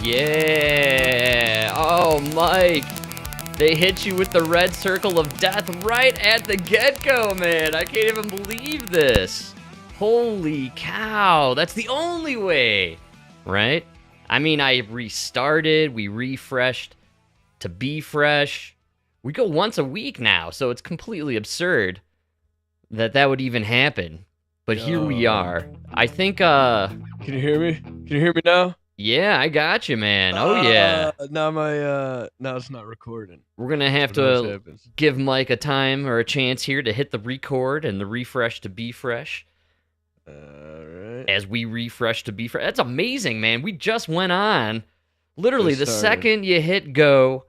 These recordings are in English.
Yeah. Oh, Mike. They hit you with the red circle of death right at the get-go, man. I can't even believe this. Holy cow. That's the only way, right? I mean, I restarted. We refreshed to be fresh. We go once a week now, so it's completely absurd that would even happen. But here we are. I think, Can you hear me? Can you hear me now? Yeah, I got you, man. Oh, yeah. Now now it's not recording. We're going to have to give Mike a time or a chance here to hit the record and the refresh to be fresh. All right. As we refresh to be fresh. That's amazing, man. We just went on. Literally, the second you hit go,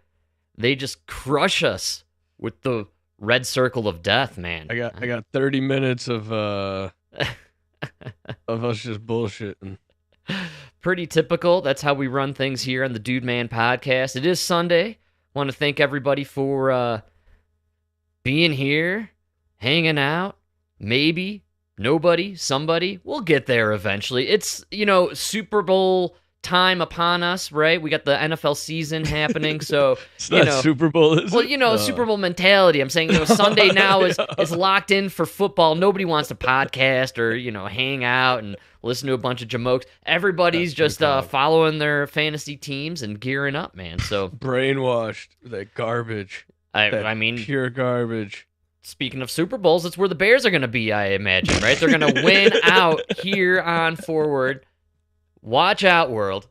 they just crush us with the red circle of death, man. I got 30 minutes of us just bullshitting. Pretty typical. That's how we run things here on the Dude Man podcast. It is Sunday. Want to thank everybody for being here, hanging out. Maybe, nobody, somebody. We'll get there eventually. It's, Super Bowl time upon us, right? We got the NFL season happening, so it's not Super Bowl, is it? Well, Super Bowl mentality. I'm saying, Sunday now is locked in for football. Nobody wants to podcast or hang out and listen to a bunch of jamokes. Everybody's just following their fantasy teams and gearing up, man. So brainwashed, that garbage. I mean, pure garbage. Speaking of Super Bowls, it's where the Bears are going to be, I imagine, right? They're going to win out here on forward. Watch out, world.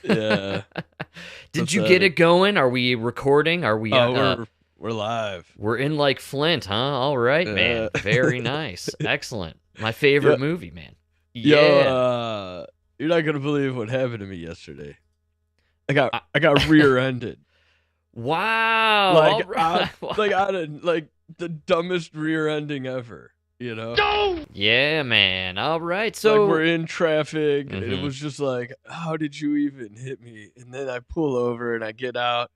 Yeah. Did you get it going? Are we recording? Are we? We're live. We're in like Flint, huh? All right, man. Very nice. Excellent. My favorite movie, man. Yeah. Yo, you're not gonna believe what happened to me yesterday. I got rear-ended. Wow. Like the dumbest rear-ending ever. No! Yeah, man. All right. So we're in traffic, and it was just like, how did you even hit me? And then I pull over and I get out.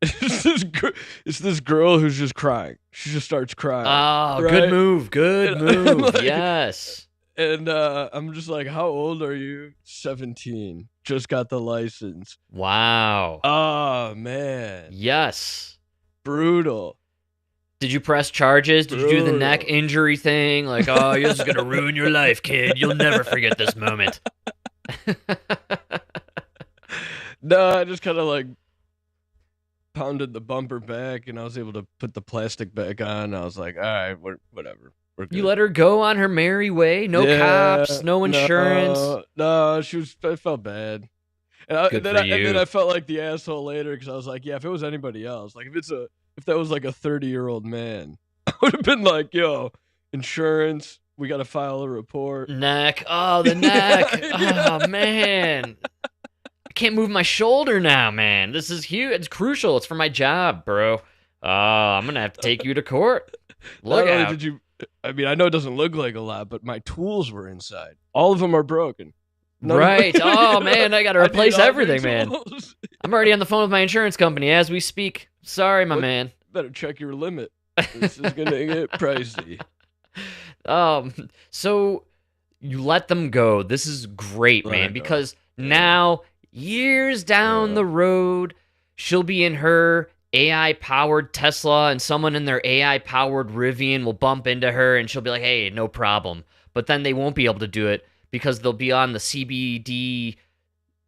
It's this girl who's just crying. She just starts crying. Oh, right? Good move. Good move. Like, yes. And I'm just like, how old are you? 17. Just got the license. Wow. Oh, man. Yes. Brutal. Did you press charges? Did you do the neck injury thing? Like, oh, this is going to ruin your life, kid. You'll never forget this moment. No, I just kind of like pounded the bumper back, and I was able to put the plastic back on. I was like, all right, whatever. We're good. You let her go on her merry way? No cops, no insurance? No, I felt bad. And then I felt like the asshole later because I was like, yeah, if it was anybody else, like if that was like a 30-year-old man, I would have been like, yo, insurance, we got to file a report. Neck. Oh, the neck. Yeah. Oh, man. I can't move my shoulder now, man. This is huge. It's crucial. It's for my job, bro. Oh, I'm going to have to take you to court. Look out. I mean, I know it doesn't look like a lot, but my tools were inside. All of them are broken. Right. Oh, man, I got to replace everything, man. I'm already on the phone with my insurance company as we speak. Sorry, my man. Better check your limit. This is going to get pricey. So you let them go. This is great, man, because now, years down the road, she'll be in her AI-powered Tesla, and someone in their AI-powered Rivian will bump into her, and she'll be like, hey, no problem. But then they won't be able to do it because they'll be on the CBD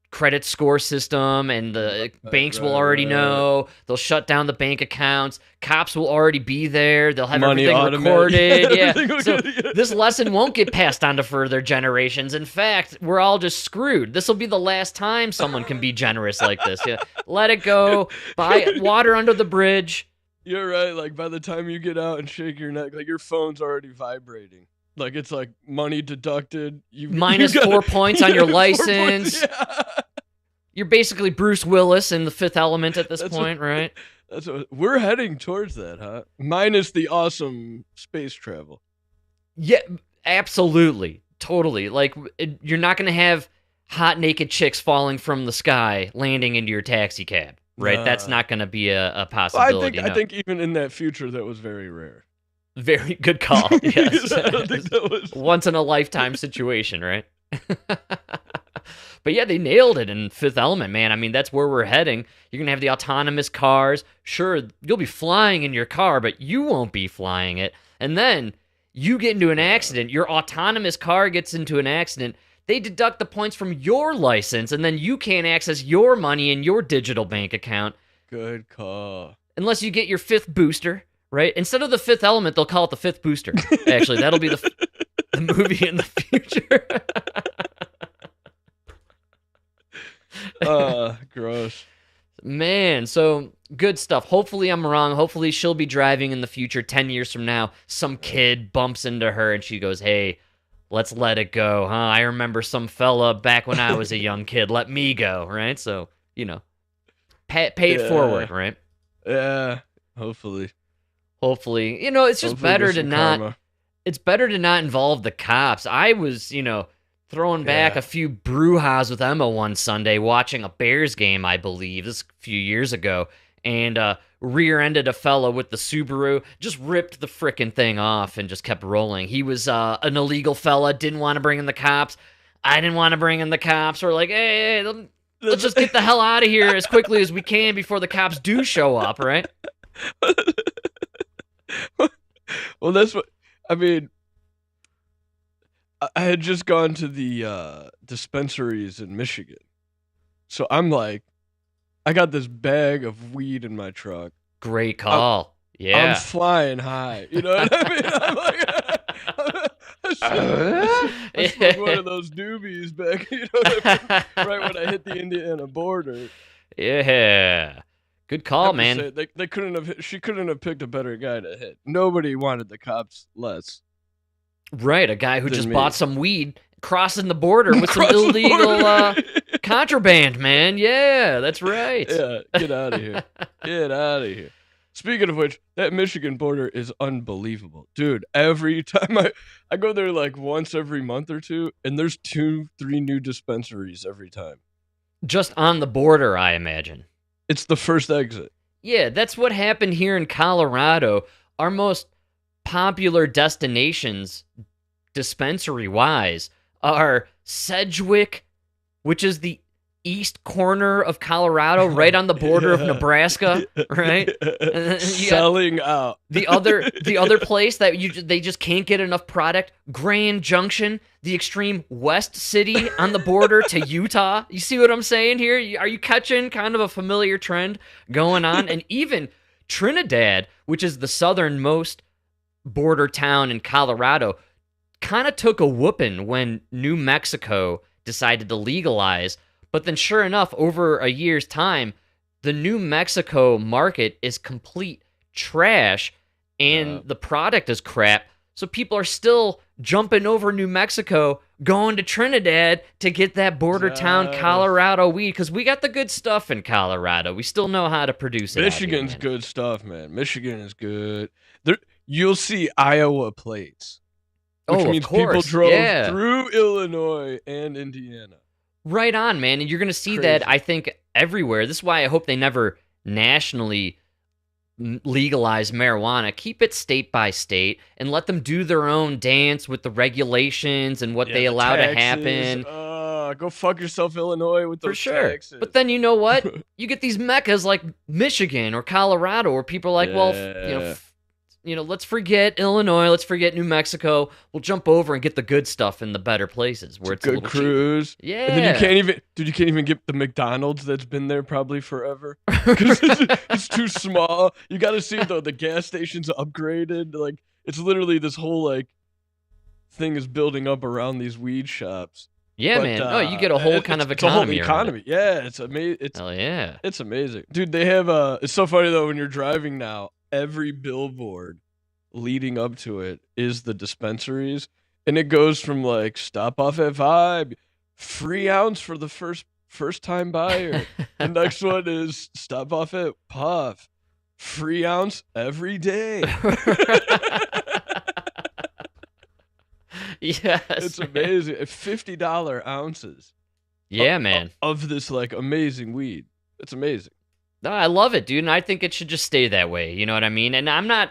credit score system, and the banks will already know. They'll shut down the bank accounts. Cops will already be there. They'll have everything recorded. Yeah. So this lesson won't get passed on to further generations. In fact, we're all just screwed. This will be the last time someone can be generous like this. Yeah. Let it go. Buy water under the bridge. You're right. Like, by the time you get out and shake your neck, like, your phone's already vibrating. Like, it's like money deducted. Minus 4 points on your license. Yeah. You're basically Bruce Willis in The Fifth Element at this point, right? We're heading towards that, huh? Minus the awesome space travel. Yeah, absolutely. Totally. Like, you're not going to have hot naked chicks falling from the sky landing into your taxi cab, right? That's not going to be a possibility. I think even in that future, that was very rare. Very good call. Yes. I don't think that was once in a lifetime situation, right? But yeah, they nailed it in Fifth Element, man. I mean, that's where we're heading. You're going to have the autonomous cars. Sure, you'll be flying in your car, but you won't be flying it. And then you get into an accident. Your autonomous car gets into an accident. They deduct the points from your license, and then you can't access your money in your digital bank account. Good call. Unless you get your fifth booster, right? Instead of the Fifth Element, they'll call it the fifth booster. Actually, that'll be the movie in the future. Gross. Man, so good stuff. Hopefully I'm wrong. Hopefully she'll be driving in the future 10 years from now. Some kid bumps into her and she goes, hey, let's let it go, huh? I remember some fella back when I was a young kid. Let me go, right? So, you know, pay it forward, right? Yeah, hopefully. Hopefully. You know, it's just better to not... Karma. It's better to not involve the cops. I was, you know, throwing back a few brouhahas with Emma one Sunday watching a Bears game, I believe, this a few years ago, and rear-ended a fella with the Subaru, just ripped the frickin' thing off and just kept rolling. He was an illegal fella, didn't want to bring in the cops. I didn't want to bring in the cops. We're like, hey, let's just get the hell out of here as quickly as we can before the cops do show up, right? Well, that's what... I mean, I had just gone to the dispensaries in Michigan. So I'm like, I got this bag of weed in my truck. Great call. I'm flying high. You know what I mean? I'm like, I smoked one of those doobies back, you know, right when I hit the Indiana border. Yeah. Good call, man. Say, they couldn't have. She couldn't have picked a better guy to hit. Nobody wanted the cops less. Right, a guy who just bought some weed crossing the border with some illegal contraband, man. Yeah, that's right. Yeah, get out of here. Get out of here. Speaking of which, that Michigan border is unbelievable. Dude, every time I go there like once every month or two, and there's 2-3 new dispensaries every time. Just on the border, I imagine. It's the first exit. Yeah, that's what happened here in Colorado. Our most popular destinations, dispensary-wise, are Sedgwick, which is the east corner of Colorado, right on the border of Nebraska, right? Selling out. The other place that they just can't get enough product, Grand Junction, the extreme west city on the border to Utah. You see what I'm saying here? Are you catching kind of a familiar trend going on? And even Trinidad, which is the southernmost border town in Colorado, kind of took a whooping when New Mexico decided to legalize. But then sure enough, over a year's time, the New Mexico market is complete trash and the product is crap. So people are still jumping over New Mexico, going to Trinidad to get that border town Colorado weed, because we got the good stuff in Colorado. We still know how to produce it. Michigan's good stuff, man. Michigan is good. You'll see Iowa plates, which means people drove through Illinois and Indiana. Right on, man. And you're going to see that, I think, everywhere. This is why I hope they never nationally legalize marijuana. Keep it state by state and let them do their own dance with the regulations and what they allow to happen. Go fuck yourself, Illinois, with those taxes. But then you know what? You get these meccas like Michigan or Colorado where people are like, well, let's forget Illinois, let's forget New Mexico. We'll jump over and get the good stuff in the better places where it's a good cruise. Cheaper. Yeah. And then you can't even get the McDonald's that's been there probably forever. Because it's too small. You got to see though, the gas station's upgraded. Like it's literally this whole like thing is building up around these weed shops. Yeah, man. You get a whole kind of economy. It's a whole economy. Yeah, it's amazing. Hell yeah. It's amazing. Dude, they have it's so funny though when you're driving now. Every billboard leading up to it is the dispensaries, and it goes from like stop off at Vibe, free ounce for the first time buyer. The next one is stop off at Puff, free ounce every day. Yes, it's amazing. $50 ounces. Yeah, man. Of this like amazing weed. It's amazing. No, I love it, dude, and I think it should just stay that way. You know what I mean? And I'm not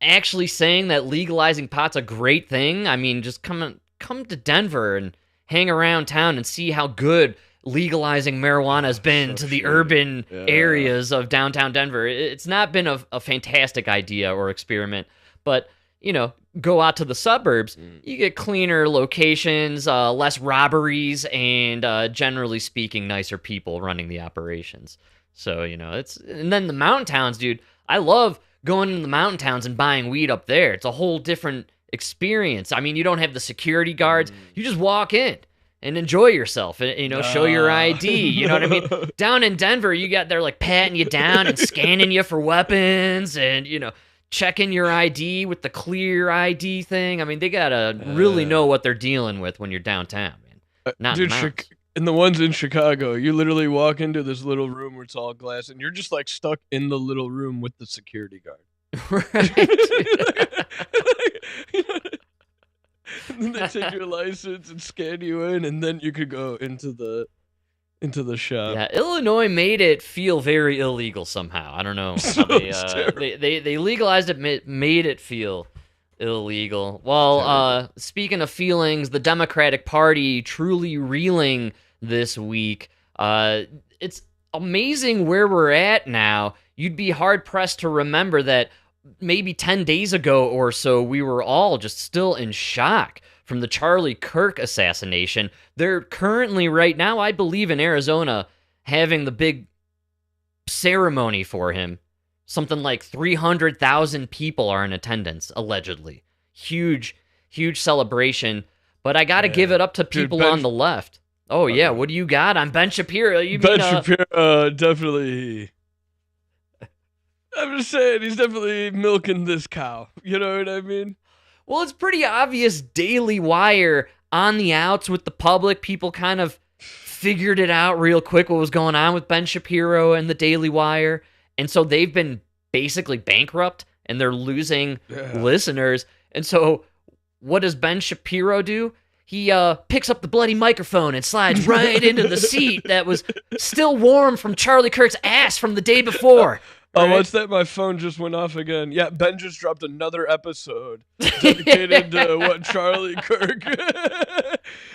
actually saying that legalizing pot's a great thing. I mean, just come to Denver and hang around town and see how good legalizing marijuana has been to the urban areas of downtown Denver. It's not been a fantastic idea or experiment, but, you know, go out to the suburbs, you get cleaner locations, less robberies, and generally speaking, nicer people running the operations. So, you know, and then the mountain towns, dude, I love going to the mountain towns and buying weed up there. It's a whole different experience. I mean, you don't have the security guards. You just walk in and enjoy yourself, and, you know, show your ID. You know what I mean? Down in Denver, they're like patting you down and scanning you for weapons, and, you know, checking your ID with the clear ID thing. I mean, they gotta really know what they're dealing with when you're downtown, man. Not dude, in the ones in Chicago, you literally walk into this little room where it's all glass, and you're just like stuck in the little room with the security guard. Right. And then they take your license and scan you in, and then you could go into the shop. Yeah, Illinois made it feel very illegal somehow. I don't know. They legalized it, made it feel illegal. Well, speaking of feelings, the Democratic Party truly reeling this week. It's amazing where we're at now. You'd be hard-pressed to remember that maybe 10 days ago or so, we were all just still in shock from the Charlie Kirk assassination. They're currently, right now, I believe, in Arizona, having the big ceremony for him. Something like 300,000 people are in attendance, allegedly. Huge, huge celebration. But I got to give it up to people on the left. Oh, yeah, what do you got on Ben Shapiro? Ben Shapiro, definitely... I'm just saying, he's definitely milking this cow. You know what I mean? Well, it's pretty obvious Daily Wire on the outs with the public. People kind of figured it out real quick what was going on with Ben Shapiro and the Daily Wire. And so they've been basically bankrupt, and they're losing listeners. And so what does Ben Shapiro do? He picks up the bloody microphone and slides right into the seat that was still warm from Charlie Kirk's ass from the day before. Oh, what's that? My phone just went off again. Yeah, Ben just dropped another episode dedicated to what Charlie Kirk.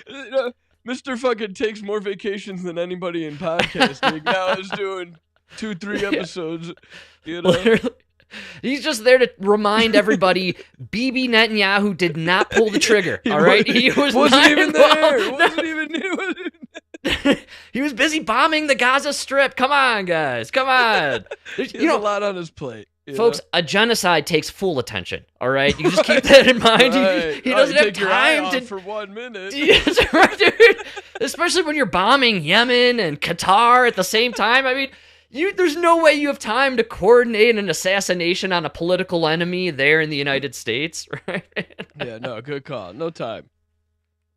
You know, Mr. fucking takes more vacations than anybody in podcasting. Now he's doing 2-3 episodes. You know, literally. He's just there to remind everybody Bibi Netanyahu did not pull the trigger. All right, he wasn't even there. Wasn't even there. He was busy bombing the Gaza Strip. Come on, guys. Come on. He has a lot on his plate. Folks, a genocide takes full attention. All right, you just keep that in mind. Right. He doesn't have time to for 1 minute. Yes, right, dude. Especially when you're bombing Yemen and Qatar at the same time. I mean, there's no way you have time to coordinate an assassination on a political enemy there in the United States, right? Yeah, no, good call. No time.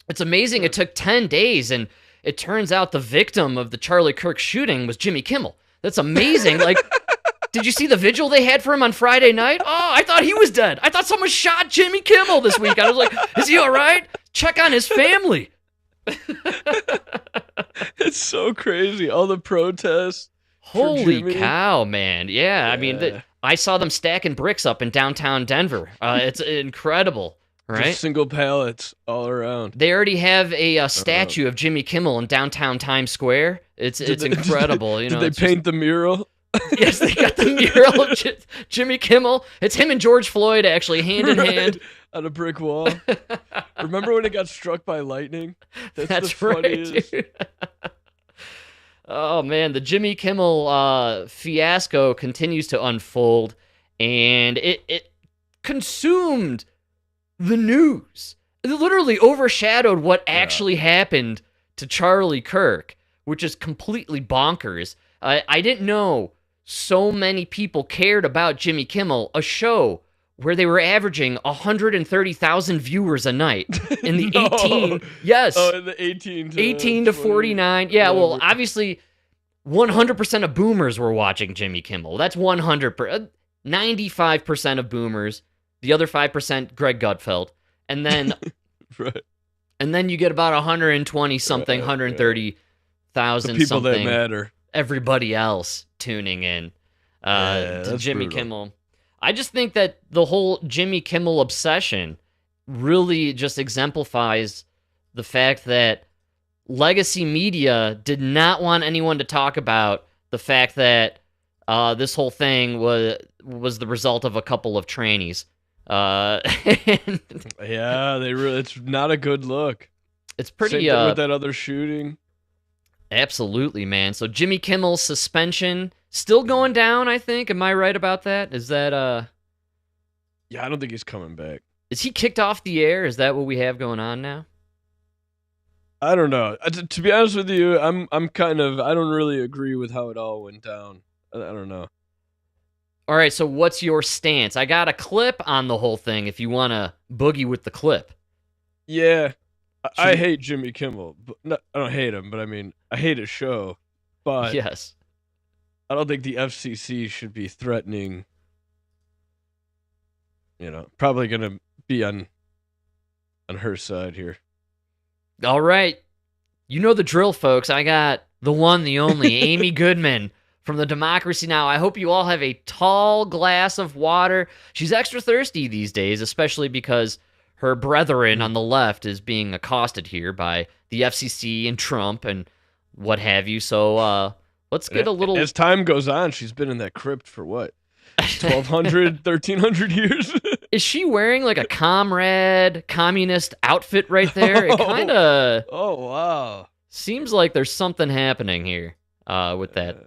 It's amazing. It took 10 days, and it turns out the victim of the Charlie Kirk shooting was Jimmy Kimmel. That's amazing. Like, did you see the vigil they had for him on Friday night? Oh, I thought he was dead. I thought someone shot Jimmy Kimmel this week. I was like, is he all right? Check on his family. It's so crazy. All the protests. Holy cow, man. Yeah, I mean, I saw them stacking bricks up in downtown Denver. It's incredible, right? Just single pallets all around. They already have a statue of Jimmy Kimmel in downtown Times Square. It's incredible. Did they paint the mural? Yes, they got the mural of Jimmy Kimmel. It's him and George Floyd, actually, hand in hand. On a brick wall. Remember when it got struck by lightning? That's the funniest. Right, dude. Oh, man, the Jimmy Kimmel fiasco continues to unfold, and it consumed the news. It literally overshadowed what actually happened to Charlie Kirk, which is completely bonkers. I didn't know so many people cared about Jimmy Kimmel, a show where they were averaging 130,000 viewers a night in the 18. Yes. Oh, in the 18 to 49. Yeah, well, obviously 100% of boomers were watching Jimmy Kimmel. That's 100%. 95% of boomers. The other 5%, Greg Gutfeld. And then right. And then you get about 120 something, 130,000 people something. That matter. Everybody else tuning in to Jimmy Kimmel. I just think that the whole Jimmy Kimmel obsession really just exemplifies the fact that legacy media did not want anyone to talk about the fact that this whole thing was the result of a couple of trannies. Yeah, it's not a good look. It's pretty same thing with that other shooting. Absolutely, man. So Jimmy Kimmel's suspension still going down, I think. Am I right about that? Is that Yeah, I don't think he's coming back. Is he kicked off the air? Is that what we have going on now? I don't know. To be honest with you, I'm kind of, I don't really agree with how it all went down. I don't know. All right, so what's your stance? I got a clip on the whole thing if you want to boogie with the clip. Yeah. I hate Jimmy Kimmel. But I don't hate him, but I mean, I hate his show. But yes, I don't think the FCC should be threatening, probably going to be on her side here. All right. You know the drill, folks. I got the one, the only, Amy Goodman from the Democracy Now! I hope you all have a tall glass of water. She's extra thirsty these days, especially because her brethren on the left is being accosted here by the FCC and Trump and what have you. So let's get a little... As time goes on, she's been in that crypt for what? 1,200, 1,300 years? Is she wearing like a comrade communist outfit right there? It kind of... Oh, wow. Seems like there's something happening here with that.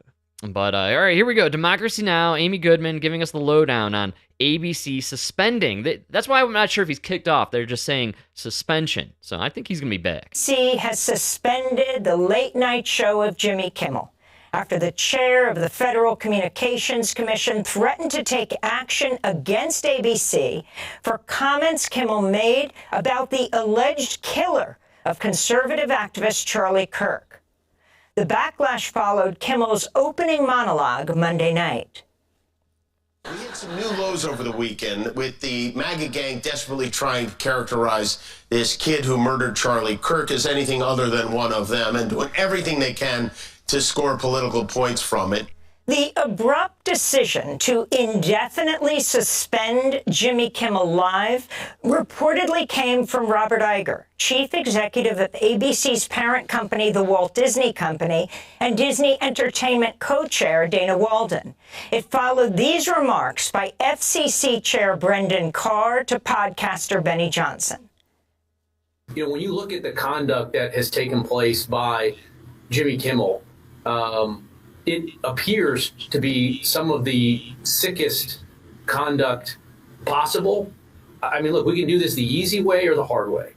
But all right, here we go. Democracy Now! Amy Goodman giving us the lowdown on ABC suspending. That's why I'm not sure if he's kicked off. They're just saying suspension. So I think he's going to be back. ABC has suspended the late night show of Jimmy Kimmel after the chair of the Federal Communications Commission threatened to take action against ABC for comments Kimmel made about the alleged killer of conservative activist Charlie Kirk. The backlash followed Kimmel's opening monologue Monday night. We hit some new lows over the weekend with the MAGA gang desperately trying to characterize this kid who murdered Charlie Kirk as anything other than one of them and doing everything they can to score political points from it. The abrupt decision to indefinitely suspend Jimmy Kimmel Live reportedly came from Robert Iger, chief executive of ABC's parent company, the Walt Disney Company, and Disney Entertainment co-chair Dana Walden. It followed these remarks by FCC Chair Brendan Carr to podcaster Benny Johnson. When you look at the conduct that has taken place by Jimmy Kimmel, it appears to be some of the sickest conduct possible. I mean, look, we can do this the easy way or the hard way.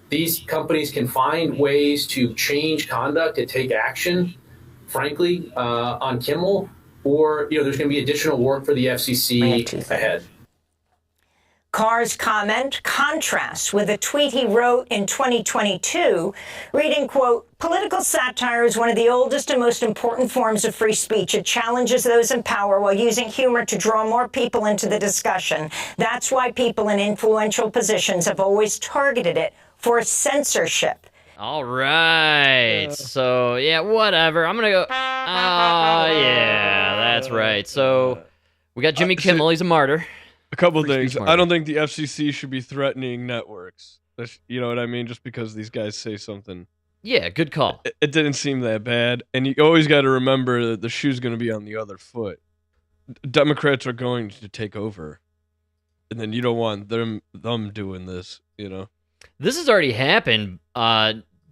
These companies can find ways to change conduct, to take action, frankly, on Kimmel, or, there's going to be additional work for the FCC ahead. Carr's comment contrasts with a tweet he wrote in 2022, reading, quote, "Political satire is one of the oldest and most important forms of free speech. It challenges those in power while using humor to draw more people into the discussion. That's why people in influential positions have always targeted it for censorship." All right. So, yeah, whatever. I'm going to go, yeah, that's right. So, we got Jimmy Kimmel. He's a martyr. A couple things. I don't think the FCC should be threatening networks. You know what I mean? Just because these guys say something. Yeah, good call. It didn't seem that bad. And you always got to remember that the shoe's going to be on the other foot. Democrats are going to take over. And then you don't want them doing this, This has already happened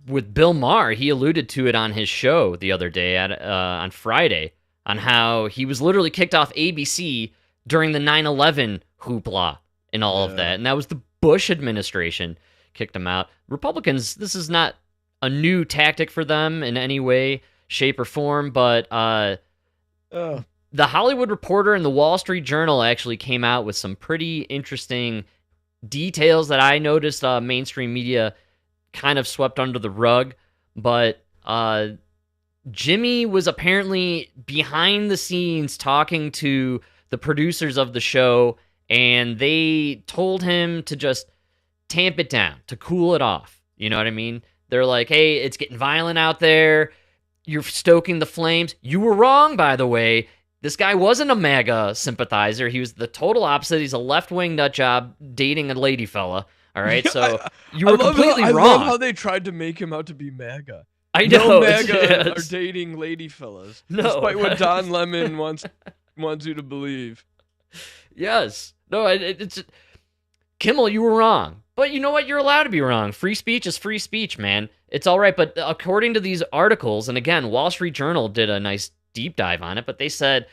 with Bill Maher. He alluded to it on his show the other day on Friday on how he was literally kicked off ABC during the 9/11 hoopla and all of that. And that was the Bush administration kicked him out. Republicans, this is not a new tactic for them in any way, shape, or form, but the Hollywood Reporter and the Wall Street Journal actually came out with some pretty interesting details that I noticed mainstream media kind of swept under the rug. But Jimmy was apparently behind the scenes talking to the producers of the show, and they told him to just tamp it down, to cool it off. You know what I mean? They're like, hey, it's getting violent out there. You're stoking the flames. You were wrong, by the way. This guy wasn't a MAGA sympathizer. He was the total opposite. He's a left-wing nutjob dating a lady fella. All right, so you were completely wrong. I love how they tried to make him out to be MAGA. I know. No MAGA are dating lady fellas, despite what Don Lemon wants you to believe. Yes. No, it's Kimmel, you were wrong. But you know what? You're allowed to be wrong. Free speech is free speech, man. It's all right. But according to these articles, and again, Wall Street Journal did a nice deep dive on it, but they said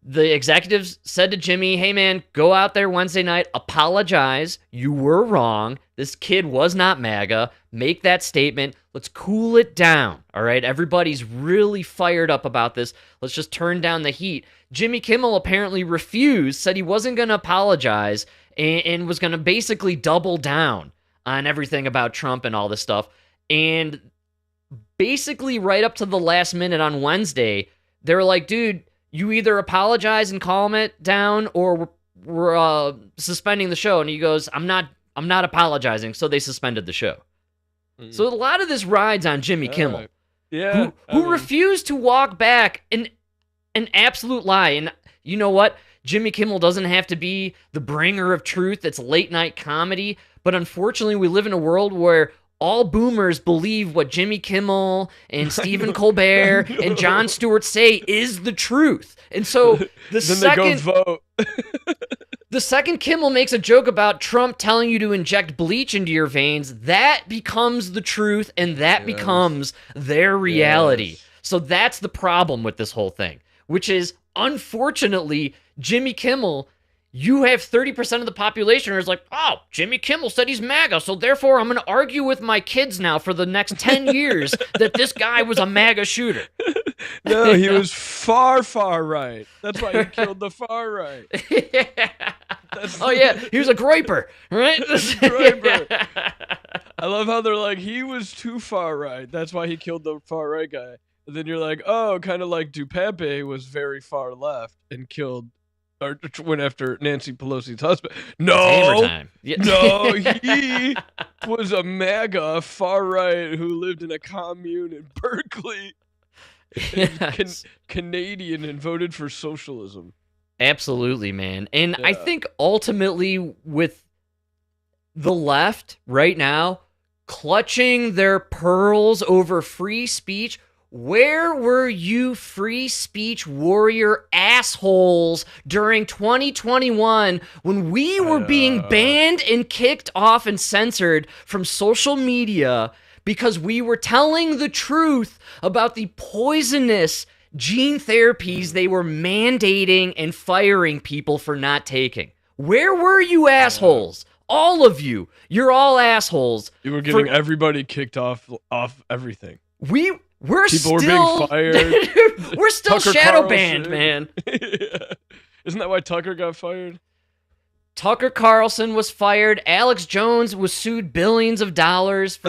the executives said to Jimmy, hey, man, go out there Wednesday night, apologize. You were wrong. This kid was not MAGA. Make that statement. Let's cool it down. All right. Everybody's really fired up about this. Let's just turn down the heat. Jimmy Kimmel apparently refused, said he wasn't going to apologize, and was going to basically double down on everything about Trump and all this stuff. And basically right up to the last minute on Wednesday, they were like, dude, you either apologize and calm it down or we're suspending the show. And he goes, I'm not apologizing. So they suspended the show. Mm. So a lot of this rides on Jimmy Kimmel, who refused to walk back an absolute lie. And you know what? Jimmy Kimmel doesn't have to be the bringer of truth. It's late night comedy. But unfortunately, we live in a world where all boomers believe what Jimmy Kimmel and Stephen Colbert and Jon Stewart say is the truth. And so the second Kimmel makes a joke about Trump telling you to inject bleach into your veins, that becomes the truth and that becomes their reality. Yes. So that's the problem with this whole thing, which is, unfortunately, Jimmy Kimmel, you have 30% of the population who's like, oh, Jimmy Kimmel said he's MAGA, so therefore I'm going to argue with my kids now for the next 10 years that this guy was a MAGA shooter. No, he was far, far right. That's why he killed the far right. Yeah, he was a groiper, right? Groiper. I love how they're like, he was too far right. That's why he killed the far right guy. And then you're like, oh, kind of like Dupape was very far left and went after Nancy Pelosi's husband. No, no, he was a MAGA far right who lived in a commune in Berkeley. Yes. Canadian and voted for socialism. Absolutely, man. And I think ultimately with the left right now clutching their pearls over free speech, where were you free speech warrior assholes during 2021 when we were being banned and kicked off and censored from social media because we were telling the truth about the poisonous gene therapies they were mandating and firing people for not taking? Where were you assholes? All of you. You're all assholes. You were getting everybody kicked off everything. We're people still were being fired. We're still Tucker shadow Carlson. banned, man. Yeah. Isn't that why Tucker got fired? Tucker Carlson was fired. Alex Jones was sued billions of dollars.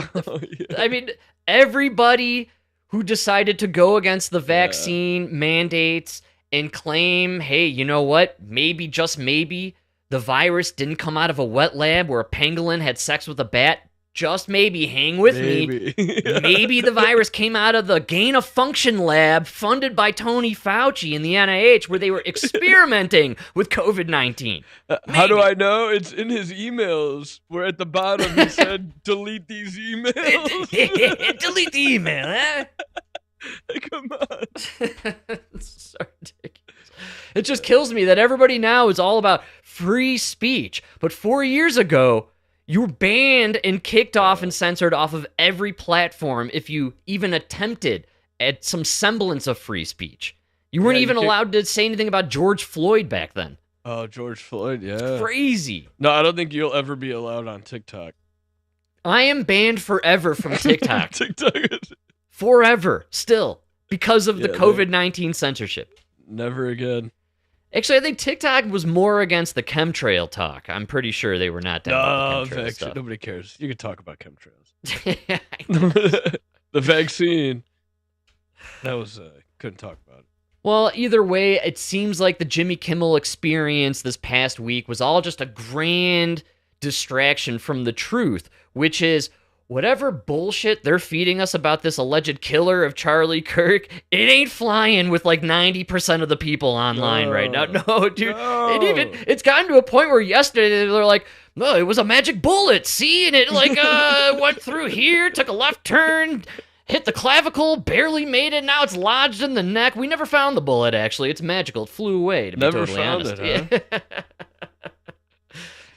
I mean, everybody who decided to go against the vaccine mandates and claim, hey, you know what? Maybe, just maybe, the virus didn't come out of a wet lab where a pangolin had sex with a bat. Just maybe, hang with me. Maybe the virus came out of the gain-of-function lab funded by Tony Fauci and the NIH where they were experimenting with COVID-19. How do I know? It's in his emails where at the bottom he said, delete these emails. Delete the email, huh? Come on. It's so ridiculous. It just kills me that everybody now is all about free speech. But 4 years ago, you were banned and kicked off and censored off of every platform if you even attempted at some semblance of free speech. You weren't even allowed to say anything about George Floyd back then. Oh, George Floyd, yeah. It's crazy. No, I don't think you'll ever be allowed on TikTok. I am banned forever from TikTok. TikTok. Forever, still, because of the COVID-19 censorship. Never again. Actually, I think TikTok was more against the chemtrail talk. I'm pretty sure they were not down with the chemtrail stuff. Nobody cares. You can talk about chemtrails. The vaccine. That was, couldn't talk about it. Well, either way, it seems like the Jimmy Kimmel experience this past week was all just a grand distraction from the truth, which is whatever bullshit they're feeding us about this alleged killer of Charlie Kirk, it ain't flying with like 90% of the people online right now. No, dude. No. It's gotten to a point where yesterday they were like, No, it was a magic bullet. See, and it like went through here, took a left turn, hit the clavicle, barely made it. Now it's lodged in the neck. We never found the bullet. Actually, it's magical. It flew away. To be never totally found honest. it. Huh?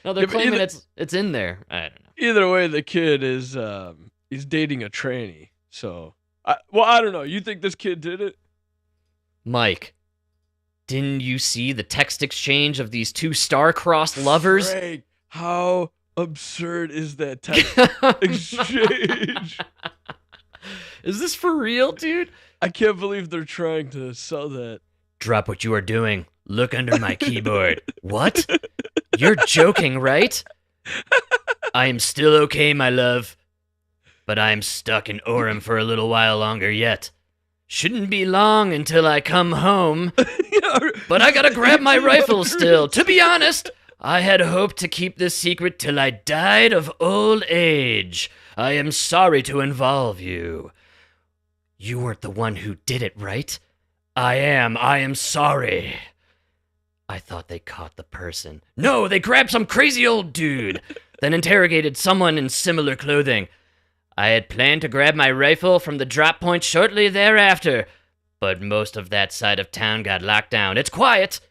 No, they're claiming it's in there. I don't know. Either way, the kid is he's dating a tranny. So, I don't know. You think this kid did it? Mike, didn't you see the text exchange of these two star-crossed lovers? Frank, how absurd is that text exchange? Is this for real, dude? I can't believe they're trying to sell that. Drop what you are doing. Look under my keyboard. What? You're joking, right? I am still okay, my love. But I am stuck in Orem for a little while longer yet. Shouldn't be long until I come home. But I gotta grab my rifle still. To be honest, I had hoped to keep this secret till I died of old age. I am sorry to involve you. You weren't the one who did it, right? I am sorry. I thought they caught the person. No, they grabbed some crazy old dude, then interrogated someone in similar clothing. I had planned to grab my rifle from the drop point shortly thereafter, but most of that side of town got locked down. It's quiet,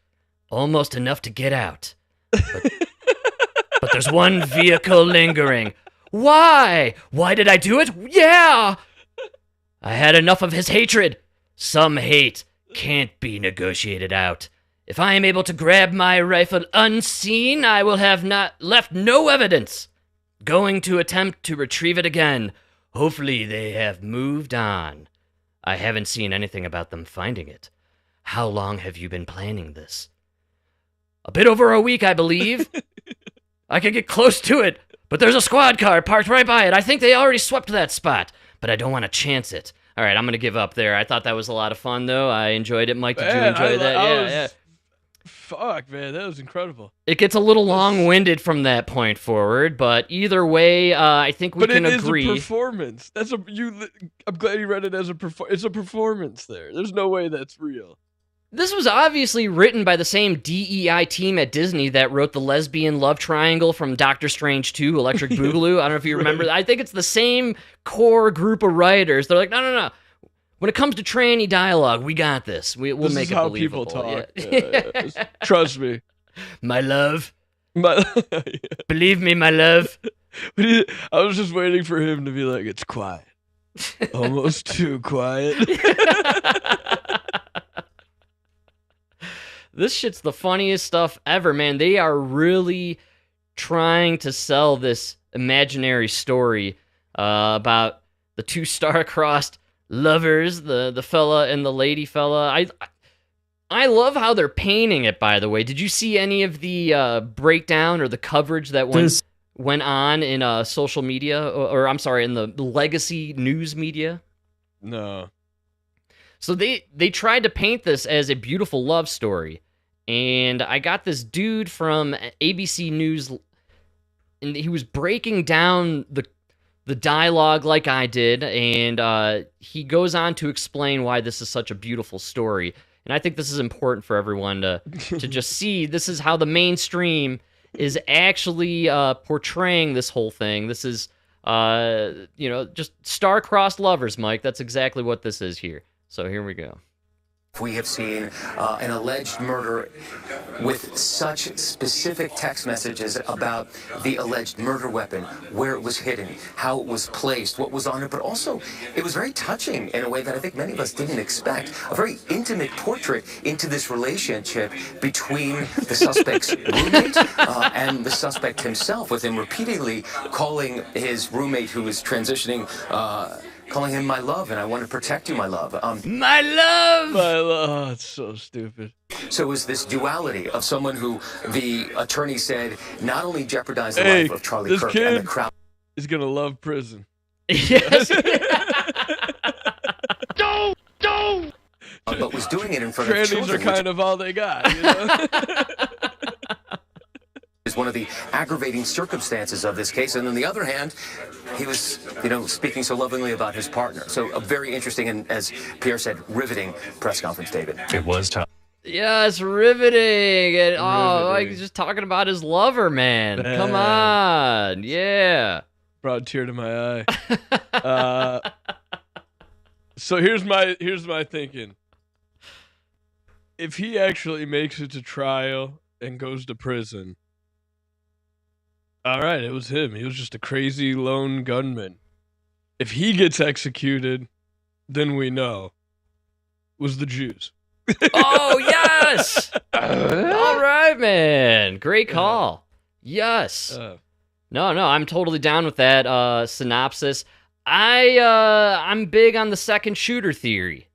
almost enough to get out. But there's one vehicle lingering. Why? Why did I do it? Yeah! I had enough of his hatred. Some hate can't be negotiated out. If I am able to grab my rifle unseen, I will have left no evidence. Going to attempt to retrieve it again. Hopefully they have moved on. I haven't seen anything about them finding it. How long have you been planning this? A bit over a week, I believe. I could get close to it, but there's a squad car parked right by it. I think they already swept that spot, but I don't want to chance it. All right, I'm going to give up there. I thought that was a lot of fun, though. I enjoyed it. Mike, did you enjoy that? Yeah. Fuck, man, that was incredible. It gets a little long-winded from that point forward, but either way, I think we can agree. But it is a performance. I'm glad you read it as it's a performance there. There's no way that's real. This was obviously written by the same DEI team at Disney that wrote the lesbian love triangle from Doctor Strange 2, Electric Boogaloo. I don't know if you remember that. I think it's the same core group of writers. They're like, no. When it comes to tranny dialogue, we got this. We'll make it believable. This is how people talk. Trust me. My love. Believe me, my love. I was just waiting for him to be like, it's quiet. Almost too quiet. This shit's the funniest stuff ever, man. They are really trying to sell this imaginary story about the two star-crossed lovers, the fella and the lady fella. I love how they're painting it, by the way. Did you see any of the breakdown or the coverage that went on in social media, or I'm sorry, in the legacy news media? No. So they tried to paint this as a beautiful love story, and I got this dude from ABC News, and he was breaking down the dialogue like I did, and he goes on to explain why this is such a beautiful story. And I think this is important for everyone to just see. This is how the mainstream is actually portraying this whole thing. This is, just star-crossed lovers, Mike. That's exactly what this is here. So here we go. We have seen an alleged murder with such specific text messages about the alleged murder weapon, where it was hidden, how it was placed, what was on it, but also it was very touching in a way that I think many of us didn't expect. A very intimate portrait into this relationship between the suspect's roommate and the suspect himself, with him repeatedly calling his roommate who was transitioning calling him my love, and I want to protect you, my love. My love! My love. Oh, it's so stupid. So it was this duality of someone who the attorney said not only jeopardized the life of Charlie Kirk and the crowd. Is gonna love prison. Yes. Don't! But was doing it in front of children. Trannies are kind of all they got, you know? Is one of the aggravating circumstances of this case. And on the other hand, he was, speaking so lovingly about his partner. So a very interesting and, as Pierre said, riveting press conference, David. It was tough. Yes, riveting. And like he's just talking about his lover, man. Come on. Yeah. Brought a tear to my eye. So here's my thinking. If he actually makes it to trial and goes to prison, all right, it was him. He was just a crazy lone gunman. If he gets executed, then we know it was the Jews. Oh, yes! All right, man. Great call. Yes. No, I'm totally down with that synopsis. I'm big on the second shooter theory.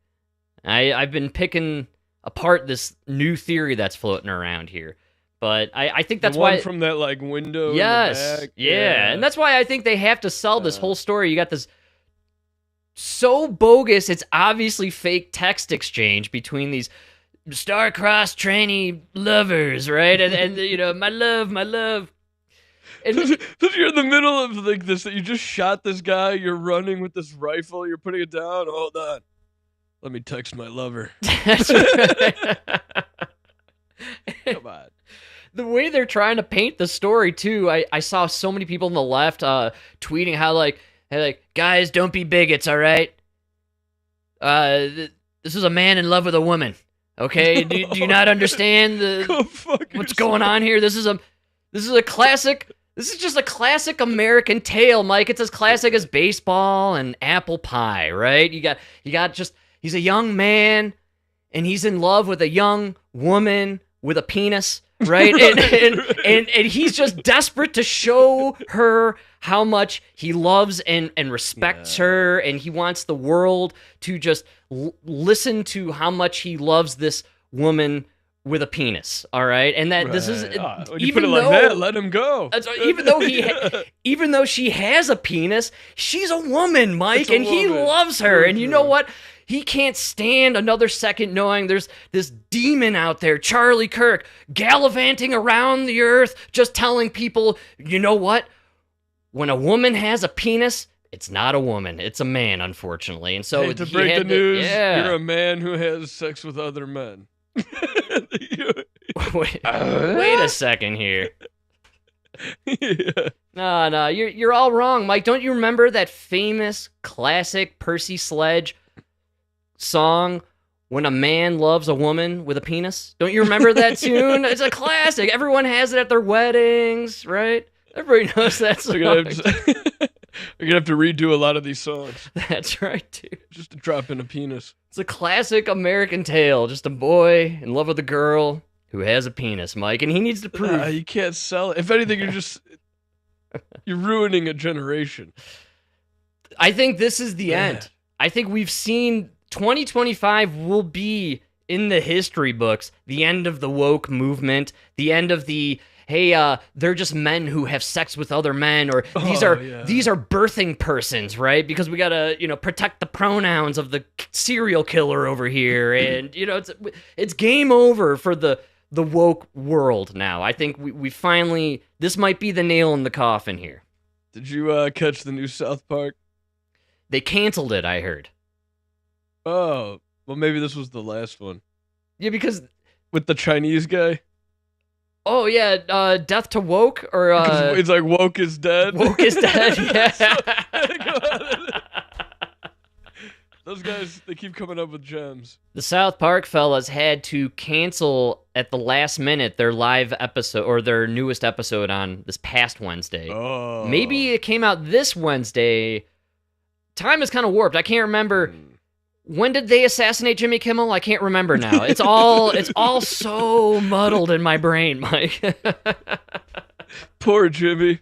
I've been picking apart this new theory that's floating around here. But I think that's why... from that, like, window yes, in the back. Yeah, and that's why I think they have to sell this whole story. You got this so bogus, it's obviously fake text exchange between these star-crossed tranny lovers, right? And you know, my love. And you're in the middle of like this, that you just shot this guy, you're running with this rifle, you're putting it down, hold on. Let me text my lover. Come on. The way they're trying to paint the story, too, I saw so many people on the left tweeting how, like, guys, don't be bigots, all right? This is a man in love with a woman, okay? Do you not understand what's going on here? This is a classic... This is just a classic American tale, Mike. It's as classic as baseball and apple pie, right? You got just... He's a young man, and he's in love with a young woman with a penis, right? and he's just desperate to show her how much he loves and respects her, and he wants the world to just listen to how much he loves this woman with a penis, all right? And that this is when you put it like that, let him go. Even though she has a penis, she's a woman, Mike, and he loves her. And you know what? He can't stand another second knowing there's this demon out there, Charlie Kirk, gallivanting around the earth, just telling people, you know what? When a woman has a penis, it's not a woman, it's a man, unfortunately. And so to break the news, you're a man who has sex with other men. Wait a second here. No, you're all wrong, Mike. Don't you remember that famous classic Percy Sledge song, When a Man Loves a Woman with a Penis? Don't you remember that tune? It's a classic. Everyone has it at their weddings, right? Everybody knows that song. We're gonna have to redo a lot of these songs. That's right, dude. Just to drop in a penis. It's a classic American tale. Just a boy in love with a girl who has a penis, Mike, and he needs to prove... you can't sell it. If anything, you're ruining a generation. I think this is the end. I think we've seen 2025 will be, in the history books, the end of the woke movement, the end of the... Hey, they're just men who have sex with other men, or these are birthing persons, right? Because we gotta, protect the pronouns of the serial killer over here, and it's game over for the woke world now. I think we finally, this might be the nail in the coffin here. Did you catch the new South Park? They canceled it, I heard. Oh, well, maybe this was the last one. Yeah, because with the Chinese guy. Oh, yeah, Death to Woke, or... it's like woke is dead. Woke is dead, yeah. Those guys, they keep coming up with gems. The South Park fellas had to cancel at the last minute their live episode, or their newest episode on this past Wednesday. Oh. Maybe it came out this Wednesday. Time is kind of warped. I can't remember... When did they assassinate Jimmy Kimmel? I can't remember now. It's all so muddled in my brain, Mike. Poor Jimmy.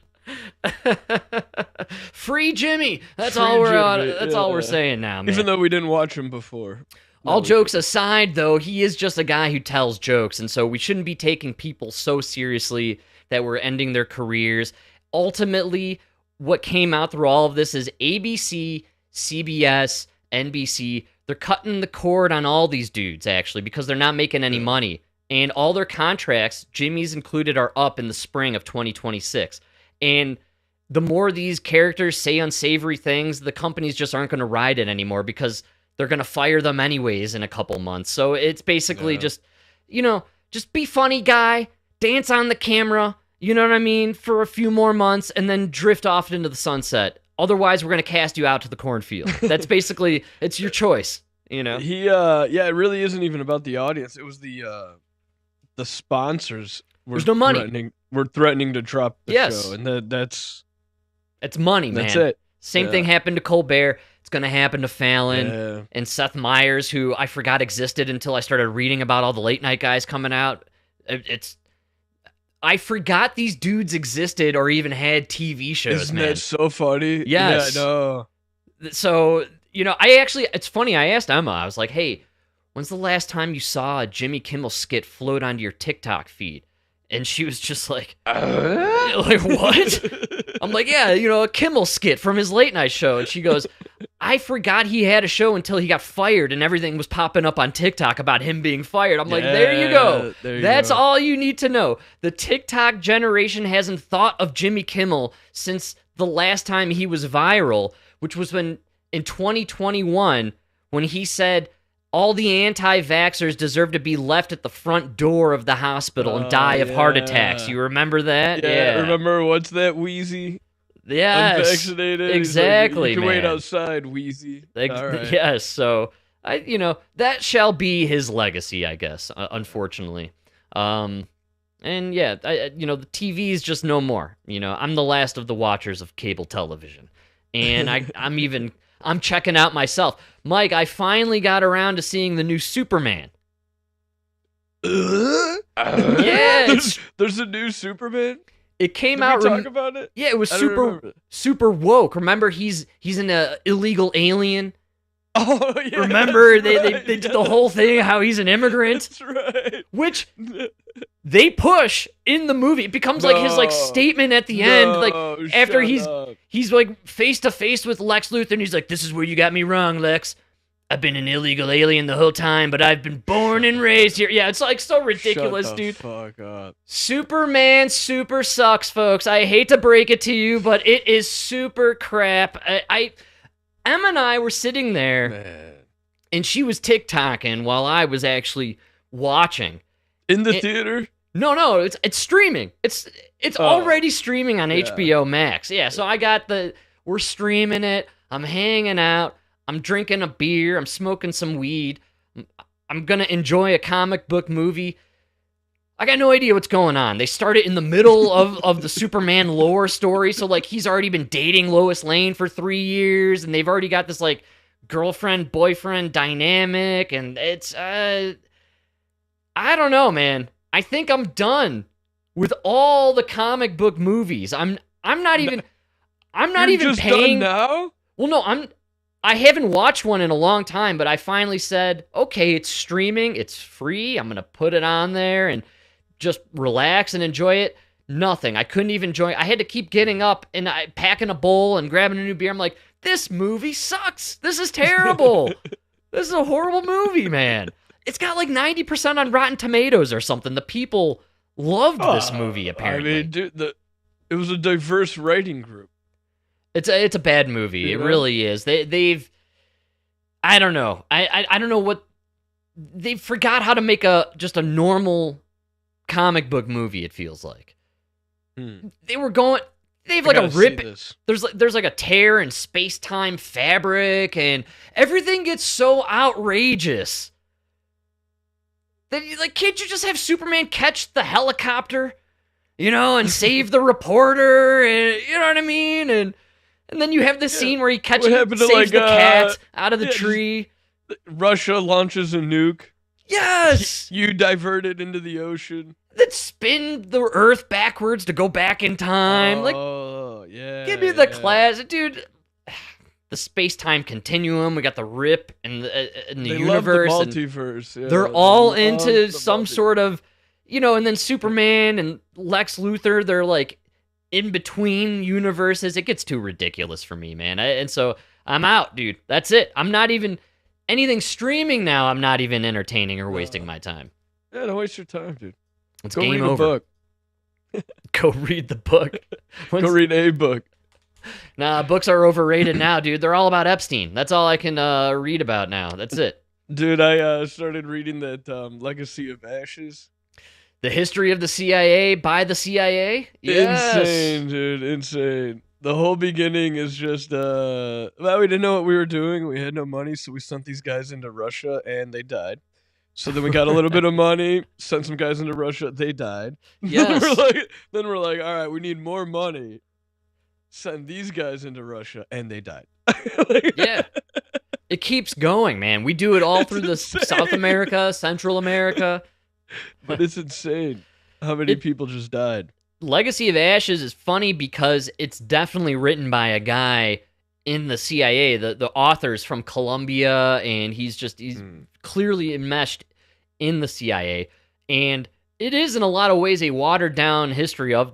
Free Jimmy. That's all we're saying now, man. Even though we didn't watch him before. All jokes aside, though, he is just a guy who tells jokes, and so we shouldn't be taking people so seriously that we're ending their careers. Ultimately, what came out through all of this is ABC, CBS, NBC, they're cutting the cord on all these dudes, actually, because they're not making any money. And all their contracts, Jimmy's included, are up in the spring of 2026. And the more these characters say unsavory things, the companies just aren't going to ride it anymore because they're going to fire them anyways in a couple months. So it's basically just, just be funny guy, dance on the camera, you know what I mean, for a few more months, and then drift off into the sunset. Otherwise, we're going to cast you out to the cornfield. That's basically, it's your choice, It really isn't even about the audience. It was the sponsors There's no money. We're threatening to drop the show, and that's money, man. That's it. Same thing happened to Colbert. It's going to happen to Fallon and Seth Meyers, who I forgot existed until I started reading about all the late night guys coming out. I forgot these dudes existed or even had TV shows. Isn't that so funny? Yes. Yeah, I know. So, it's funny. I asked Emma, I was like, hey, when's the last time you saw a Jimmy Kimmel skit float onto your TikTok feed? And she was just like, like, what? I'm like, yeah, a Kimmel skit from his late night show. And she goes, I forgot he had a show until he got fired and everything was popping up on TikTok about him being fired. I'm like, there you go. That's all you need to know. The TikTok generation hasn't thought of Jimmy Kimmel since the last time he was viral, which was in 2021 when he said, all the anti-vaxxers deserve to be left at the front door of the hospital and die of heart attacks. You remember that? Yeah. Remember, what's that, Wheezy? Yes. Unvaccinated? Exactly, you can man. wait outside, Wheezy. All right. Yes, so, that shall be his legacy, I guess, unfortunately. The TV is just no more. I'm the last of the watchers of cable television. And I'm checking out myself. Mike, I finally got around to seeing the new Superman. There's a new Superman? It came Did out. We talk about it? Yeah, it was super woke. Remember, he's an illegal alien. Oh yeah. Remember they did the whole thing how he's an immigrant. That's right. Which they push in the movie. It becomes like his statement at the end, like after he's like face to face with Lex Luthor, and he's like, "This is where you got me wrong, Lex. I've been an illegal alien the whole time, but I've been born and raised here." Yeah, it's like so ridiculous, Shut the dude. Fuck up. Superman super sucks, folks. I hate to break it to you, but it is super crap. Emma and I were sitting there, and she was TikToking while I was actually watching. In the theater? No, it's streaming. It's already streaming on HBO Max. Yeah, so we're streaming it. I'm hanging out. I'm drinking a beer. I'm smoking some weed. I'm going to enjoy a comic book movie. I got no idea what's going on. They started in the middle of the Superman lore story. So, he's already been dating Lois Lane for 3 years, and they've already got this, girlfriend-boyfriend dynamic, and it's, I don't know, man. I think I'm done with all the comic book movies. I'm not even paying. Done now? Well, no, I haven't watched one in a long time, but I finally said, okay, it's streaming, it's free. I'm gonna put it on there and just relax and enjoy it. Nothing. I couldn't even enjoy it. I had to keep getting up and packing a bowl and grabbing a new beer. I'm like, this movie sucks. This is terrible. This is a horrible movie, man. It's got 90% on Rotten Tomatoes or something. The people loved this movie, apparently. I mean, dude, it was a diverse writing group. It's a bad movie. It really is. They've I don't know. I don't know what they forgot how to make just a normal comic book movie. It feels like they were going. They have a rip. There's a tear in space-time fabric, and everything gets so outrageous. That can't you just have Superman catch the helicopter, and save the reporter, and you know what I mean, and then you have this scene where he saves the cat out of the tree. Russia launches a nuke. Yes, you divert it into the ocean. That spin the Earth backwards to go back in time. Give me the class, dude. The space-time continuum. We got the rip and the universe. Love the multiverse. And they're all into some sort of, and then Superman and Lex Luthor, they're in between universes. It gets too ridiculous for me, man. And so I'm out, dude. That's it. I'm not even anything streaming now. I'm not even entertaining or wasting my time. Yeah, don't waste your time, dude. It's Go game read over. A book. Go read the book. Go read a book. Nah, books are overrated now, dude. They're all about Epstein. That's all I can read about now. That's it. Dude, I started reading that Legacy of Ashes. The history of the CIA by the CIA? Yes. Insane, dude, insane. The whole beginning is just, well, we didn't know what we were doing. We had no money, so we sent these guys into Russia, and they died. So then we got a little bit of money, sent some guys into Russia, they died. Yes. then we're like, all right, we need more money. Send these guys into Russia, and they died. Yeah. It keeps going, man. We do it all through the South America, Central America. But it's insane how many people just died. Legacy of Ashes is funny because it's definitely written by a guy in the CIA. The author's from Colombia, and he's clearly enmeshed in the CIA. And it is, in a lot of ways, a watered-down history of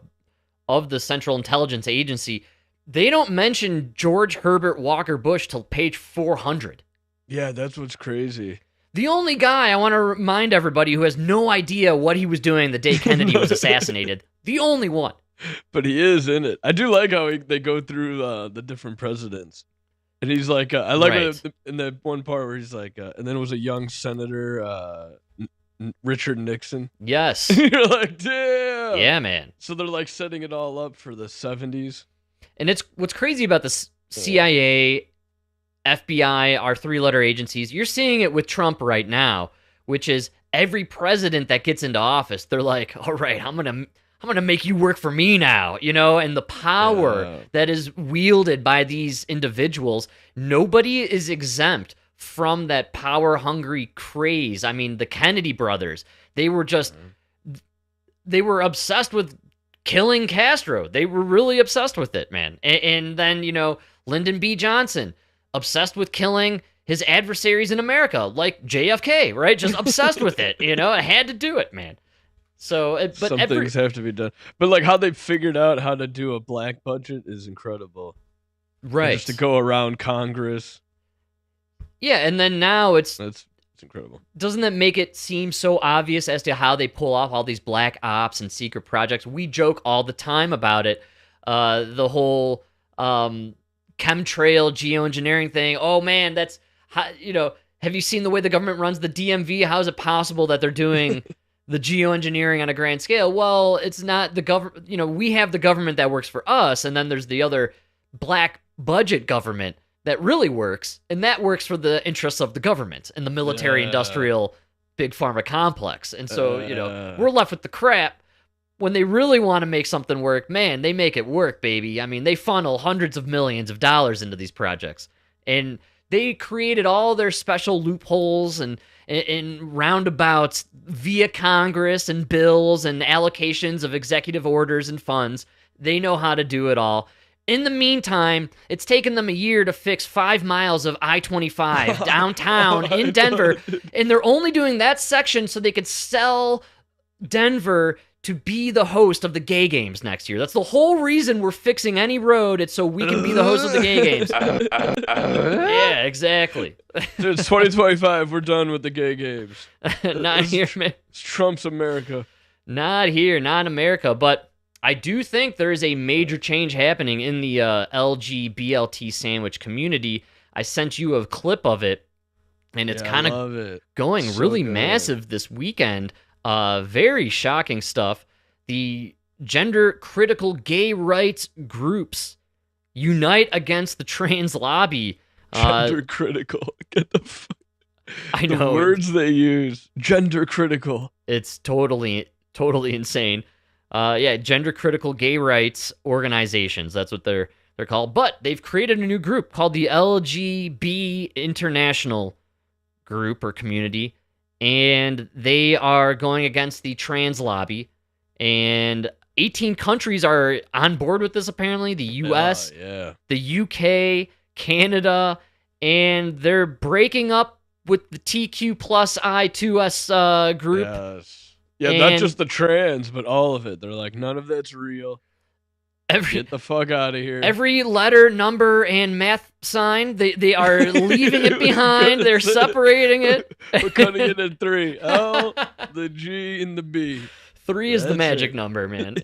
the Central Intelligence Agency. They don't mention George Herbert Walker Bush till page 400. Yeah, that's what's crazy. The only guy, I want to remind everybody, who has no idea what he was doing the day Kennedy was assassinated. The only one. But he is in it. I do like how they go through the different presidents. And he's like, I like in that one part where he's like, and then it was a young senator, Richard Nixon. Yes. You're like, damn. Yeah, man. So they're like setting it all up for the 70s. And it's what's crazy about the CIA, FBI, our three-letter agencies. You're seeing it with Trump right now, which is every president that gets into office, they're like, all right, I'm gonna make you work for me now, and the power that is wielded by these individuals, nobody is exempt from that power-hungry craze. I mean, the Kennedy brothers, they were obsessed with killing Castro. They were really obsessed with it, man. And then, Lyndon B. Johnson, obsessed with killing his adversaries in America, like JFK, right? Just obsessed with it, I had to do it, man. So, but some things have to be done. But like how they figured out how to do a black budget is incredible. Right. And just to go around Congress. Yeah, and then now it's incredible. Doesn't that make it seem so obvious as to how they pull off all these black ops and secret projects? We joke all the time about it. The whole chemtrail geoengineering thing. Oh man, that's how, have you seen the way the government runs the DMV? How is it possible that they're doing the geoengineering on a grand scale? Well, it's not the government. We have the government that works for us, and then there's the other black budget government that really works, and that works for the interests of the government and the military-industrial big pharma complex. And so, we're left with the crap. When they really want to make something work, man, they make it work, baby. I mean, they funnel hundreds of millions of dollars into these projects. And they created all their special loopholes and roundabouts via Congress and bills and allocations of executive orders and funds. They know how to do it all. In the meantime, it's taken them a year to fix 5 miles of I-25 downtown in Denver, and they're only doing that section so they could sell Denver to be the host of the gay games next year. That's the whole reason we're fixing any road. It's so we can be the host of the gay games. Yeah, exactly. Dude, it's 2025. We're done with the gay games. Not here, man. It's Trump's America. Not here, not in America, but I do think there is a major change happening in the LGBLT sandwich community. I sent you a clip of it, and it's kind of going so really massive this weekend. Very shocking stuff. The gender-critical gay rights groups unite against the trans lobby. Gender-critical. Get the fuck. I know. The words they use. Gender-critical. It's totally insane. Gender-critical gay rights organizations. That's what they're called. But they've created a new group called the LGB International Group or Community, and they are going against the trans lobby. And 18 countries are on board with this, apparently. The U.S., the UK, Canada, and they're breaking up with the TQ plus I2S group. Yes. Yeah, not just the trans, but all of it. They're like, none of that's real. Get the fuck out of here. Every letter, number, and math sign, they are leaving it behind. They're separating it. We're cutting it in 3. L, the G, and the B. 3 is the magic number, man.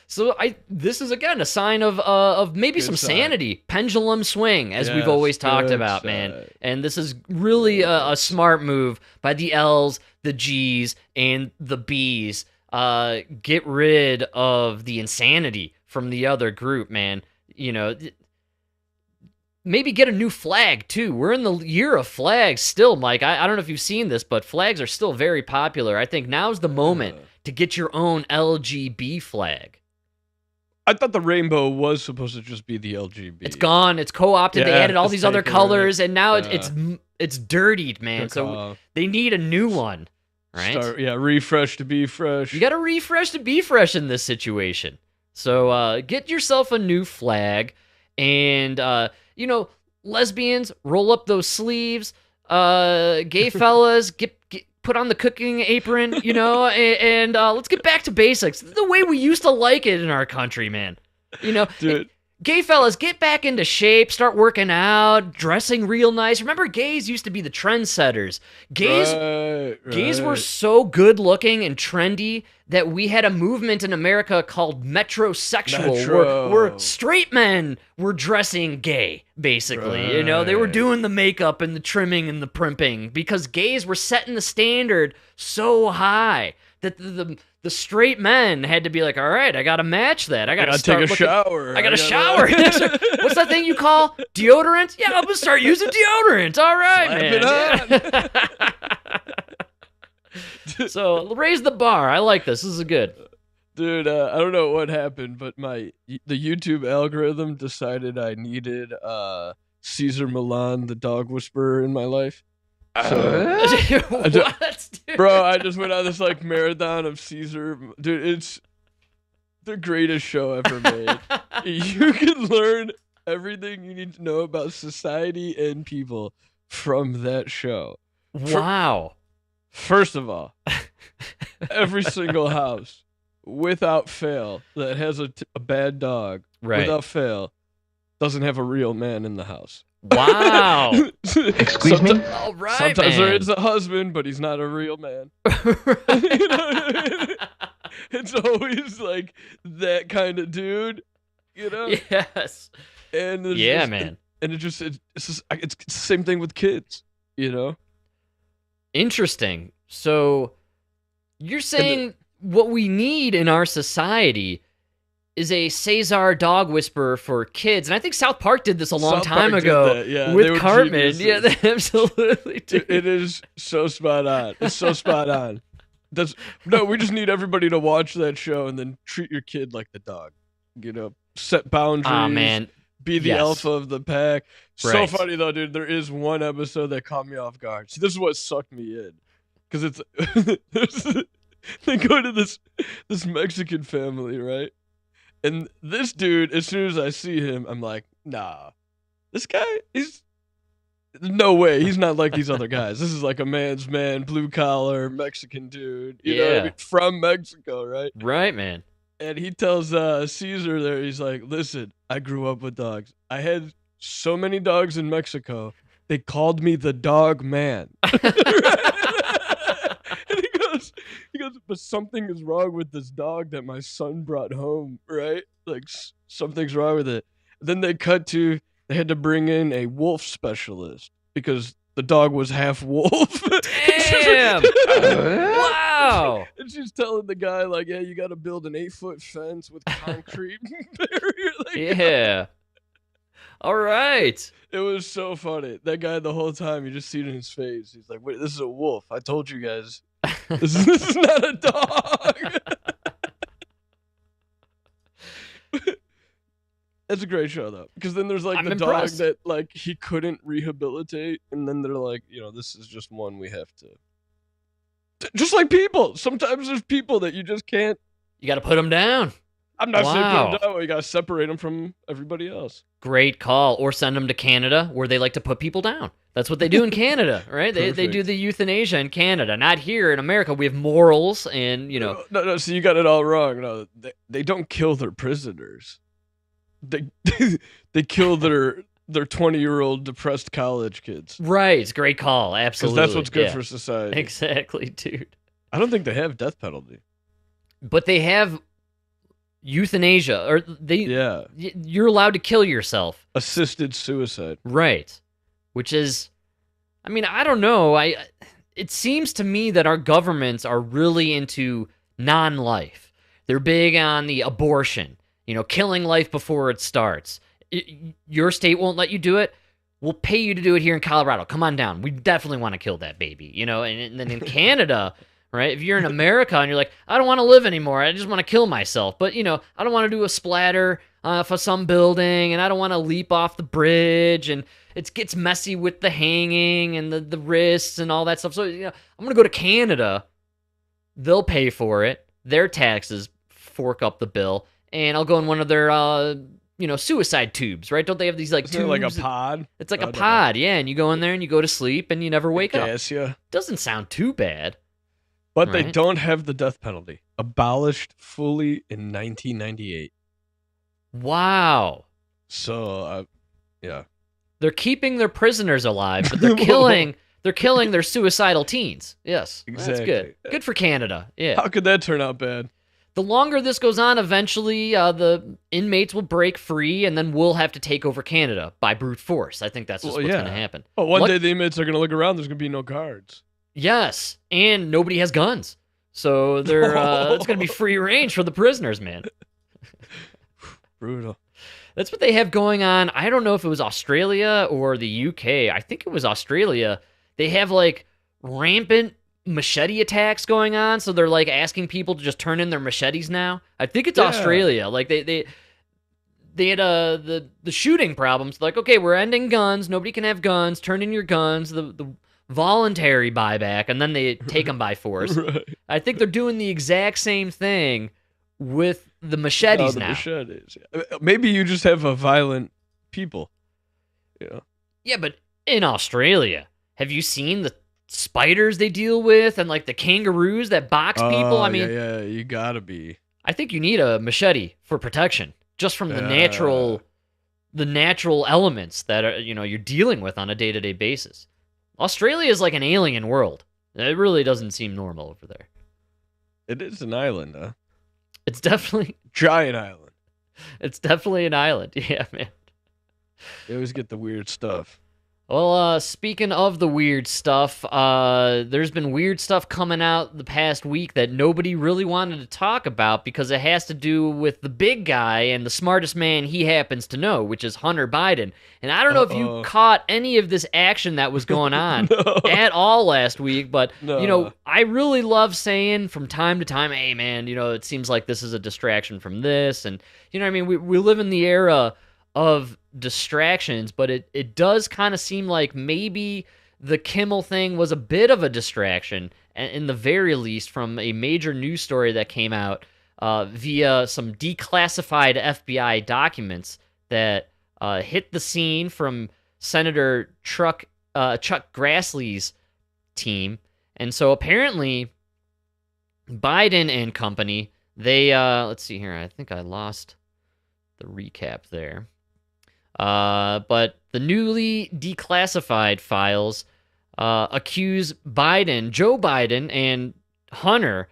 So this is again a sign of maybe some sanity, pendulum swing, as we've always talked about, man. And this is really a smart move by the L's, the G's, and the B's. Get rid of the insanity from the other group, man. You know, maybe get a new flag too. We're in the year of flags still, Mike. I don't know if you've seen this, but flags are still very popular. I think now's the moment to get your own LGB flag. I thought the rainbow was supposed to just be the LGB. It's gone. It's co-opted. They added all these other colors, and now it's dirtied, man. Good so call. they need a new one, right? Refresh to be fresh. You got to refresh to be fresh in this situation. So get yourself a new flag, and you know, lesbians, roll up those sleeves. Gay fellas, get put on the cooking apron, you know, and let's get back to basics. The way we used to like it in our country, man. You know, dude. Gay fellas, get back into shape, start working out, dressing real nice. Remember, gays used to be the trendsetters. Gays were so good looking and trendy that we had a movement in America called metrosexual, where straight men were dressing gay, basically. You know, they were doing the makeup and the trimming and the primping because gays were setting the standard so high that the straight men had to be like, all right, I got to match that. I got to take a shower. I got to shower. What's that thing you call deodorant? Yeah, I'm going to start using deodorant. All right, Slap man. So raise the bar. I like this. This is good. Dude, I don't know what happened, but the YouTube algorithm decided I needed Caesar Milan, the dog whisperer, in my life. What? Dude? Bro, I just went on this like marathon of Caesar. Dude, it's the greatest show ever made. You can learn everything you need to know about society and people from that show. Wow. First of all, every single house, without fail, that has a bad dog, without fail, doesn't have a real man in the house. Wow. Excuse me? All right, sometimes man. there is a husband, but he's not a real man. You know what I mean? It's always like that kind of dude, you know? Yes. And man. And it's the same thing with kids, you know? Interesting. So you're saying what we need in our society is a Cesar dog whisperer for kids. And I think South Park did this a long time ago with Cartman. Yeah, they absolutely did. It is so spot on. It's so spot on. We just need everybody to watch that show and then treat your kid like the dog. You know, set boundaries. Ah, man. Be the alpha of the pack. So funny, though, dude. There is one episode that caught me off guard. See, this is what sucked me in. Because they go to this Mexican family, right? And this dude, as soon as I see him, I'm like, nah, this guy, no way. He's not like these other guys. This is like a man's man, blue collar, Mexican dude, you know what I mean? From Mexico, right? Right, man. And he tells Caesar there, he's like, listen, I grew up with dogs. I had so many dogs in Mexico, they called me the dog man. He goes, but something is wrong with this dog that my son brought home, right? Like, something's wrong with it. Then they cut to, they had to bring in a wolf specialist because the dog was half wolf. Damn! Wow! And she's telling the guy, like, yeah, you got to build an 8-foot fence with concrete barrier. Like, yeah. All right. It was so funny. That guy, the whole time, you just see it in his face. He's like, wait, this is a wolf. I told you guys. This is not a dog. It's a great show, though. Because then there's, like, the impressed. dog that, like, he couldn't rehabilitate. And then they're like, you know, this is just one we have to. Just like people. Sometimes there's people that you just can't. You got to put them down. I'm not saying put them down. You got to separate them from everybody else. Great call. Or send them to Canada where they like to put people down. That's what they do in Canada, right? They do the euthanasia in Canada. Not here in America. We have morals and, you know. No, so you got it all wrong. No, they don't kill their prisoners. They kill their 20-year-old depressed college kids. Right. Great call. Absolutely. Because that's what's good for society. Exactly, dude. I don't think they have death penalty. But they have euthanasia, or you're allowed to kill yourself. Assisted suicide. Right. Which is, I mean, I don't know. It seems to me that our governments are really into non-life. They're big on the abortion, killing life before it starts. Your state won't let you do it. We'll pay you to do it here in Colorado. Come on down. We definitely want to kill that baby, and then in Canada, right? If you're in America and you're like, I don't want to live anymore. I just want to kill myself. But, I don't want to do a splatter for some building, and I don't want to leap off the bridge, and it gets messy with the hanging and the wrists and all that stuff. So, I'm going to go to Canada. They'll pay for it. Their taxes fork up the bill, and I'll go in one of their, suicide tubes, right? Don't they have these tubes? Like a pod? It's like a pod, yeah. And you go in there and you go to sleep and you never wake up. Yes, yeah. Doesn't sound too bad. But right? They don't have the death penalty. Abolished fully in 1998. Wow. So, yeah. They're keeping their prisoners alive, but they're killing their suicidal teens. Yes, exactly. That's good. Good for Canada. Yeah. How could that turn out bad? The longer this goes on, eventually the inmates will break free, and then we'll have to take over Canada by brute force. I think that's just what's going to happen. Oh, one day the inmates are going to look around. There's going to be no guards. Yes, and nobody has guns, so it's going to be free range for the prisoners, man. Brutal. That's what they have going on. I don't know if it was Australia or the UK. I think it was Australia. They have rampant machete attacks going on, so they're asking people to just turn in their machetes now. I think it's Australia. They had the shooting problems. Okay, we're ending guns. Nobody can have guns. Turn in your guns. The voluntary buyback, and then they take them by force. Right. I think they're doing the exact same thing with the machetes now. Machetes. Maybe you just have a violent people. Yeah. Yeah, but in Australia, have you seen the spiders they deal with and the kangaroos that box people? I mean, yeah, you gotta be. I think you need a machete for protection, just from the natural elements that are, you're dealing with on a day-to-day basis. Australia is like an alien world. It really doesn't seem normal over there. It is an island, huh? It's definitely giant island. It's definitely an island. Yeah, man. You always get the weird stuff. Well, speaking of the weird stuff, there's been weird stuff coming out the past week that nobody really wanted to talk about because it has to do with the big guy and the smartest man he happens to know, which is Hunter Biden. And I don't know if you caught any of this action that was going on at all last week, but, I really love saying from time to time, hey, man, it seems like this is a distraction from this. And, we live in the era of distractions, but it does kind of seem like maybe the Kimmel thing was a bit of a distraction, in the very least, from a major news story that came out via some declassified FBI documents that hit the scene from Senator Chuck Grassley's team. And so apparently Biden and company, they let's see here, I think I lost the recap there. But the newly declassified files accuse Joe Biden and Hunter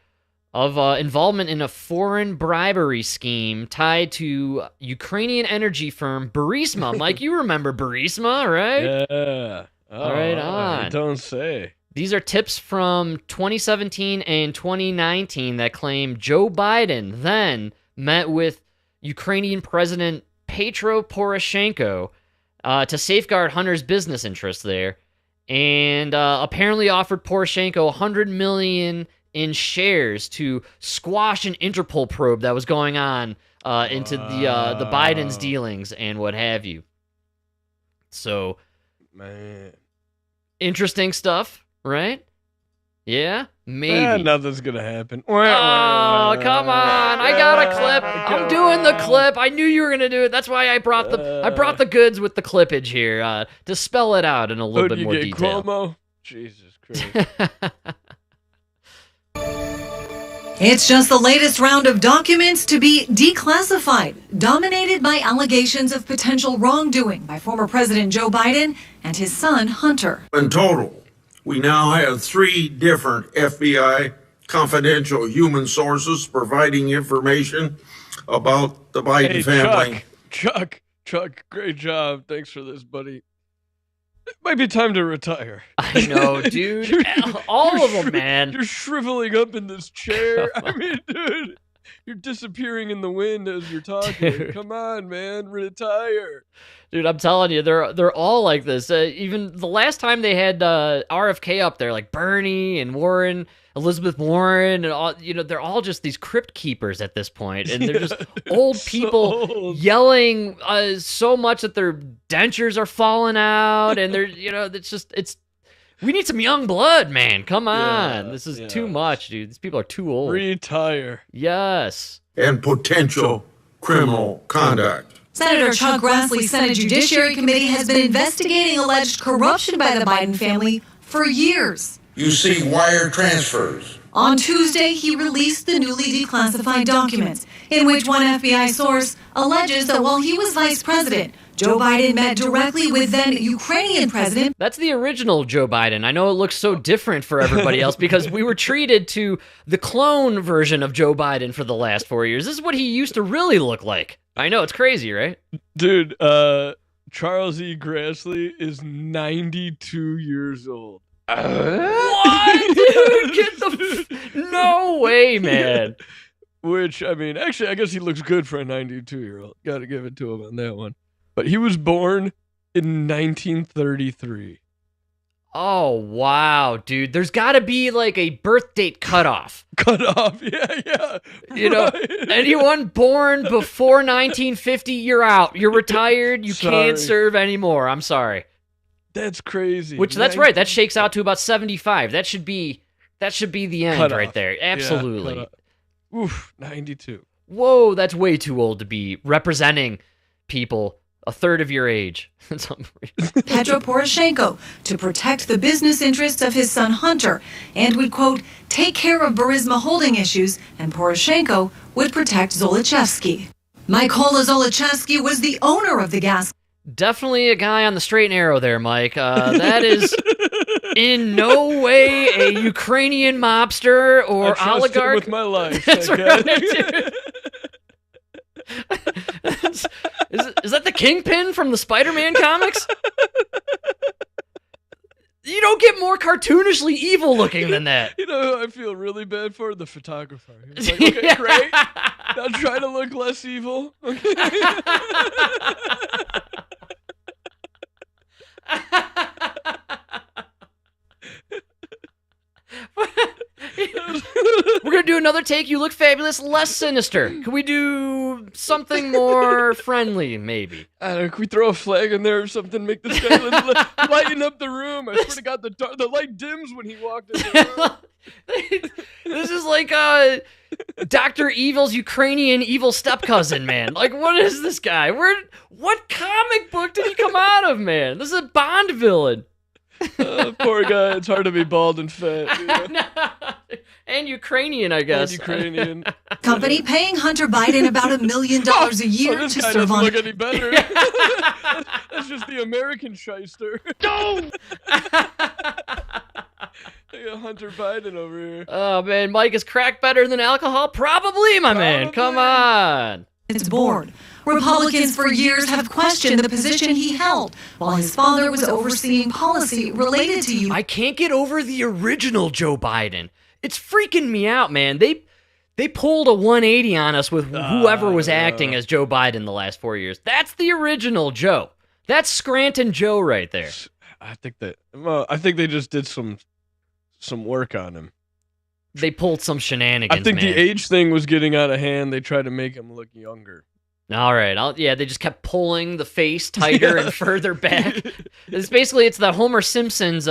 of involvement in a foreign bribery scheme tied to Ukrainian energy firm Burisma. Mike, you remember Burisma, right? Yeah. All right, on. Don't say. These are tips from 2017 and 2019 that claim Joe Biden then met with Ukrainian President Petro Poroshenko to safeguard Hunter's business interests there, and apparently offered Poroshenko $100 million in shares to squash an Interpol probe that was going on into the Biden's dealings and what have you. So, man, interesting stuff, right? Yeah, maybe. Nothing's gonna happen. Oh, come on! I got a clip. I'm doing the clip. I knew you were gonna do it. That's why I brought the goods with the clippage here to spell it out in a little bit more detail. Cuomo? Jesus Christ! It's just the latest round of documents to be declassified, dominated by allegations of potential wrongdoing by former President Joe Biden and his son Hunter. In total, we now have 3 different FBI confidential human sources providing information about the Biden family. Chuck, great job. Thanks for this, buddy. It might be time to retire. I know, dude. All of them, man. You're shriveling up in this chair. I mean, dude, you're disappearing in the wind as you're talking. Dude. Come on, man, retire. Dude, I'm telling you, they're all like this. Even the last time they had RFK up there, like Bernie and Warren, Elizabeth Warren, and all, they're all just these crypt keepers at this point, and they're just old people yelling so much that their dentures are falling out, and they're, we need some young blood, man. Come on, this is too much, dude. These people are too old. Retire. Yes. And potential criminal conduct. Senator Chuck Grassley's Senate Judiciary Committee has been investigating alleged corruption by the Biden family for years. You see wire transfers. On Tuesday, he released the newly declassified documents, in which one FBI source alleges that while he was vice president, Joe Biden met directly with then Ukrainian president. That's the original Joe Biden. I know it looks so different for everybody else because we were treated to the clone version of Joe Biden for the last 4 years. This is what he used to really look like. I know, it's crazy, right? Dude, Charles E. Grassley is 92 years old. What? Dude, no way, man. Which, I mean, actually, I guess he looks good for a 92-year-old. Got to give it to him on that one. But he was born in 1933. Oh, wow, dude. There's got to be like a birth date cutoff. Yeah. Anyone born before 1950, you're out. You're retired. You can't serve anymore. I'm sorry. That's crazy. Which, that's right. That shakes out to about 75. That should be the end right there. Absolutely. Yeah, oof, 92. Whoa, that's way too old to be representing people a third of your age. Petro Poroshenko to protect the business interests of his son Hunter and would, quote, take care of Burisma holding issues, and Poroshenko would protect Zolochevsky. Mykola Zolochevsky was the owner of the gas. Definitely a guy on the straight and narrow there, Mike. That is in no way a Ukrainian mobster or I oligarch. With my life. That's right, is that the Kingpin from the Spider-Man comics? You don't get more cartoonishly evil looking than that. You know who I feel really bad for? The photographer. He's like, okay, great. Now try to look less evil. Okay. We're going to do another take. You look fabulous, less sinister. Can we do something more friendly, maybe? I don't know. Can we throw a flag in there or something? Make this guy lighten up the room. I swear to God, the light dims when he walked in the room. This is like Dr. Evil's Ukrainian evil step-cousin, man. Like, what is this guy? What comic book did he come out of, man? This is a Bond villain. Poor guy. It's hard to be bald and fat. You know? And Ukrainian, I guess. And Ukrainian. Company paying Hunter Biden about $1 million a year this to guy serve doesn't on. look any better. That's just the American shyster. No. Hunter Biden over here. Oh man, Mike, is crack better than alcohol? Probably, my man. Come on. Its board. Republicans for years have questioned the position he held while his father was overseeing policy related to you. I can't get over the original Joe Biden. It's freaking me out, man. They pulled a 180 on us with whoever was acting as Joe Biden the last 4 years. That's the original Joe. That's Scranton Joe right there. I think they just did some work on him. They pulled some shenanigans. I think man. The age thing was getting out of hand. They tried to make him look younger. All right. They just kept pulling the face tighter and further back. It's the Homer Simpson's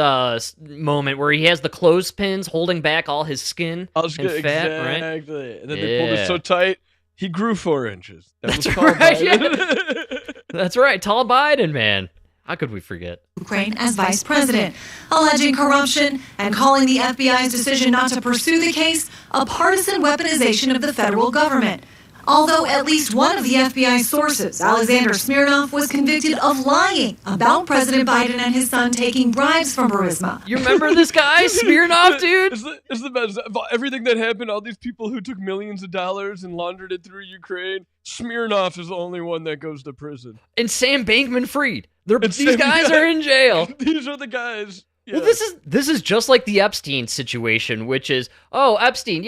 moment where he has the clothespins holding back all his skin and fat, exactly. right? And then they pulled it so tight, he grew 4 inches. That's right. Yeah. That's right. Tall Biden, man. How could we forget? Ukraine as vice president, alleging corruption and calling the FBI's decision not to pursue the case a partisan weaponization of the federal government. Although at least one of the FBI sources, Alexander Smirnov, was convicted of lying about President Biden and his son taking bribes from Burisma. You remember this guy, Smirnov, dude? It's the best. Everything that happened, all these people who took millions of dollars and laundered it through Ukraine, Smirnov is the only one that goes to prison. And Sam Bankman-Fried. These guys are in jail. These are the guys. Yeah. Well, this is just like the Epstein situation, which is, Epstein,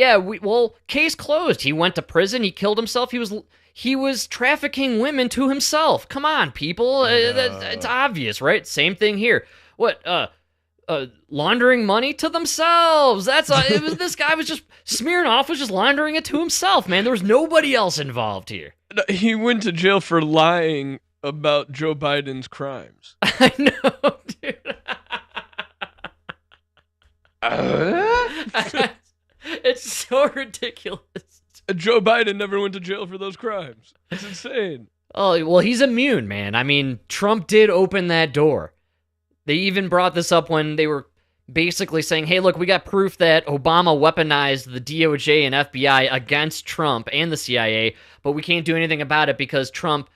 case closed. He went to prison. He killed himself. He was trafficking women to himself. Come on, people. It's obvious, right? Same thing here. What? Laundering money to themselves. This guy was just, Smirnoff was just laundering it to himself, man. There was nobody else involved here. He went to jail for lying about Joe Biden's crimes. I know, dude. It's so ridiculous. Joe Biden never went to jail for those crimes. It's insane. Oh, well, he's immune, man. I mean, Trump did open that door. They even brought this up when they were basically saying, hey, look, we got proof that Obama weaponized the DOJ and FBI against Trump and the CIA, but we can't do anything about it because Trump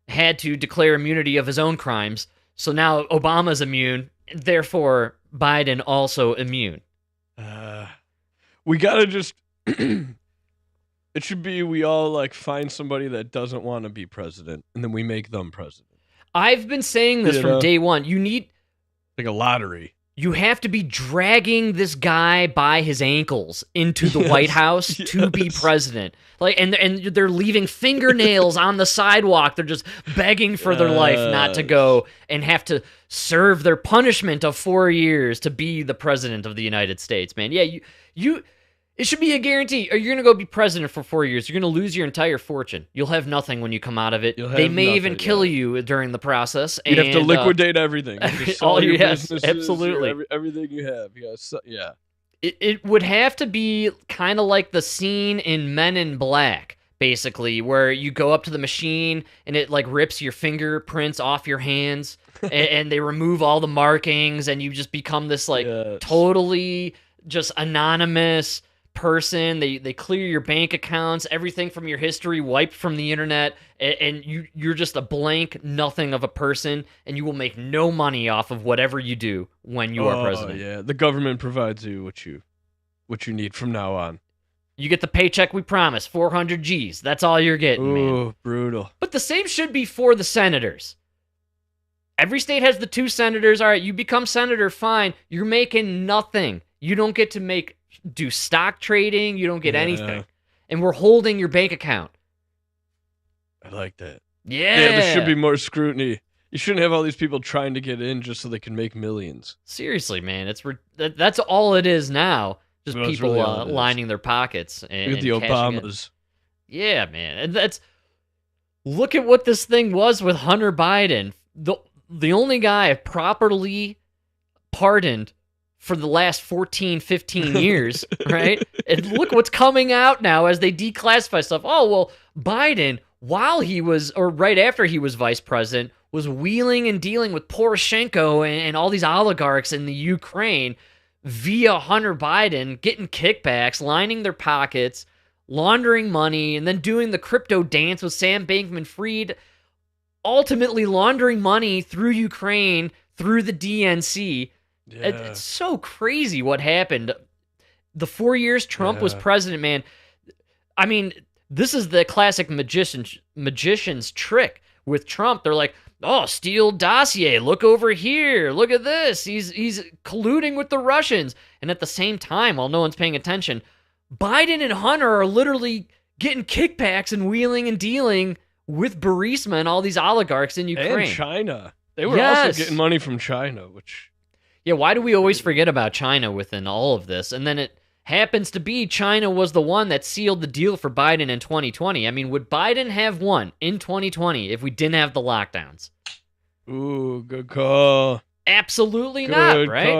had to declare immunity of his own crimes. So now Obama's immune, therefore Biden also immune. We gotta just it should be we all like find somebody that doesn't want to be president and then we make them president. I've been saying this from day one. You need like a lottery. You have to be dragging this guy by his ankles into the White House to be president. Like, and they're leaving fingernails on the sidewalk. They're just begging for their life not to go and have to serve their punishment of 4 years to be the president of the United States, man. Yeah, it should be a guarantee. Or you're going to go be president for 4 years. You're going to lose your entire fortune. You'll have nothing when you come out of it. They may even kill you during the process. You have to liquidate everything. All your businesses, absolutely. Everything you have. Yeah. It would have to be kind of like the scene in Men in Black, basically, where you go up to the machine and it like rips your fingerprints off your hands and they remove all the markings and you just become this like totally just anonymous person. They clear your bank accounts, everything from your history wiped from the internet, and you're just a blank nothing of a person, and you will make no money off of whatever you do when you are president. Yeah, the government provides you what you need from now on. You get the paycheck we promised, 400 G's. That's all you're getting, man. Oh, brutal. But the same should be for the senators. Every state has the 2 senators. All right, you become senator, fine. You're making nothing. You don't get to do stock trading. You don't get anything. And we're holding your bank account. I like that. Yeah. Yeah, there should be more scrutiny. You shouldn't have all these people trying to get in just so they can make millions. Seriously, man. That's all it is now. Just people really lining their pockets. And the Obamas. Yeah, man. And look at what this thing was with Hunter Biden. The only guy properly pardoned for the last 14, 15 years, right? And look what's coming out now as they declassify stuff. Oh, well, Biden, while he was, or right after he was vice president, was wheeling and dealing with Poroshenko and all these oligarchs in the Ukraine via Hunter Biden, getting kickbacks, lining their pockets, laundering money, and then doing the crypto dance with Sam Bankman-Fried, ultimately laundering money through Ukraine, through the DNC. Yeah. It's so crazy what happened. The 4 years Trump was president, man. I mean, this is the classic magician's trick with Trump. They're like, oh, Steele dossier, look over here. Look at this. He's colluding with the Russians. And at the same time, while no one's paying attention, Biden and Hunter are literally getting kickbacks and wheeling and dealing with Burisma and all these oligarchs in Ukraine. And China. They were also getting money from China, which... Yeah, why do we always forget about China within all of this? And then it happens to be China was the one that sealed the deal for Biden in 2020. I mean, would Biden have won in 2020 if we didn't have the lockdowns? Ooh, good call. Absolutely not, right?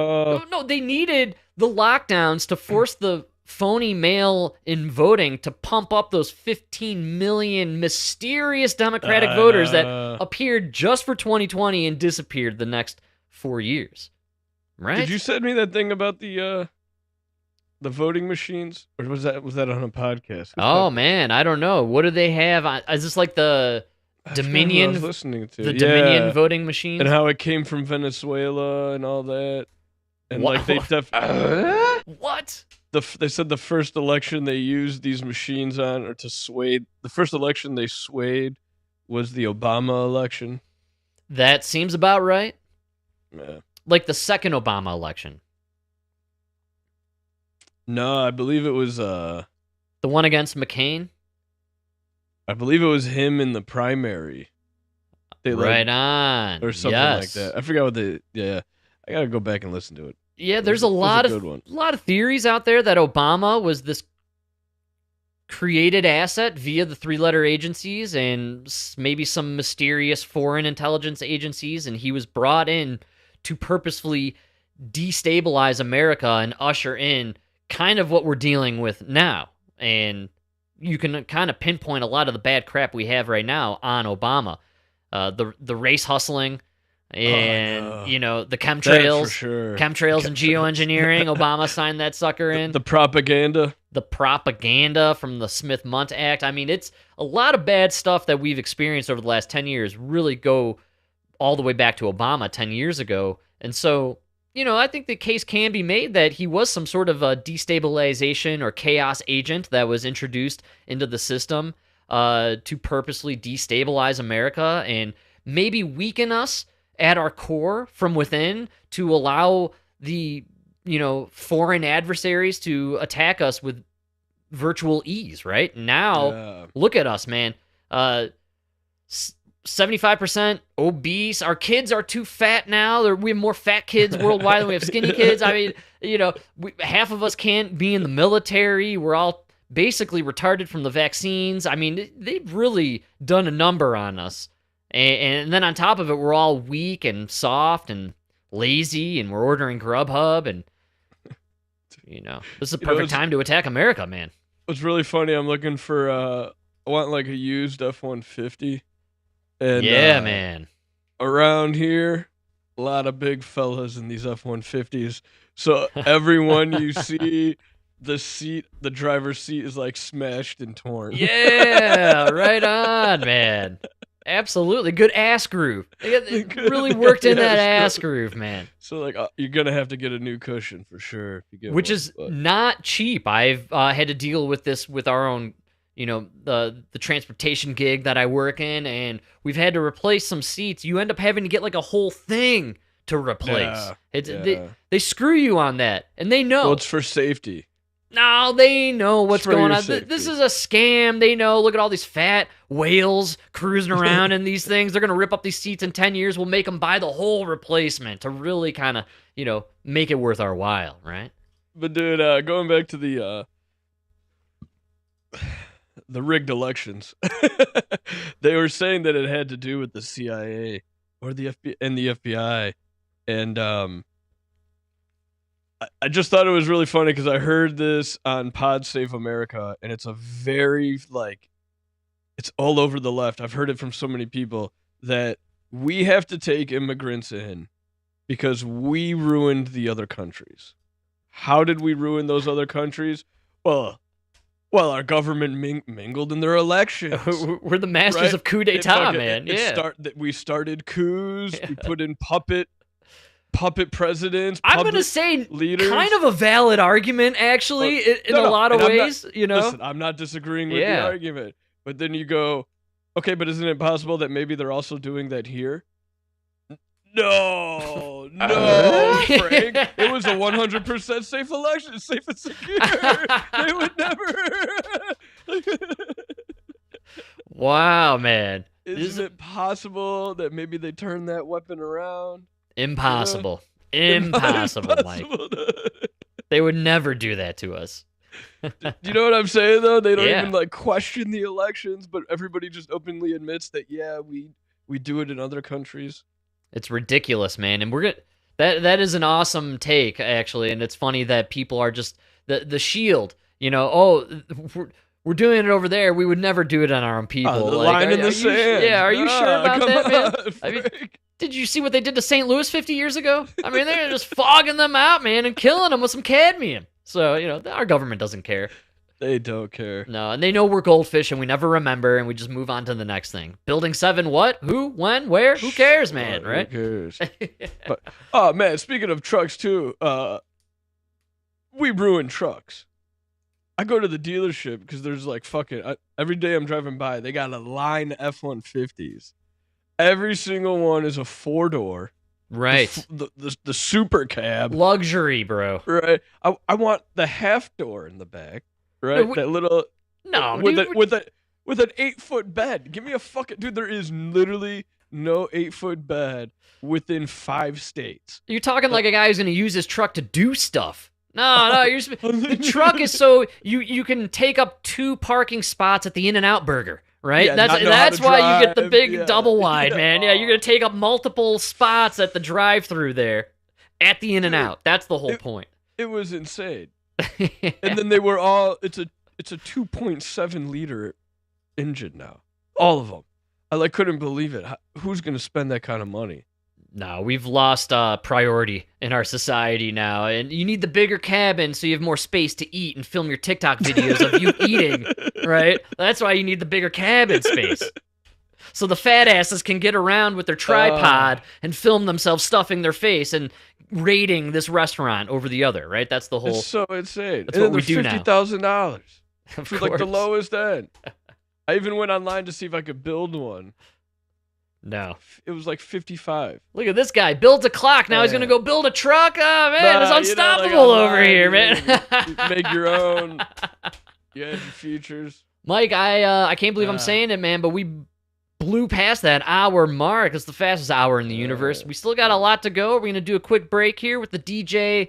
No, they needed the lockdowns to force the phony mail-in voting to pump up those 15 million mysterious Democratic voters that appeared just for 2020 and disappeared the next 4 years. Right? Did you send me that thing about the The voting machines, or was that on a podcast? Oh man, I don't know. What do they have? Is this like the Dominion? I was listening to the Dominion voting machines, and how it came from Venezuela and all that, and what? like what? They said the first election they used these machines on, or to sway, the first election they swayed was the Obama election. That seems about right. Yeah. Like the second Obama election. No, I believe it was the one against McCain. I believe it was him in the primary. Right on, or something like that. I forgot what they. Yeah, I gotta go back and listen to it. Yeah, there's a lot of theories out there that Obama was this created asset via the three-letter agencies and maybe some mysterious foreign intelligence agencies, and he was brought in to purposefully destabilize America and usher in kind of what we're dealing with now. And you can kind of pinpoint a lot of the bad crap we have right now on Obama. The race hustling and, the chemtrails. Sure. Chemtrails and geoengineering. Obama signed that sucker in. The propaganda. The propaganda from the Smith-Mundt Act. I mean, it's a lot of bad stuff that we've experienced over the last 10 years really go all the way back to Obama 10 years ago. And so, I think the case can be made that he was some sort of a destabilization or chaos agent that was introduced into the system to purposely destabilize America and maybe weaken us at our core from within to allow the, foreign adversaries to attack us with virtual ease, right? Now, look at us, man. 75% obese. Our kids are too fat now. We have more fat kids worldwide than we have skinny kids. I mean, half of us can't be in the military. We're all basically retarded from the vaccines. I mean, they've really done a number on us. And then on top of it, we're all weak and soft and lazy, and we're ordering Grubhub. And, this is a perfect time to attack America, man. It's really funny. I'm looking for, I want like a used F-150. And, yeah, man. Around here, a lot of big fellas in these F-150s. So everyone you see, the driver's seat is like smashed and torn. Yeah, right on, man. Absolutely. Good ass groove. They really worked in that ass groove, man. So, like, you're going to have to get a new cushion for sure. If you get Which is not cheap. I've had to deal with this with our own, the transportation gig that I work in, and we've had to replace some seats. You end up having to get, like, a whole thing to replace. They screw you on that, and they know. Well, it's for safety. No, they know what's going on. This is a scam. They know. Look at all these fat whales cruising around in these things. They're going to rip up these seats in 10 years. We'll make them buy the whole replacement to really kind of, make it worth our while, right? But, dude, going back to the rigged elections, they were saying that it had to do with the CIA or the FBI. And, I just thought it was really funny because I heard this on Pod Save America, and it's a very, it's all over the left. I've heard it from so many people that we have to take immigrants in because we ruined the other countries. How did we ruin those other countries? Well, our government mingled in their elections. We're the masters of coup d'etat, man. We started coups. We put in puppet presidents. I'm going to say leaders. Kind of a valid argument, actually, in a lot of ways. Listen, I'm not disagreeing with the argument. But then you go, okay, but isn't it possible that maybe they're also doing that here? No, Frank. It was a 100% safe election, safe and secure. They would never. Wow, man. Isn't it possible that maybe they turned that weapon around? Impossible. Impossible, Mike. They would never do that to us. Do you know what I'm saying, though? They don't even question the elections, but everybody just openly admits that, we do it in other countries. It's ridiculous, man. And that is an awesome take, actually. And it's funny that people are just the shield, we're doing it over there. We would never do it on our own people. The line in the sand. Are you sure about that, man? I mean, did you see what they did to St. Louis 50 years ago? I mean, they're just fogging them out, man, and killing them with some cadmium. So, our government doesn't care. They don't care. No, and they know we're goldfish and we never remember and we just move on to the next thing. Building 7, what? Who? When? Where? Who cares, man, right? Who cares? But, oh, man, speaking of trucks, too, we ruin trucks. I go to the dealership because there's like every day I'm driving by, they got a line F-150s. Every single one is a 4-door. Right. The super cab. Luxury, bro. Right. I want the half door in the back. Right, that little with an 8-foot bed. Give me a fucking dude. There is literally no 8-foot bed within 5 states. You're talking like a guy who's going to use his truck to do stuff. No, the truck is so you can take up 2 parking spots at the In-N-Out Burger. Right, yeah, that's why you get the big double wide, man. Yeah, you're gonna take up multiple spots at the drive-through there, at the In-N-Out. That's the whole point. It was insane. And then they were all. It's a 2.7 liter engine now. All of them. I couldn't believe it. Who's gonna spend that kind of money? No, we've lost priority in our society now, and you need the bigger cabin so you have more space to eat and film your TikTok videos of you eating. Right? That's why you need the bigger cabin space. So the fat asses can get around with their tripod and film themselves stuffing their face and rating this restaurant over the other, right? That's the whole... It's so insane. That's what we do now. $50,000. Of course. Like the lowest end. I even went online to see if I could build one. No. It was like 55. Look at this guy. Builds a clock. Now he's going to go build a truck. Oh, man. It's unstoppable over here, man. You make your own. You add your features. Mike, I can't believe I'm saying it, man, but we blew past that hour mark. It's the fastest hour in the universe. We still got a lot to go. We're going to do a quick break here with the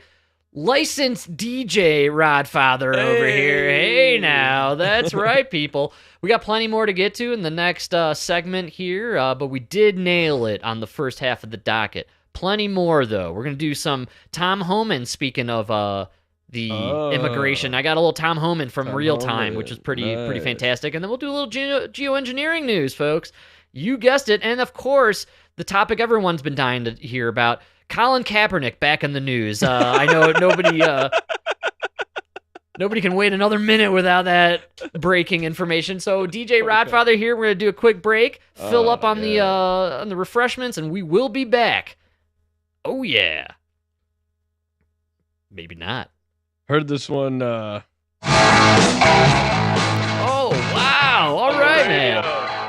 licensed DJ Rodfather over here. Hey, now. That's right, people. We got plenty more to get to in the next segment here, but we did nail it on the first half of the docket. Plenty more, though. We're going to do some Tom Homan, speaking of the immigration. I got a little Tom Homan from Real Time, which is pretty fantastic. And then we'll do a little geoengineering news, folks. You guessed it. And, of course, the topic everyone's been dying to hear about, Colin Kaepernick back in the news. I know nobody can wait another minute without that breaking information. So DJ Rodfather here. We're going to do a quick break, fill up on the refreshments, and we will be back. Oh, yeah. Maybe not. Heard this one. Oh, wow. All right, man.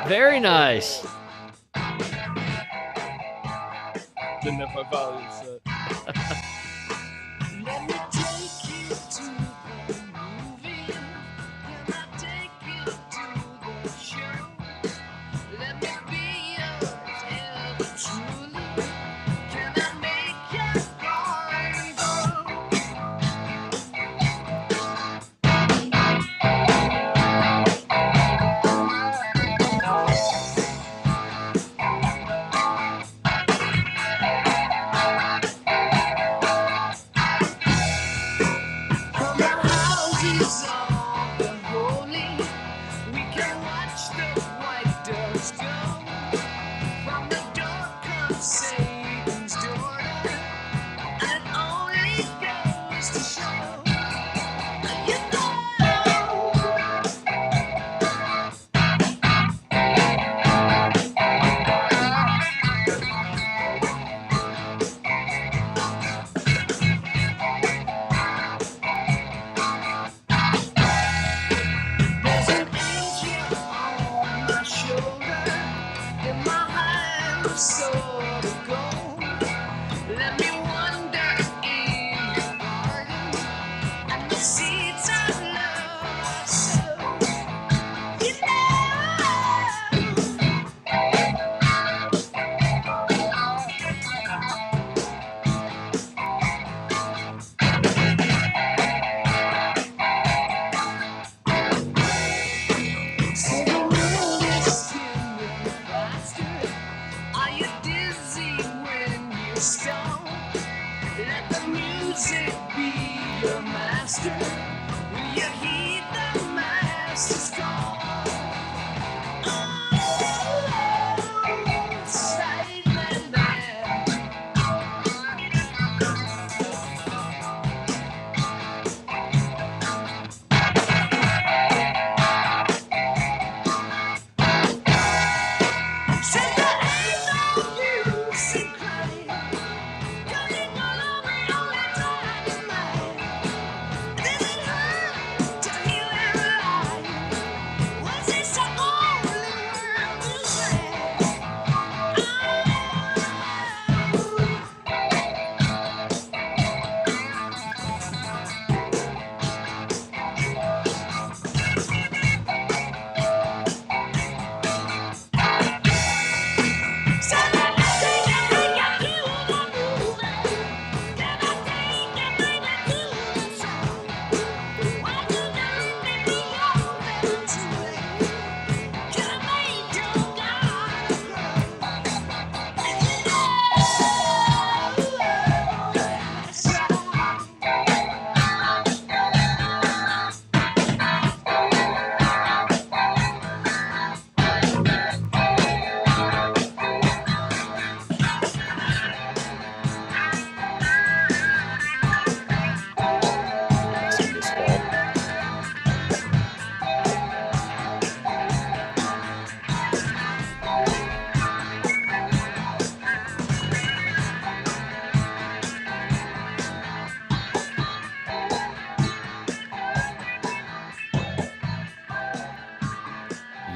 Very nice. Didn't have my volume set. Let me take you to the movie. Can I take you to the show? Let me be yours ever truly. Can I make your heart go?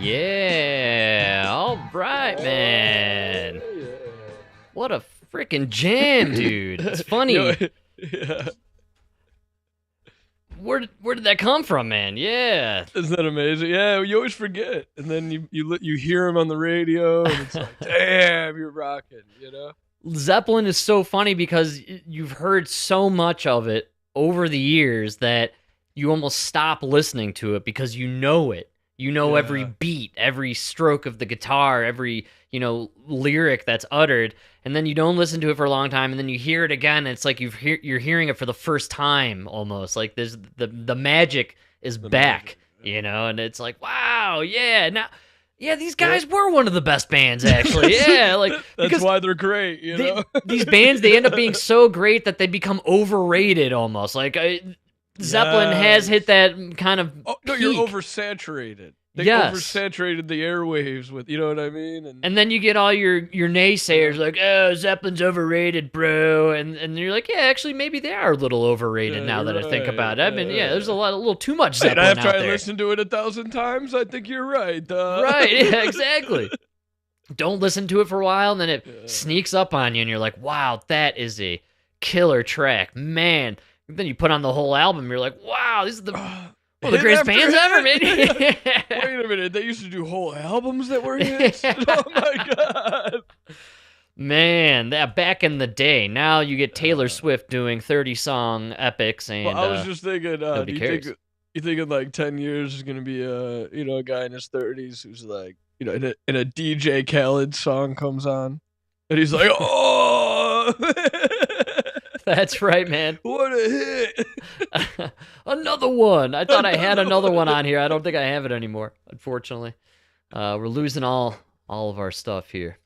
Yeah. All right, man. What a freaking jam, dude. It's funny. Yeah. Where did that come from, man? Yeah. Isn't that amazing? Yeah, you always forget, and then you hear him on the radio, and it's like, damn, you're rocking, you know? Zeppelin is so funny because you've heard so much of it over the years that you almost stop listening to it because you know it. You know every beat, every stroke of the guitar, every, lyric that's uttered, and then you don't listen to it for a long time, and then you hear it again, and it's like you're hearing it for the first time almost. Like there's the magic is back, and it's like, wow, yeah, now, yeah, these guys were one of the best bands, actually. Yeah, like that's why they're great, these bands, they end up being so great that they become overrated almost. Like Zeppelin has hit that kind of peak. You're oversaturated. They oversaturated the airwaves with, you know what I mean? And then you get all your naysayers like, oh, Zeppelin's overrated, bro. And you're like, yeah, actually, maybe they are a little overrated now that I think about it. I mean, there's a little too much Zeppelin out there. After I listened to it 1,000 times, I think you're right. Right, yeah, exactly. Don't listen to it for a while, and then it sneaks up on you, and you're like, wow, that is a killer track. Man. Then you put on the whole album, you're like, wow, these are the greatest bands ever, man. Wait a minute, they used to do whole albums that were hits? Oh, my God. Man, that back in the day. Now you get Taylor Swift doing 30-song epics. And I was just thinking, you think in like 10 years is going to be a guy in his 30s who's like, and a DJ Khaled song comes on, and he's like, oh... That's right, man. What a hit. Another one. I thought I had another one on here. I don't think I have it anymore, unfortunately. We're losing all of our stuff here.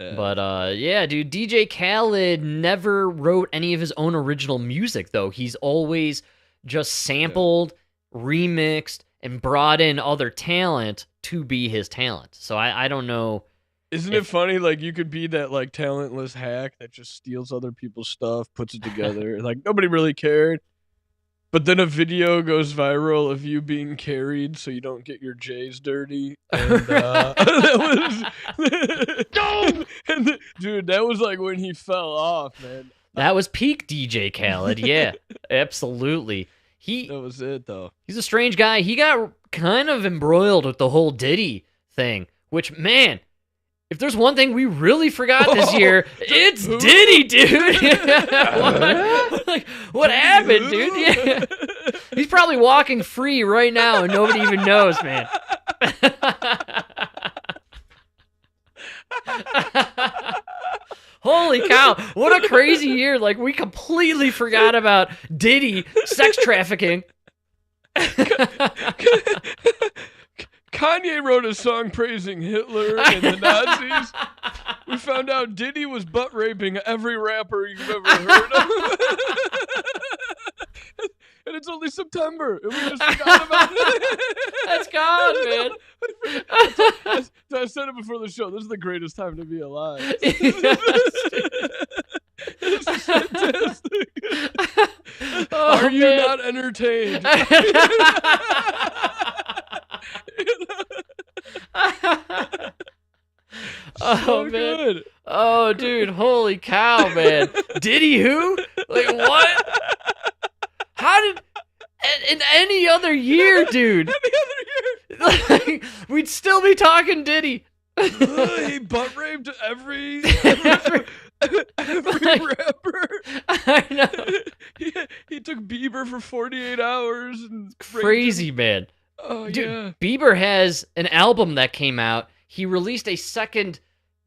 Yeah. But, yeah, dude, DJ Khaled never wrote any of his own original music, though. He's always just sampled, remixed, and brought in other talent to be his talent. So I don't know. Isn't it funny? Like, you could be that, like, talentless hack that just steals other people's stuff, puts it together. Like, nobody really cared. But then a video goes viral of you being carried so you don't get your J's dirty. And, dude, that was, like, when he fell off, man. That was peak DJ Khaled, yeah. Absolutely. That was it, though. He's a strange guy. He got kind of embroiled with the whole Diddy thing, which, man... If there's one thing we really forgot this year, it's Diddy, dude. What happened, dude? Yeah. He's probably walking free right now and nobody even knows, man. Holy cow, what a crazy year. Like, we completely forgot about Diddy sex trafficking. Kanye wrote a song praising Hitler and the Nazis. We found out Diddy was butt raping every rapper you've ever heard of. And it's only September, and we just forgot about it. That's gone, man. I said it before the show. This is the greatest time to be alive. This is fantastic. Are you not entertained? Oh, man. Good. Oh, dude. Holy cow, man. Diddy who? Like, what? How did... In any other year, dude. Any other year. Like, we'd still be talking Diddy. He butt raped every rapper. I know. He took Bieber for 48 hours. And crazy, man. Oh, dude, yeah. Bieber has an album that came out. He released a second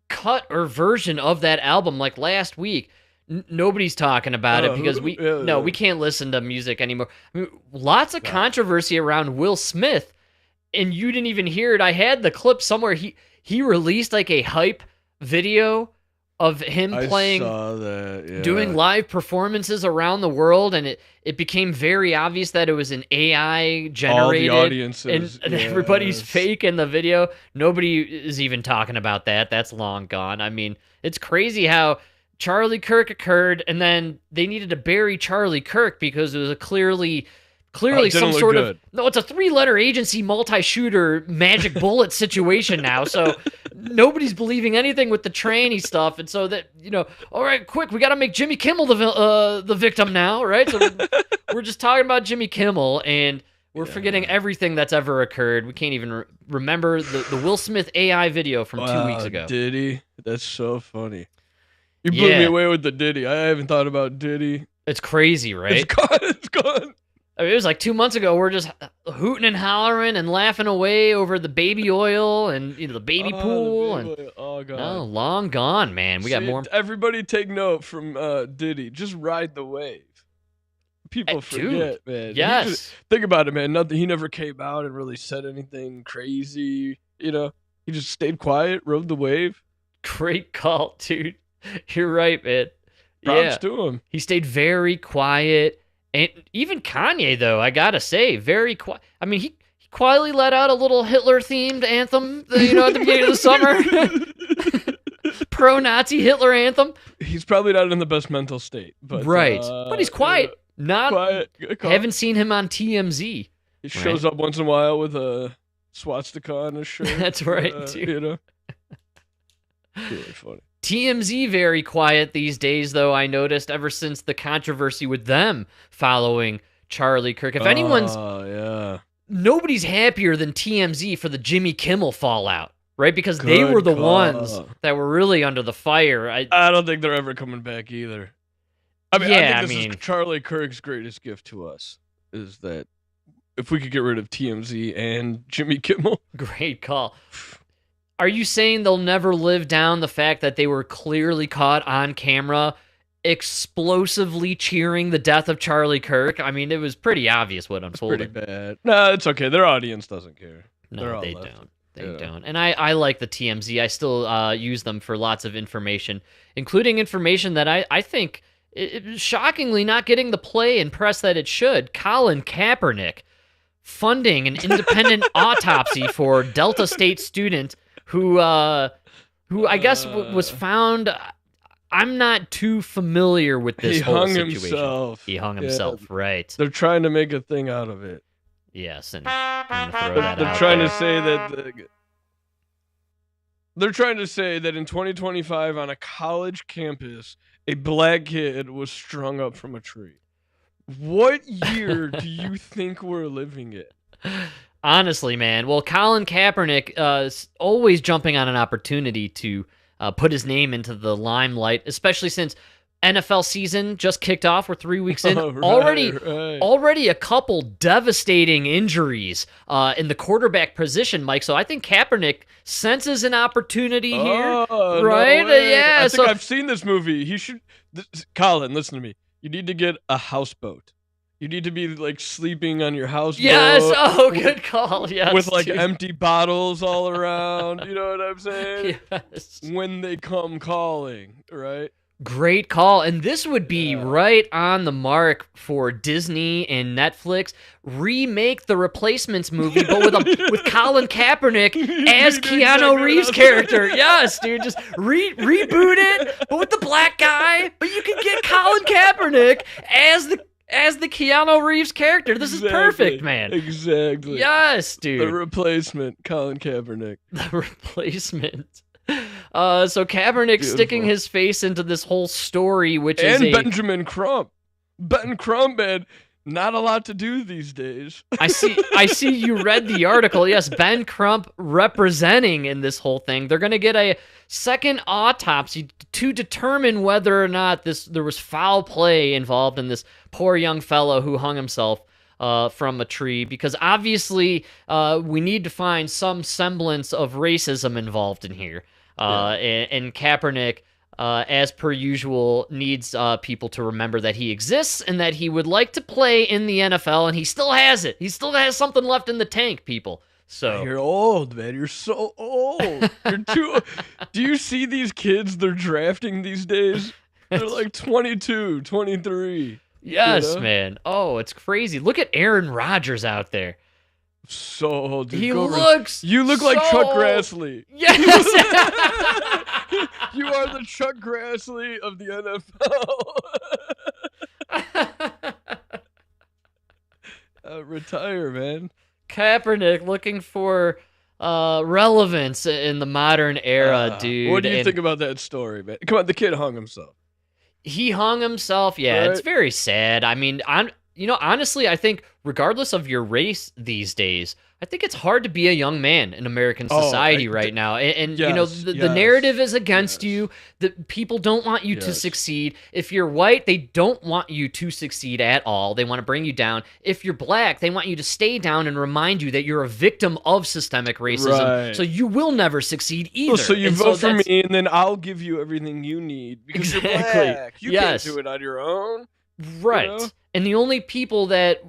cut or version of that album like last week. Nobody's talking about it because we can't listen to music anymore. I mean, lots of controversy around Will Smith, and you didn't even hear it. I had the clip somewhere. He released like a hype video of him playing, doing live performances around the world, and it became very obvious that it was an AI generated, all the audiences, and everybody's fake in the video. Nobody is even talking about that. That's long gone. I mean, it's crazy how Charlie Kirk occurred, and then they needed to bury Charlie Kirk because it was a clearly Clearly some sort good. of... No, it's a 3-letter agency multi-shooter magic bullet situation now, so nobody's believing anything with the tranny stuff, and so that, all right, quick, we got to make Jimmy Kimmel the victim now, right? So we're just talking about Jimmy Kimmel, and we're forgetting everything that's ever occurred. We can't even remember the Will Smith AI video from 2 weeks ago. Diddy? That's so funny. You blew me away with the Diddy. I haven't thought about Diddy. It's crazy, right? It's gone. It's gone. I mean, it was like 2 months ago. We're just hooting and hollering and laughing away over the baby oil and the baby pool. Oh god, no, long gone, man. We got more. Everybody take note from Diddy. Just ride the wave. People forget, man. Yes. Think about it, man. He never came out and really said anything crazy. He just stayed quiet, rode the wave. Great call, dude. You're right, man. Props to him. He stayed very quiet. And even Kanye, though, I gotta say, very quiet. I mean, he quietly let out a little Hitler-themed anthem, at the beginning of the summer. Pro-Nazi Hitler anthem. He's probably not in the best mental state. But, right. But he's quiet. Quiet. Haven't seen him on TMZ. He shows up once in a while with a swastika on his shirt. That's right, dude. Really funny. TMZ very quiet these days, though, I noticed, ever since the controversy with them following Charlie Kirk. If anyone's... Nobody's happier than TMZ for the Jimmy Kimmel fallout, right? Because they were the ones that were really under the fire. I don't think they're ever coming back either. I think this is Charlie Kirk's greatest gift to us, is that if we could get rid of TMZ and Jimmy Kimmel. Great call. Are you saying they'll never live down the fact that they were clearly caught on camera explosively cheering the death of Charlie Kirk? I mean, it was pretty obvious what unfolded. It's pretty bad. No, it's okay. Their audience doesn't care. No, they don't. They don't. And I like the TMZ. I still use them for lots of information, including information that I think, shockingly, not getting the play and press that it should. Colin Kaepernick funding an independent autopsy for Delta State student who I guess was found. I'm not too familiar with this whole situation. He hung himself, right? They're trying to make a thing out of it. Yes, and I'm gonna throw that they're out trying there. to say that they're trying to say that in 2025 on a college campus, a black kid was strung up from a tree. What year do you think we're living in? Honestly, man. Well, Colin Kaepernick is always jumping on an opportunity to put his name into the limelight, especially since NFL season just kicked off. We're 3 weeks in. Already a couple devastating injuries in the quarterback position, Mike. So I think Kaepernick senses an opportunity here, right? No way. I think I've seen this movie. He should. Colin, listen to me. You need to get a houseboat. You need to be like sleeping on your houseboat. Yes. Oh, good call. Yes. With like empty bottles all around. You know what I'm saying? Yes. When they come calling, right? Great call. And this would be right on the mark for Disney and Netflix. Remake the Replacements movie, but with Colin Kaepernick as Keanu Reeves' character. Yes, dude. Just reboot it, but with the black guy. But you can get Colin Kaepernick as the Keanu Reeves character. This is perfect, man. Exactly. Yes, dude. The Replacement, Colin Kaepernick. The Replacement. So Kaepernick sticking his face into this whole story, which is Benjamin Crump. Ben Crump, man, not a lot to do these days. I see you read the article. Yes, Ben Crump representing in this whole thing. They're going to get a second autopsy to determine whether or not there was foul play involved in this poor young fellow who hung himself from a tree, because obviously we need to find some semblance of racism involved in here. And Kaepernick, as per usual, needs people to remember that he exists and that he would like to play in the NFL, and he still has it. He still has something left in the tank, people. So you're old, man. You're so old. You're too. Do you see these kids they're drafting these days? They're like 22, 23. Yes, man. Oh, it's crazy. Look at Aaron Rodgers out there. So old. Dude. You look like Chuck Grassley. Yes. You are the Chuck Grassley of the NFL. Retire, man. Kaepernick looking for relevance in the modern era, dude. What do you think about that story, man? Come on, the kid hung himself. He hung himself. Yeah, It's very sad. I mean, honestly, I think regardless of your race these days, I think it's hard to be a young man in American society right now. And the narrative is against you. The people don't want you to succeed. If you're white, they don't want you to succeed at all. They want to bring you down. If you're black, they want you to stay down and remind you that you're a victim of systemic racism. Right. So you will never succeed either. So you vote for me, and then I'll give you everything you need because you're black. You can't do it on your own. Right. You know? And the only people that...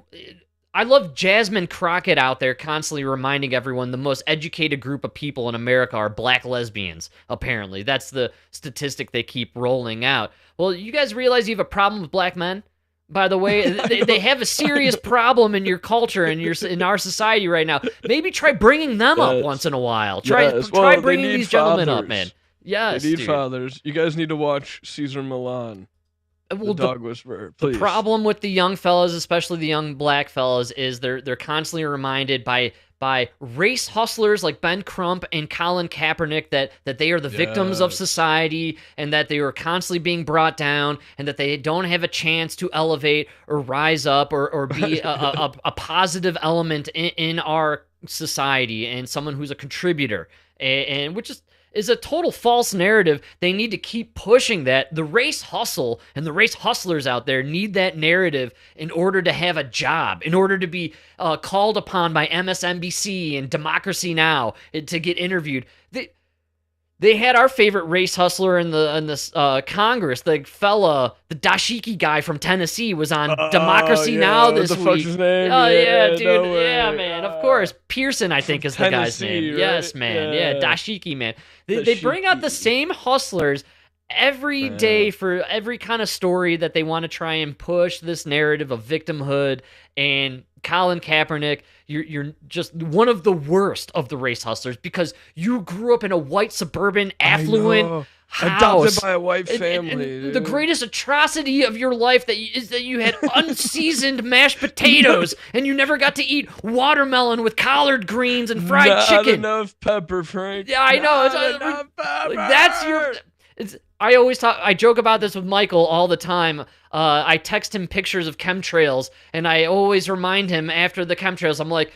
I love Jasmine Crockett out there constantly reminding everyone the most educated group of people in America are black lesbians, apparently. That's the statistic they keep rolling out. Well, you guys realize you have a problem with black men? By the way, they have a serious problem in your culture and in our society right now. Maybe try bringing them up once in a while. Try bringing these gentlemen up, man. Yes, they need fathers. You guys need to watch Caesar Milan. The dog whisperer, please. The problem with the young fellas, especially the young black fellas, is they're constantly reminded by race hustlers like Ben Crump and Colin Kaepernick that they are the victims of society and that they are constantly being brought down and that they don't have a chance to elevate or rise up or be a positive element in our society and someone who's a contributor, and which is a total false narrative. They need to keep pushing that. The race hustle and the race hustlers out there need that narrative in order to have a job, in order to be called upon by MSNBC and Democracy Now! To get interviewed. They had our favorite race hustler in the Congress, the dashiki guy from Tennessee, was on Democracy Now! This week. Fuck's his name? Oh yeah, dude. No man. Of course, Pearson, I think, is the guy's name. Right? Yes, man. Yeah, dashiki man. They bring out the same hustlers every day for every kind of story that they want to try and push this narrative of victimhood. And Colin Kaepernick, you're just one of the worst of the race hustlers because you grew up in a white suburban affluent house, adopted by a white family. And the greatest atrocity of your life is that you had unseasoned mashed potatoes and you never got to eat watermelon with collard greens and fried chicken. Not enough pepper, Frank. Yeah, I know. Not enough pepper. That's your. I joke about this with Michael all the time. I text him pictures of chemtrails, and I always remind him after the chemtrails, I'm like,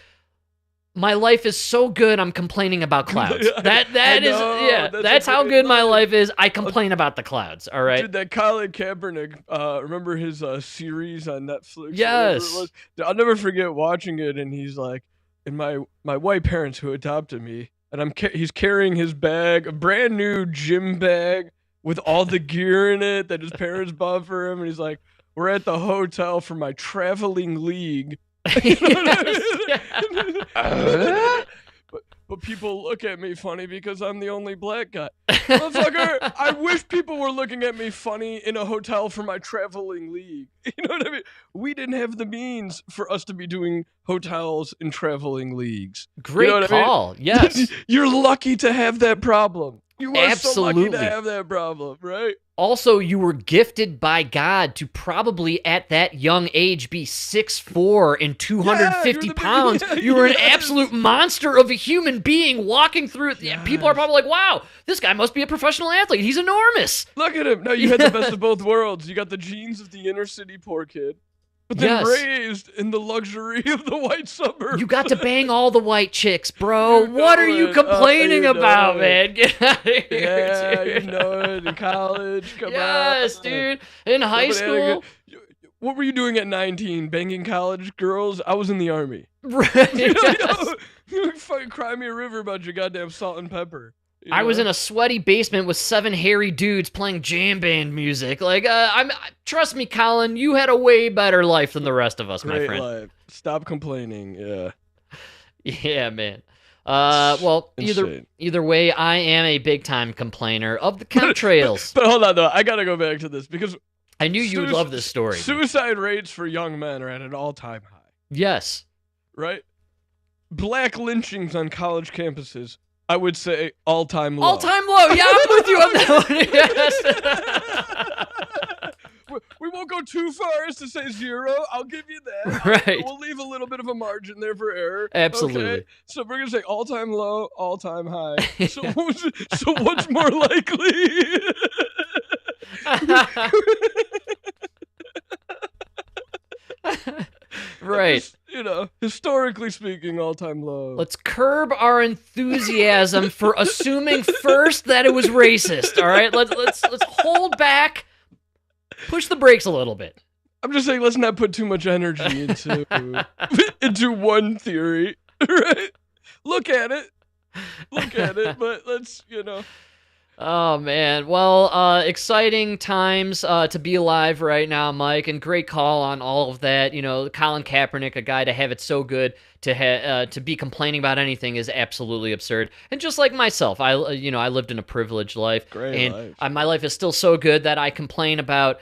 my life is so good, I'm complaining about clouds. That's how good my life is. I complain about the clouds, all right? Dude, that Colin Kaepernick, remember his series on Netflix? Yes. I'll never forget watching it, and he's like, and my white parents who adopted me, and he's carrying his bag, a brand new gym bag, with all the gear in it that his parents bought for him, and he's like, we're at the hotel for my traveling league. But people look at me funny because I'm the only black guy. Motherfucker, I wish people were looking at me funny in a hotel for my traveling league. You know what I mean? We didn't have the means for us to be doing hotels and traveling leagues. Great call, yes. You're lucky to have that problem. You are so lucky to have that problem, right? Also, you were gifted by God to probably at that young age be 6'4" and 250 pounds. You were an absolute monster of a human being walking through it. Yes. People are probably like, wow, this guy must be a professional athlete. He's enormous. Look at him. No, you had the best of both worlds. You got the genes of the inner city poor kid, but then raised in the luxury of the white suburbs. You got to bang all the white chicks, bro. What are you complaining about, man? Get out of here, dude. You know it. In college, come on. Yes, dude. In high school. What were you doing at 19? Banging college girls? I was in the army. Right. You fucking cry me a river about your goddamn salt and pepper. I was in a sweaty basement with 7 hairy dudes playing jam band music. Like, trust me, Colin, you had a way better life than the rest of us, my friend. Life. Stop complaining. Yeah. Yeah, man. Well, either way, I am a big time complainer of the chemtrails. But hold on, though, I gotta go back to this because I knew you would love this story. Suicide rates for young men are at an all-time high. Yes. Right. Black lynchings on college campuses. I would say all-time low. All-time low. Yeah, I'm with you on that one. Yes. We won't go too far as to say 0. I'll give you bad. Right. We'll leave a little bit of a margin there for error. Absolutely. Okay? So we're gonna say all-time low, all-time high. So what's more likely? Right. Just, historically speaking, all-time low. Let's curb our enthusiasm for assuming first that it was racist. All right, let's hold back, push the brakes a little bit. I'm just saying, let's not put too much energy into one theory. Right? Look at it, but let's Oh, man. Well, exciting times to be alive right now, Mike, and great call on all of that. Colin Kaepernick, a guy to have it so good to be complaining about anything is absolutely absurd. And just like myself, I lived in a privileged life. Great and life. My life is still so good that I complain about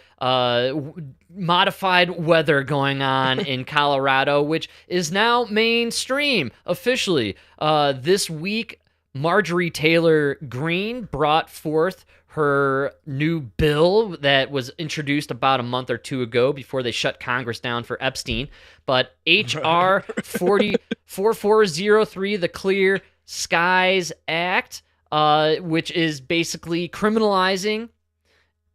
modified weather going on in Colorado, which is now mainstream officially. This week, Marjorie Taylor Greene brought forth her new bill that was introduced about a month or two ago before they shut Congress down for Epstein. But H.R. 4403, the Clear Skies Act, which is basically criminalizing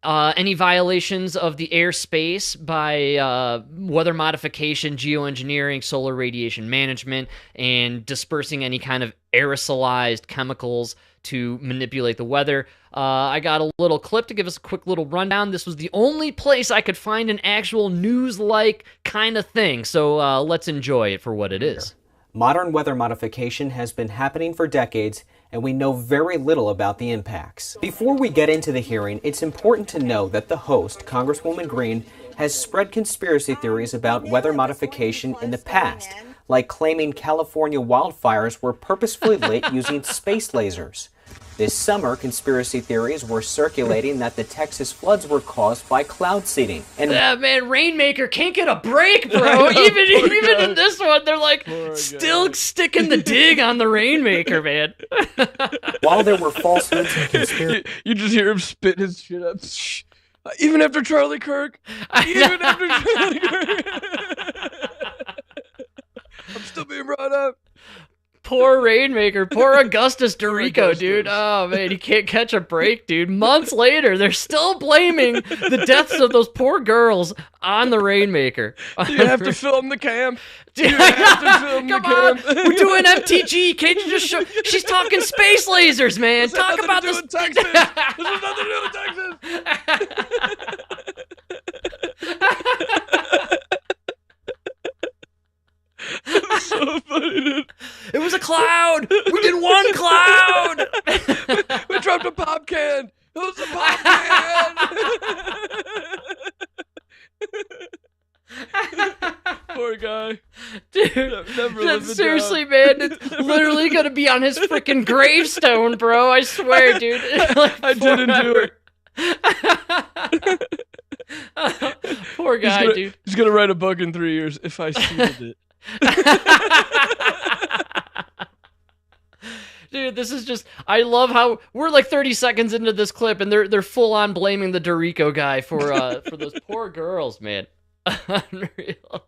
any violations of the airspace by weather modification, geoengineering, solar radiation management, and dispersing any kind of aerosolized chemicals to manipulate the weather. I got a little clip to give us a quick little rundown. This was the only place I could find an actual news-like kind of thing, so let's enjoy it for what it is. Modern weather modification has been happening for decades, and we know very little about the impacts. Before we get into the hearing, it's important to know that the host, Congresswoman Greene, has spread conspiracy theories about weather modification in the past, like claiming California wildfires were purposefully lit using space lasers. This summer, conspiracy theories were circulating that the Texas floods were caused by cloud seeding. And man, Rainmaker can't get a break, bro. even in this one, they're like still sticking the dig on the Rainmaker, man. While there were falsehoods and conspiracy, you just hear him spit his shit up. Even after Charlie Kirk. Even after Charlie Kirk. I'm still being brought up. Poor Rainmaker, poor Augustus Dorico, dude. Oh, man, he can't catch a break, dude. Months later, they're still blaming the deaths of those poor girls on the Rainmaker. You have to film the camp. You have to film the camp. We're doing MTG. Can't you just show? She's talking space lasers, man. Talk about this. Texas. This has nothing to do with Texas. So funny, dude. It was a cloud. We did one cloud. We dropped a pop can. It was a pop can. Poor guy. Dude, seriously, man. It's literally going to be on his freaking gravestone, bro. I swear, dude. I didn't do it. Poor guy, dude. He's going to write a book in 3 years if I seeded it. Dude, this is just, I love how we're like 30 seconds into this clip and they're full on blaming the Dorico guy for those poor girls, man. Unreal.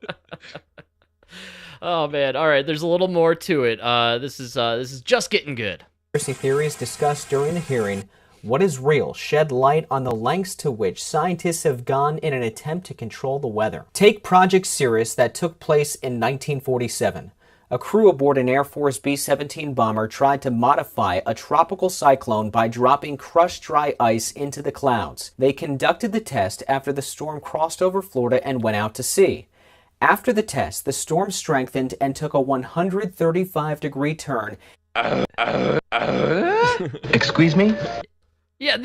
Oh man, all right, there's a little more to it. This is just getting good. Conspiracy theories discussed during the hearing. What is real? Shed light on the lengths to which scientists have gone in an attempt to control the weather. Take Project Cirrus that took place in 1947. A crew aboard an Air Force B-17 bomber tried to modify a tropical cyclone by dropping crushed dry ice into the clouds. They conducted the test after the storm crossed over Florida and went out to sea. After the test, the storm strengthened and took a 135-degree turn. Excuse me? Yeah,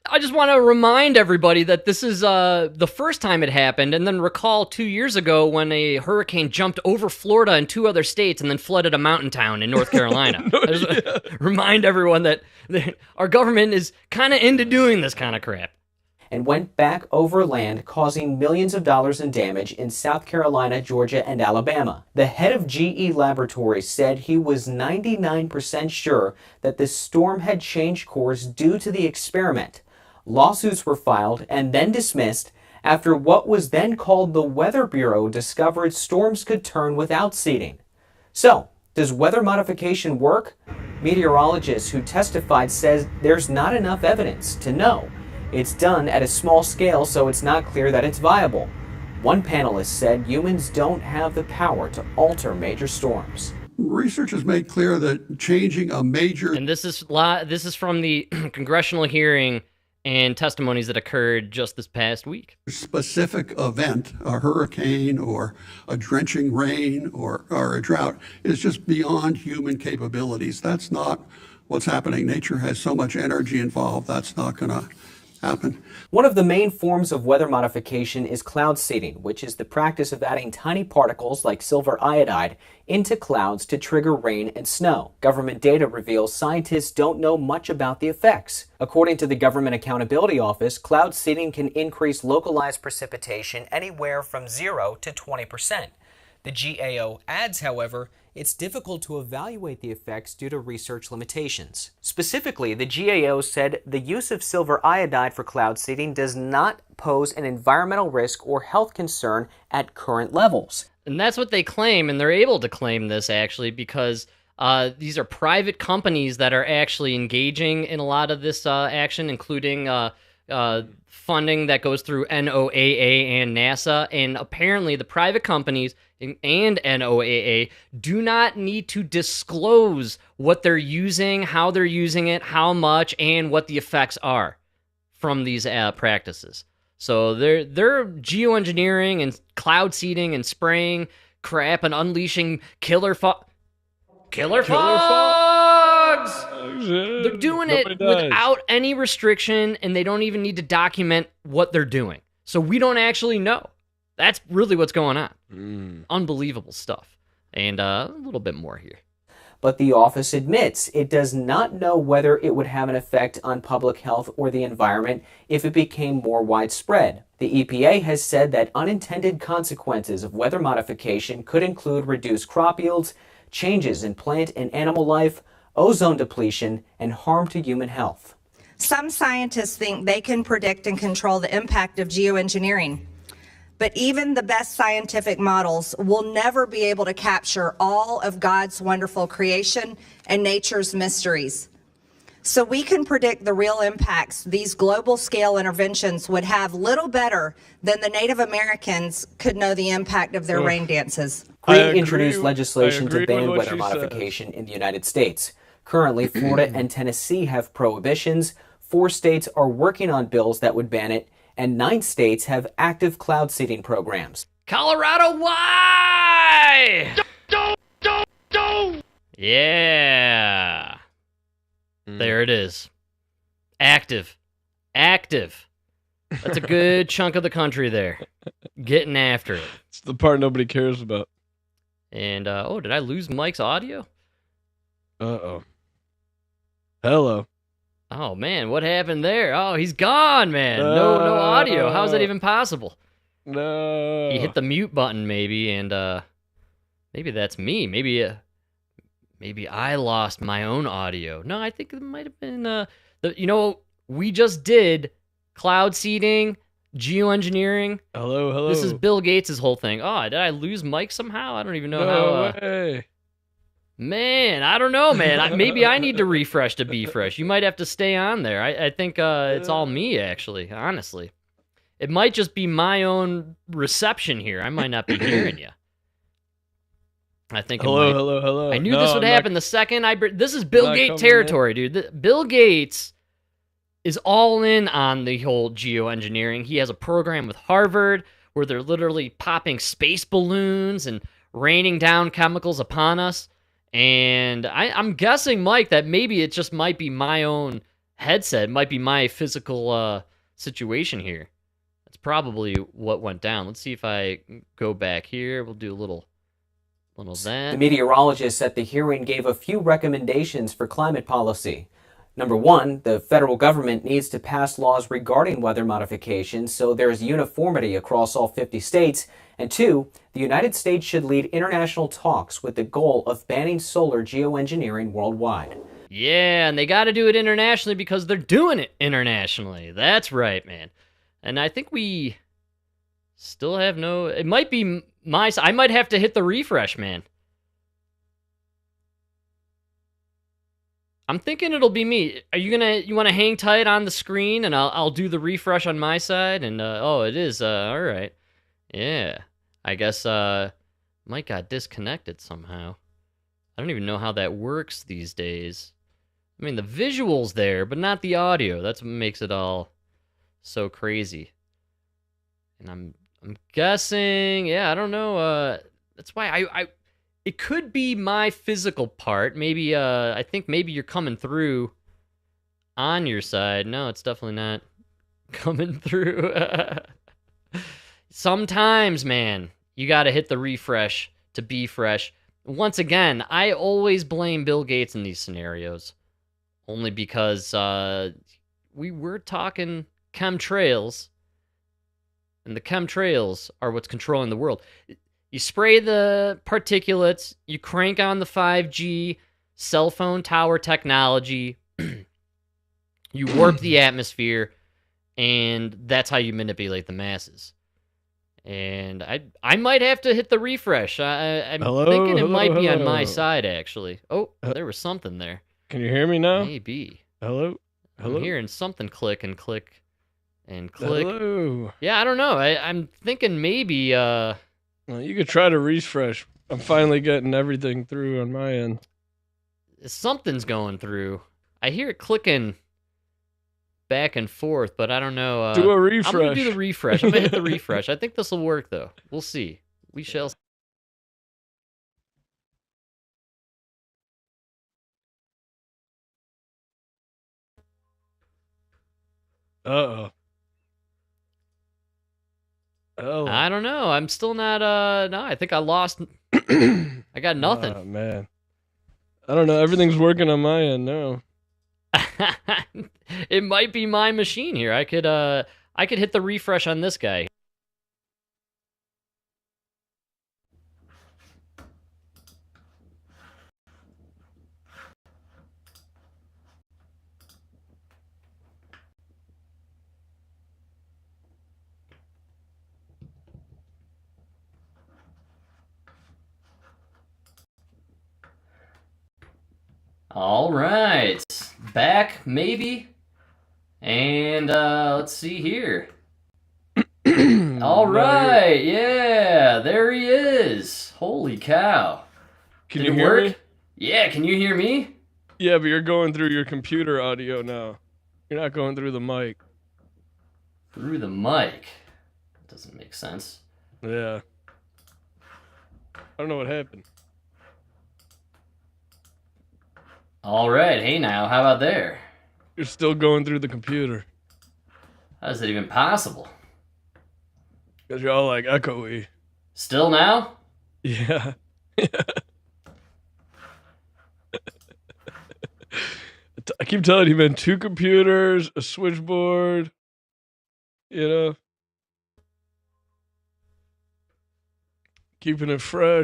I just want to remind everybody that this is the first time it happened, and then recall 2 years ago when a hurricane jumped over Florida and 2 other states and then flooded a mountain town in North Carolina. Remind everyone that our government is kind of into doing this kind of crap. And went back over land, causing millions of dollars in damage in South Carolina, Georgia, and Alabama. The head of GE Laboratories said he was 99% sure that the storm had changed course due to the experiment. Lawsuits were filed and then dismissed after what was then called the Weather Bureau discovered storms could turn without seeding. So, does weather modification work? Meteorologists who testified says there's not enough evidence to know. It's done at a small scale, so it's not clear that it's viable. One panelist said humans don't have the power to alter major storms. Research has made clear that changing a major... And this is from the congressional hearing and testimonies that occurred just this past week. Specific event, a hurricane or a drenching rain or a drought, is just beyond human capabilities. That's not what's happening. Nature has so much energy involved, that's not going to happen. One of the main forms of weather modification is cloud seeding, which is the practice of adding tiny particles like silver iodide into clouds to trigger rain and snow. Government data reveals scientists don't know much about the effects. According to the Government Accountability Office, cloud seeding can increase localized precipitation anywhere from 0 to 20%. The GAO adds, however, it's difficult to evaluate the effects due to research limitations. Specifically, the GAO said the use of silver iodide for cloud seeding does not pose an environmental risk or health concern at current levels. And that's what they claim, and they're able to claim this actually because these are private companies that are actually engaging in a lot of this action, including funding that goes through NOAA and NASA. And apparently the private companies and NOAA do not need to disclose what they're using, how they're using it, how much, and what the effects are from these practices. So they're geoengineering and cloud seeding and spraying crap and unleashing killer fogs. They're doing it without any restriction, and they don't even need to document what they're doing. So we don't actually know. That's really what's going on. Unbelievable stuff. And a little bit more here. But the office admits it does not know whether it would have an effect on public health or the environment if it became more widespread. The EPA has said that unintended consequences of weather modification could include reduced crop yields, changes in plant and animal life, ozone depletion, and harm to human health. Some scientists think they can predict and control the impact of geoengineering. But even the best scientific models will never be able to capture all of God's wonderful creation and nature's mysteries. So we can predict the real impacts these global scale interventions would have little better than the Native Americans could know the impact of their rain dances. Green introduced legislation to ban weather modification in the United States. Currently, Florida and Tennessee have prohibitions. 4 states are working on bills that would ban it, and 9 states have active cloud seeding programs. Colorado, why? Don't. Yeah. There it is. Active. That's a good chunk of the country there. Getting after it. It's the part nobody cares about. And, did I lose Mike's audio? Uh-oh. Hello. Oh, man, what happened there? Oh, he's gone, man. No audio. How is that even possible? No. He hit the mute button, maybe, and maybe that's me. Maybe I lost my own audio. No, I think it might have been we just did cloud seeding, geoengineering. Hello. This is Bill Gates' whole thing. Oh, did I lose Mike somehow? I don't even know how. No way. Man, I don't know, man. Maybe I need to refresh to be fresh. You might have to stay on there. I think it's all me, actually, honestly. It might just be my own reception here. I might not be hearing you. I think hello. I knew this would happen the second this is Bill Gates territory, dude. Bill Gates is all in on the whole geoengineering. He has a program with Harvard where they're literally popping space balloons and raining down chemicals upon us. And I'm guessing, Mike, that maybe it just might be my own headset, might be my physical situation here. That's probably what went down. Let's see if I go back here. We'll do a little that. The meteorologists at the hearing gave a few recommendations for climate policy. Number 1, the federal government needs to pass laws regarding weather modification so there's uniformity across all 50 states. And 2, the United States should lead international talks with the goal of banning solar geoengineering worldwide. Yeah, and they got to do it internationally because they're doing it internationally. That's right, man. And I think we Still have no... It might be my... I might have to hit the refresh, man. I'm thinking it'll be me. Are you gonna... You want to hang tight on the screen, and I'll do the refresh on my side? And, oh, it is. All right. Yeah. I guess, Mike got disconnected somehow. I don't even know how that works these days. I mean, the visual's there, but not the audio. That's what makes it all so crazy. And I'm guessing, yeah, I don't know. That's why I it could be my physical part. Maybe I think maybe you're coming through on your side. No, it's definitely not coming through. Sometimes, man, you got to hit the refresh to be fresh. Once again, I always blame Bill Gates in these scenarios. Only because we were talking chemtrails, and the chemtrails are what's controlling the world. You spray the particulates, you crank on the 5G cell phone tower technology, you warp the atmosphere, and that's how you manipulate the masses. And I might have to hit the refresh. I'm thinking it might be on my side, actually. Oh, there was something there. Can you hear me now? Maybe. Hello? I'm hearing something click and click and click. Hello? Yeah, I don't know. I'm thinking maybe... Well, you could try to refresh. I'm finally getting everything through on my end. Something's going through. I hear it clicking back and forth, but I don't know. Do a refresh. I'm going to do the refresh. I'm going to hit the refresh. I think this will work, though. We'll see. We shall see. Uh-oh. Oh. I don't know. I'm still not, no, I think I lost. I got nothing. Oh, man. I don't know. Everything's working on my end now. It might be my machine here. I could hit the refresh on this guy. All right, back maybe, and let's see here. All right, yeah, there he is. Holy cow! Can Did you it hear work? me? Yeah, can you hear me? Yeah, but you're going through your computer audio now. You're not going through the mic. Through the mic? That doesn't make sense. Yeah. I don't know what happened. All right, hey now, how about there? You're still going through the computer. How is it even possible? Because you're all like echoey. Still now? Yeah. I keep telling you, man, 2 computers, a switchboard, you know. Keeping it fresh.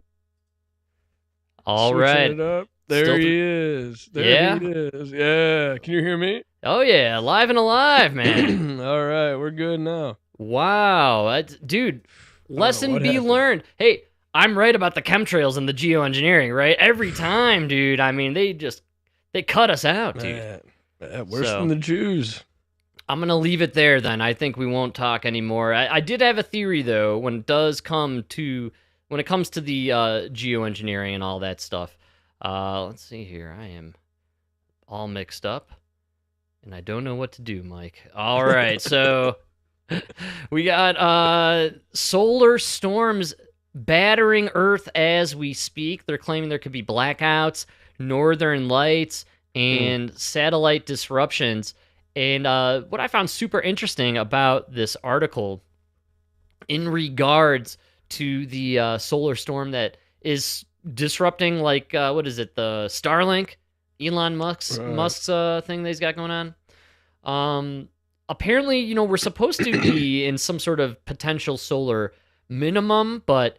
All right. It up. There he is. There he is. Yeah. Can you hear me? Oh, yeah. Live and alive, man. All right. We're good now. Wow. Dude, lesson be learned. Hey, I'm right about the chemtrails and the geoengineering, right? Every time, dude. I mean, they cut us out, dude. Man, worse than the Jews. I'm going to leave it there, then. I think we won't talk anymore. I did have a theory, though, when it comes to the geoengineering and all that stuff. Let's see here. I am all mixed up, and I don't know what to do, Mike. All right, so we got solar storms battering Earth as we speak. They're claiming there could be blackouts, northern lights, and satellite disruptions. And what I found super interesting about this article in regards to the solar storm that is disrupting, like, what is it, the Starlink, Elon Musk's thing that he's got going on. Apparently, you know, we're supposed to be in some sort of potential solar minimum, but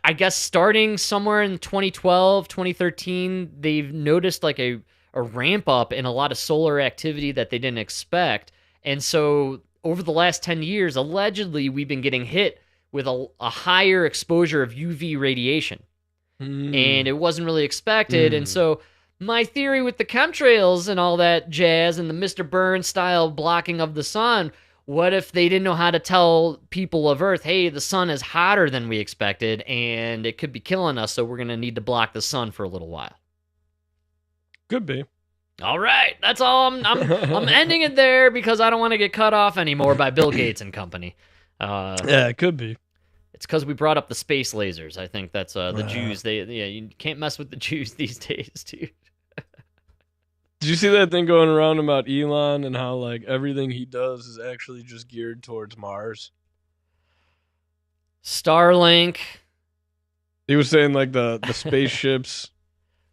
I guess starting somewhere in 2012, 2013, they've noticed like a ramp up in a lot of solar activity that they didn't expect. And so over the last 10 years, allegedly, we've been getting hit with a higher exposure of UV radiation. And it wasn't really expected. And so my theory with the chemtrails and all that jazz and the Mr. Burns style blocking of the sun, what if they didn't know how to tell people of Earth, hey, the sun is hotter than we expected and it could be killing us, so we're going to need to block the sun for a little while. Could be. All right, that's all. I'm ending it there because I don't want to get cut off anymore by Bill Gates and company. Yeah, it could be. It's because we brought up the space lasers. I think that's the Jews. You can't mess with the Jews these days, dude. Did you see that thing going around about Elon and how like everything he does is actually just geared towards Mars? Starlink. He was saying like the spaceships.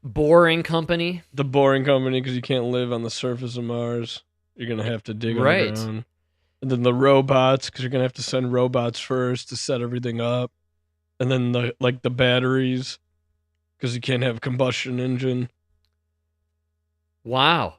Boring Company. The Boring Company, because you can't live on the surface of Mars. You're going to have to dig underground. And then the robots, because you're going to have to send robots first to set everything up. And then the batteries, because you can't have a combustion engine. Wow.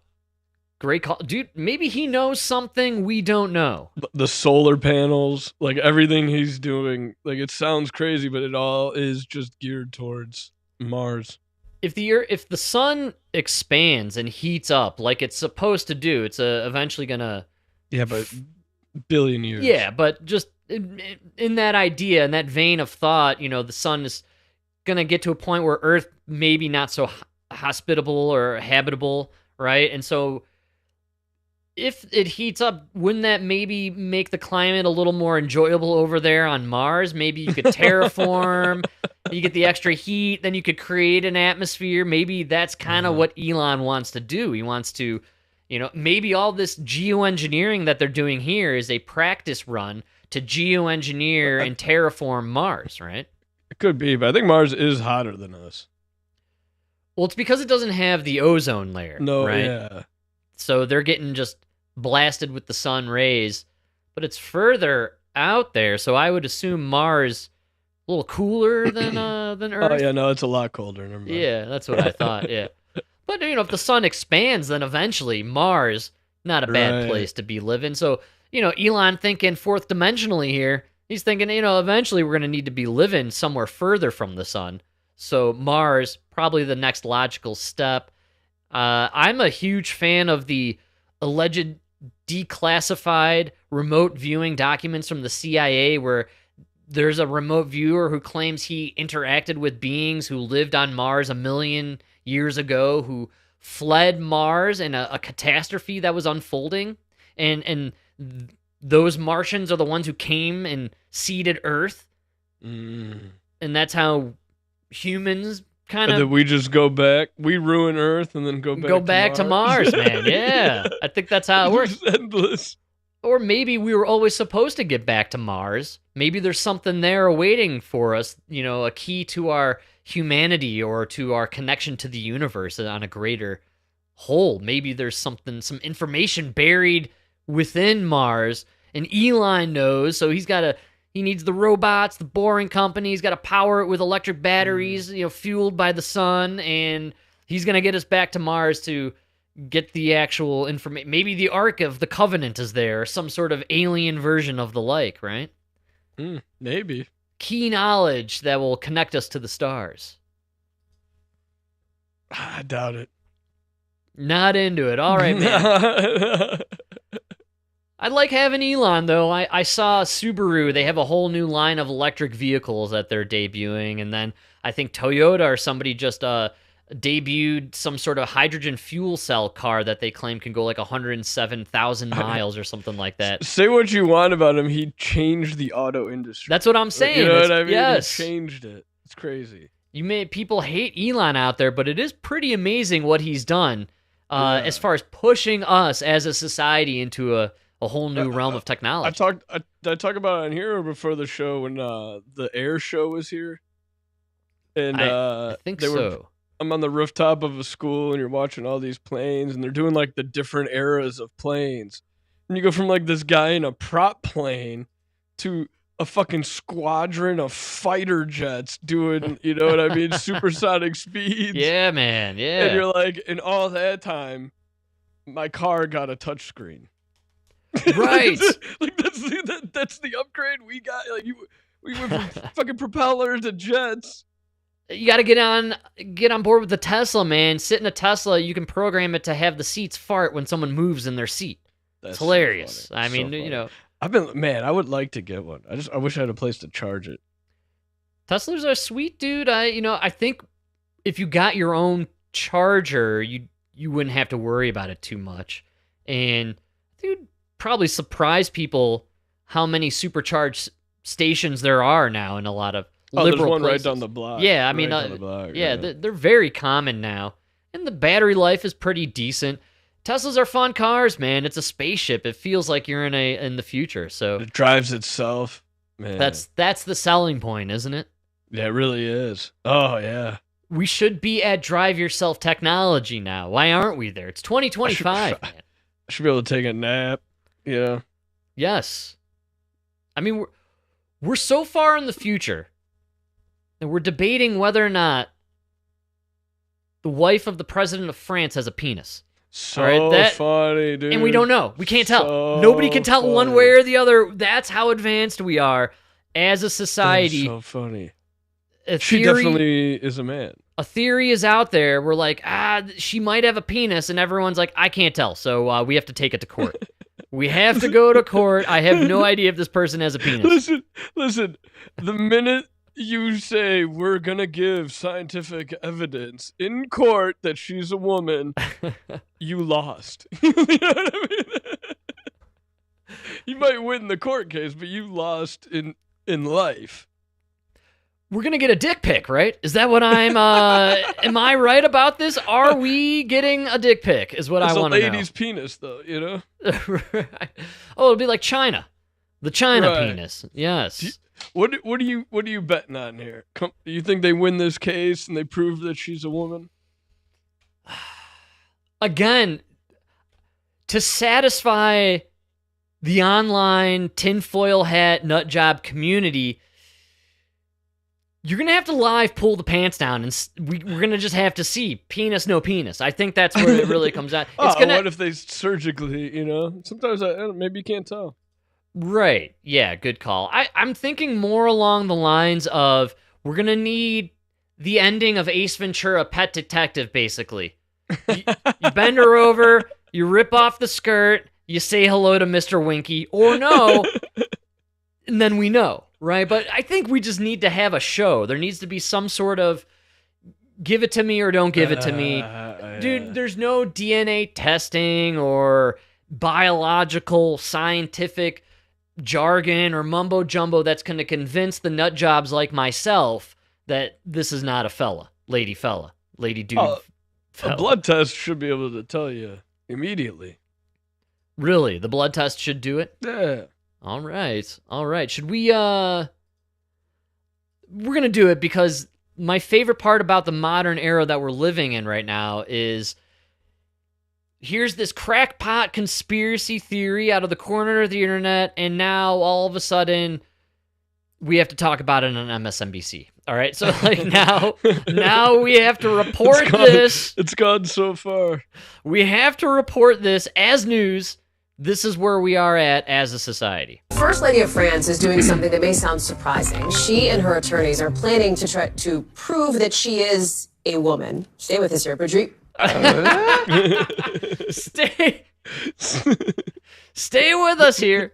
Great call. Dude, maybe he knows something we don't know. The solar panels, like everything he's doing, like it sounds crazy, but it all is just geared towards Mars. If the sun expands and heats up like it's supposed to do, it's eventually going to... Yeah, but billion years. Yeah, but just in that idea, in that vein of thought, the sun is going to get to a point where Earth maybe not so hospitable or habitable, right? And so if it heats up, wouldn't that maybe make the climate a little more enjoyable over there on Mars? Maybe you could terraform, you get the extra heat, then you could create an atmosphere. Maybe that's kind of what Elon wants to do. He wants to, maybe all this geoengineering that they're doing here is a practice run to geoengineer and terraform Mars, right? It could be, but I think Mars is hotter than us. Well, it's because it doesn't have the ozone layer. No, right? Yeah. So they're getting just blasted with the sun rays, but it's further out there. So I would assume Mars a little cooler than Earth. Oh yeah, no, it's a lot colder. Never mind. Yeah, that's what I thought. Yeah, but if the sun expands, then eventually Mars not a bad place to be living. So Elon thinking fourth dimensionally here. He's thinking eventually we're gonna need to be living somewhere further from the sun. So Mars probably the next logical step. I'm a huge fan of the alleged declassified remote viewing documents from the CIA where there's a remote viewer who claims he interacted with beings who lived on Mars 1 million years ago, who fled Mars in a catastrophe that was unfolding. And those Martians are the ones who came and seeded Earth. And that's how humans... And then we just go back. We ruin Earth and then go back to Mars, man. Yeah, I think that's how it works. It's endless. Or maybe we were always supposed to get back to Mars. Maybe there's something there awaiting for us. A key to our humanity or to our connection to the universe on a greater whole. Maybe there's some information buried within Mars, and Elon knows. So he needs the robots, the Boring Company. He's got to power it with electric batteries, fueled by the sun. And he's going to get us back to Mars to get the actual information. Maybe the Ark of the Covenant is there, or some sort of alien version of the like, right? Maybe. Key knowledge that will connect us to the stars. I doubt it. Not into it. All right, man. I like having Elon, though. I saw Subaru. They have a whole new line of electric vehicles that they're debuting. And then I think Toyota or somebody just debuted some sort of hydrogen fuel cell car that they claim can go like 107,000 miles or something like that. Say what you want about him. He changed the auto industry. That's what I'm saying. You know what I mean? Yes. He changed it. It's crazy. People hate Elon out there, but it is pretty amazing what he's done as far as pushing us as a society into a whole new realm of technology. I talked about it on here before the show when the air show was here. And I think so. I'm on the rooftop of a school and you're watching all these planes and they're doing like the different eras of planes. And you go from like this guy in a prop plane to a fucking squadron of fighter jets doing, you know what I mean, supersonic speeds. Yeah, man. Yeah. And you're like, in all that time, my car got a touchscreen. Right. Like that's the upgrade we got. Like we went from fucking propellers to jets. You got to get on board with the Tesla, man. Sit in a Tesla, you can program it to have the seats fart when someone moves in their seat. It's hilarious. So I mean, so you know, I would like to get one. I wish I had a place to charge it. Teslas are sweet, dude. I think if you got your own charger, you wouldn't have to worry about it too much. And I think it would probably surprise people how many supercharged stations there are now in a lot of liberal there's one places. right down the block. Yeah, I mean, they're very common now, and the battery life is pretty decent. Teslas are fun cars, man. It's a spaceship. It feels like you're in the future. So it drives itself, man. That's the selling point, isn't it? Yeah, it really is. Oh yeah. We should be at drive yourself technology now. Why aren't we there? It's 2025. I should be able to take a nap. Yeah. Yes. I mean, we're so far in the future. And we're debating whether or not the wife of the president of France has a penis. So funny, dude. And we don't know. We can't tell. So Nobody can tell funny. one way or the other. That's how advanced we are as a society. That's so funny. She definitely is a man. A theory is out there. We're like, she might have a penis, and everyone's like, I can't tell. So we have to take it to court. We have to go to court. I have no idea if this person has a penis. Listen. The minute you say we're gonna give scientific evidence in court that she's a woman, you lost. You know what I mean? You might win the court case, but you lost in life. We're gonna get a dick pic, right? Is that what I'm? Am I right about this? Are we getting a dick pic? Is what I want to know. It's a lady's penis, though. You know. Right. Oh, it'll be like China, the China penis. Yes. What are you betting on here? Do you think they win this case and they prove that she's a woman? Again, to satisfy the online tinfoil hat nut job community, you're going to have to live pull the pants down, and we're going to just have to see penis, no penis. I think that's where it really comes out. What if they surgically, sometimes maybe you can't tell. Right. Yeah, good call. I'm thinking more along the lines of we're going to need the ending of Ace Ventura, Pet Detective, basically. You bend her over, you rip off the skirt, you say hello to Mr. Winky, or no, and then we know, right? But I think we just need to have a show. There needs to be some sort of give it to me or don't give it to me. Dude, there's no DNA testing or biological, scientific jargon or mumbo jumbo that's going to convince the nut jobs like myself that this is not a fella, lady dude. A blood test should be able to tell you immediately. Really? The blood test should do it? Yeah. All right. Should we, we're going to do it because my favorite part about the modern era that we're living in right now is here's this crackpot conspiracy theory out of the corner of the internet, and now all of a sudden we have to talk about it on MSNBC. All right, so like now we have to report this. It's gone so far. We have to report this as news. This is where we are at as a society. First Lady of France is doing something that may sound surprising. She and her attorneys are planning to try to prove that she is a woman. Stay with us here, Brigitte. Stay with us here.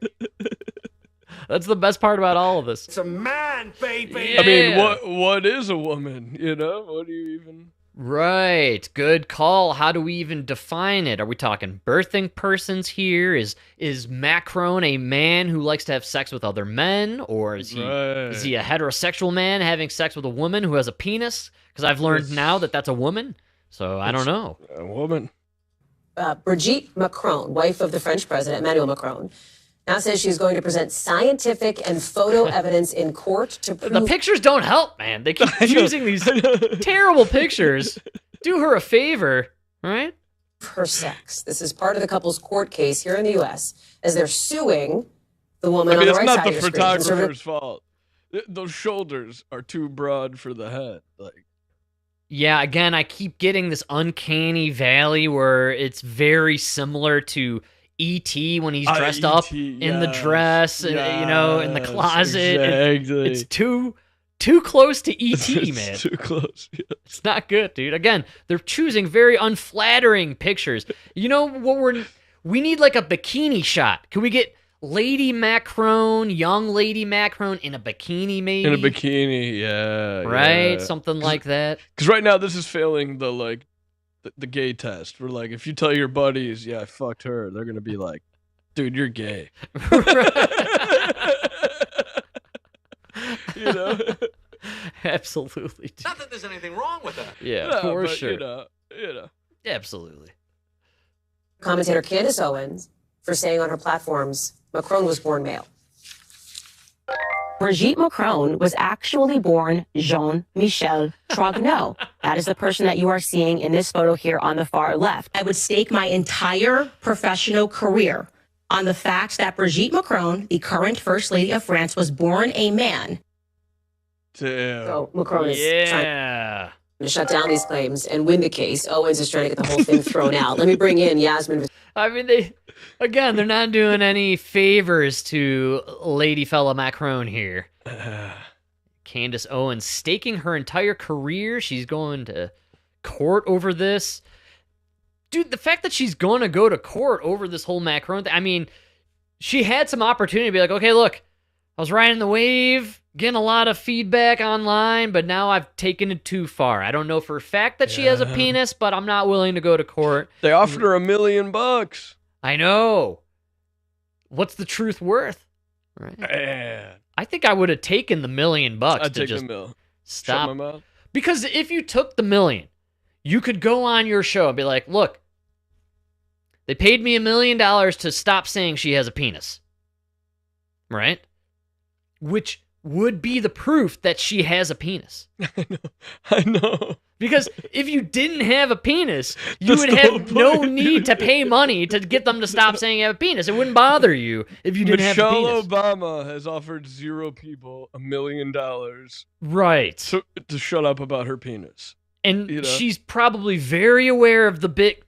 That's the best part about all of this. It's a man, baby. Yeah. I mean, what is a woman? What do you even? Right. Good call. How do we even define it? Are we talking birthing persons here? Is Macron a man who likes to have sex with other men, or is he a heterosexual man having sex with a woman who has a penis? Because I've learned now that that's a woman. So I don't know. A woman. Brigitte Macron, wife of the French president, Emmanuel Macron, now says she's going to present scientific and photo evidence in court to prove... The pictures don't help, man. They keep choosing these terrible pictures. Do her a favor, right? Her sex. This is part of the couple's court case here in the U.S. as they're suing the woman on the right side of your screen. It's not the photographer's fault. Those shoulders are too broad for the head. Yeah, again, I keep getting this uncanny valley where it's very similar to E.T. when he's dressed up in the dress, and, in the closet. Exactly. It's too close to E.T., man. It's too close. Yeah. It's not good, dude. Again, they're choosing very unflattering pictures. You know what we need like a bikini shot. Can we get Lady Macron, young Lady Macron in a bikini, maybe? In a bikini, yeah. Right? Yeah. Something like that. Because right now, this is failing the gay test. We're like, if you tell your buddies, yeah, I fucked her, they're going to be like, dude, you're gay. You know? Absolutely. Dude. Not that there's anything wrong with that. Yeah, No, for but, sure. You know. Absolutely. Commentator Candace Owens for saying on her platforms, Macron was born male. Brigitte Macron was actually born Jean-Michel Trogneux. That is the person that you are seeing in this photo here on the far left. I would stake my entire professional career on the fact that Brigitte Macron, the current First Lady of France, was born a man. Damn. So Macron is trying to shut down these claims and win the case. Owens is trying to get the whole thing thrown out. Let me bring in Yasmin. I mean, they're not doing any favors to Lady Fella Macron here. Candace Owens staking her entire career. She's going to court over this. Dude, the fact that she's going to go to court over this whole Macron thing, I mean, she had some opportunity to be like, okay, look, I was riding the wave, getting a lot of feedback online, but now I've taken it too far. I don't know for a fact that she has a penis, but I'm not willing to go to court. They offered her $1 million. I know. What's the truth worth? Right. Man. I think I would have taken the $1 million I'd to take just the mill. stop. Shut my mouth. Because if you took the $1 million, you could go on your show and be like, look, they paid me $1 million to stop saying she has a penis. Right? Which would be the proof that she has a penis. I know. Because if you didn't have a penis, you would have no need to pay money to get them to stop saying you have a penis. It wouldn't bother you if you didn't have a penis. Michelle Obama has offered 0 people $1 million. Right. To shut up about her penis. And she's probably very aware of the Big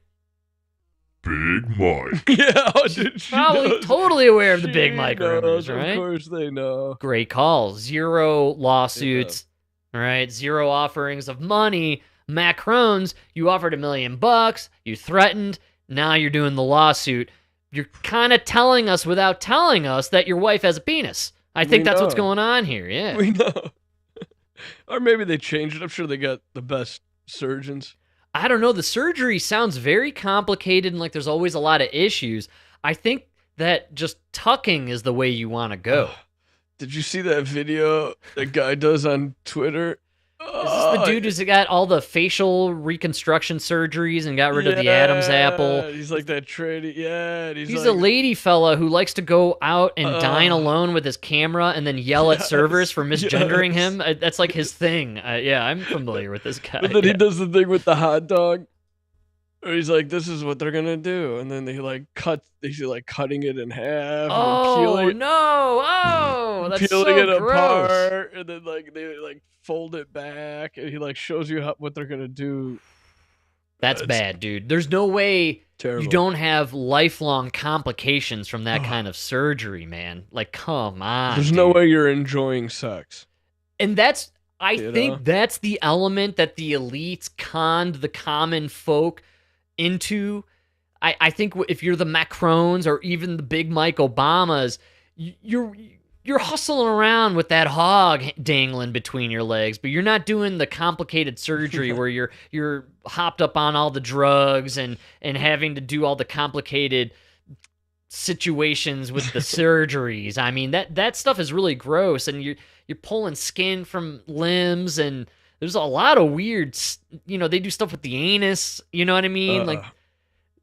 Mike. Yeah, she's probably totally aware of the Big Mike rumors, right? Of course they know. Great call. 0 lawsuits, right? 0 offerings of money. Macron's, you offered $1 million, you threatened, now you're doing the lawsuit. You're kind of telling us without telling us that your wife has a penis. I think that's what's going on here, yeah. We know. Or maybe they changed it. I'm sure they got the best surgeons. I don't know. The surgery sounds very complicated and like there's always a lot of issues. I think that just tucking is the way you want to go. Did you see that video that guy does on Twitter? Is this the dude who's got all the facial reconstruction surgeries and got rid of the Adam's apple? He's like that tradie. Yeah. He's like, a lady fella who likes to go out and dine alone with his camera and then yell at servers for misgendering him. That's like his thing. Yeah, I'm familiar with this guy. But then he does the thing with the hot dog. Or he's like, this is what they're gonna do, and then he's like cutting it in half. Oh and peeling no! Oh, that's peeling so it gross. apart, and then like they like fold it back, and he like shows you what they're gonna do. That's bad, dude. There's no way terrible. You don't have lifelong complications from that kind of surgery, man. Like, come on. There's no way you're enjoying sex. And I think that's the element that the elites conned the common folk into. I think if you're the Macrons or even the big Mike Obamas, you're hustling around with that hog dangling between your legs, but you're not doing the complicated surgery where you're hopped up on all the drugs and having to do all the complicated situations with the surgeries. I mean, that stuff is really gross, and you're pulling skin from limbs, and there's a lot of weird, they do stuff with the anus, you know what I mean? Like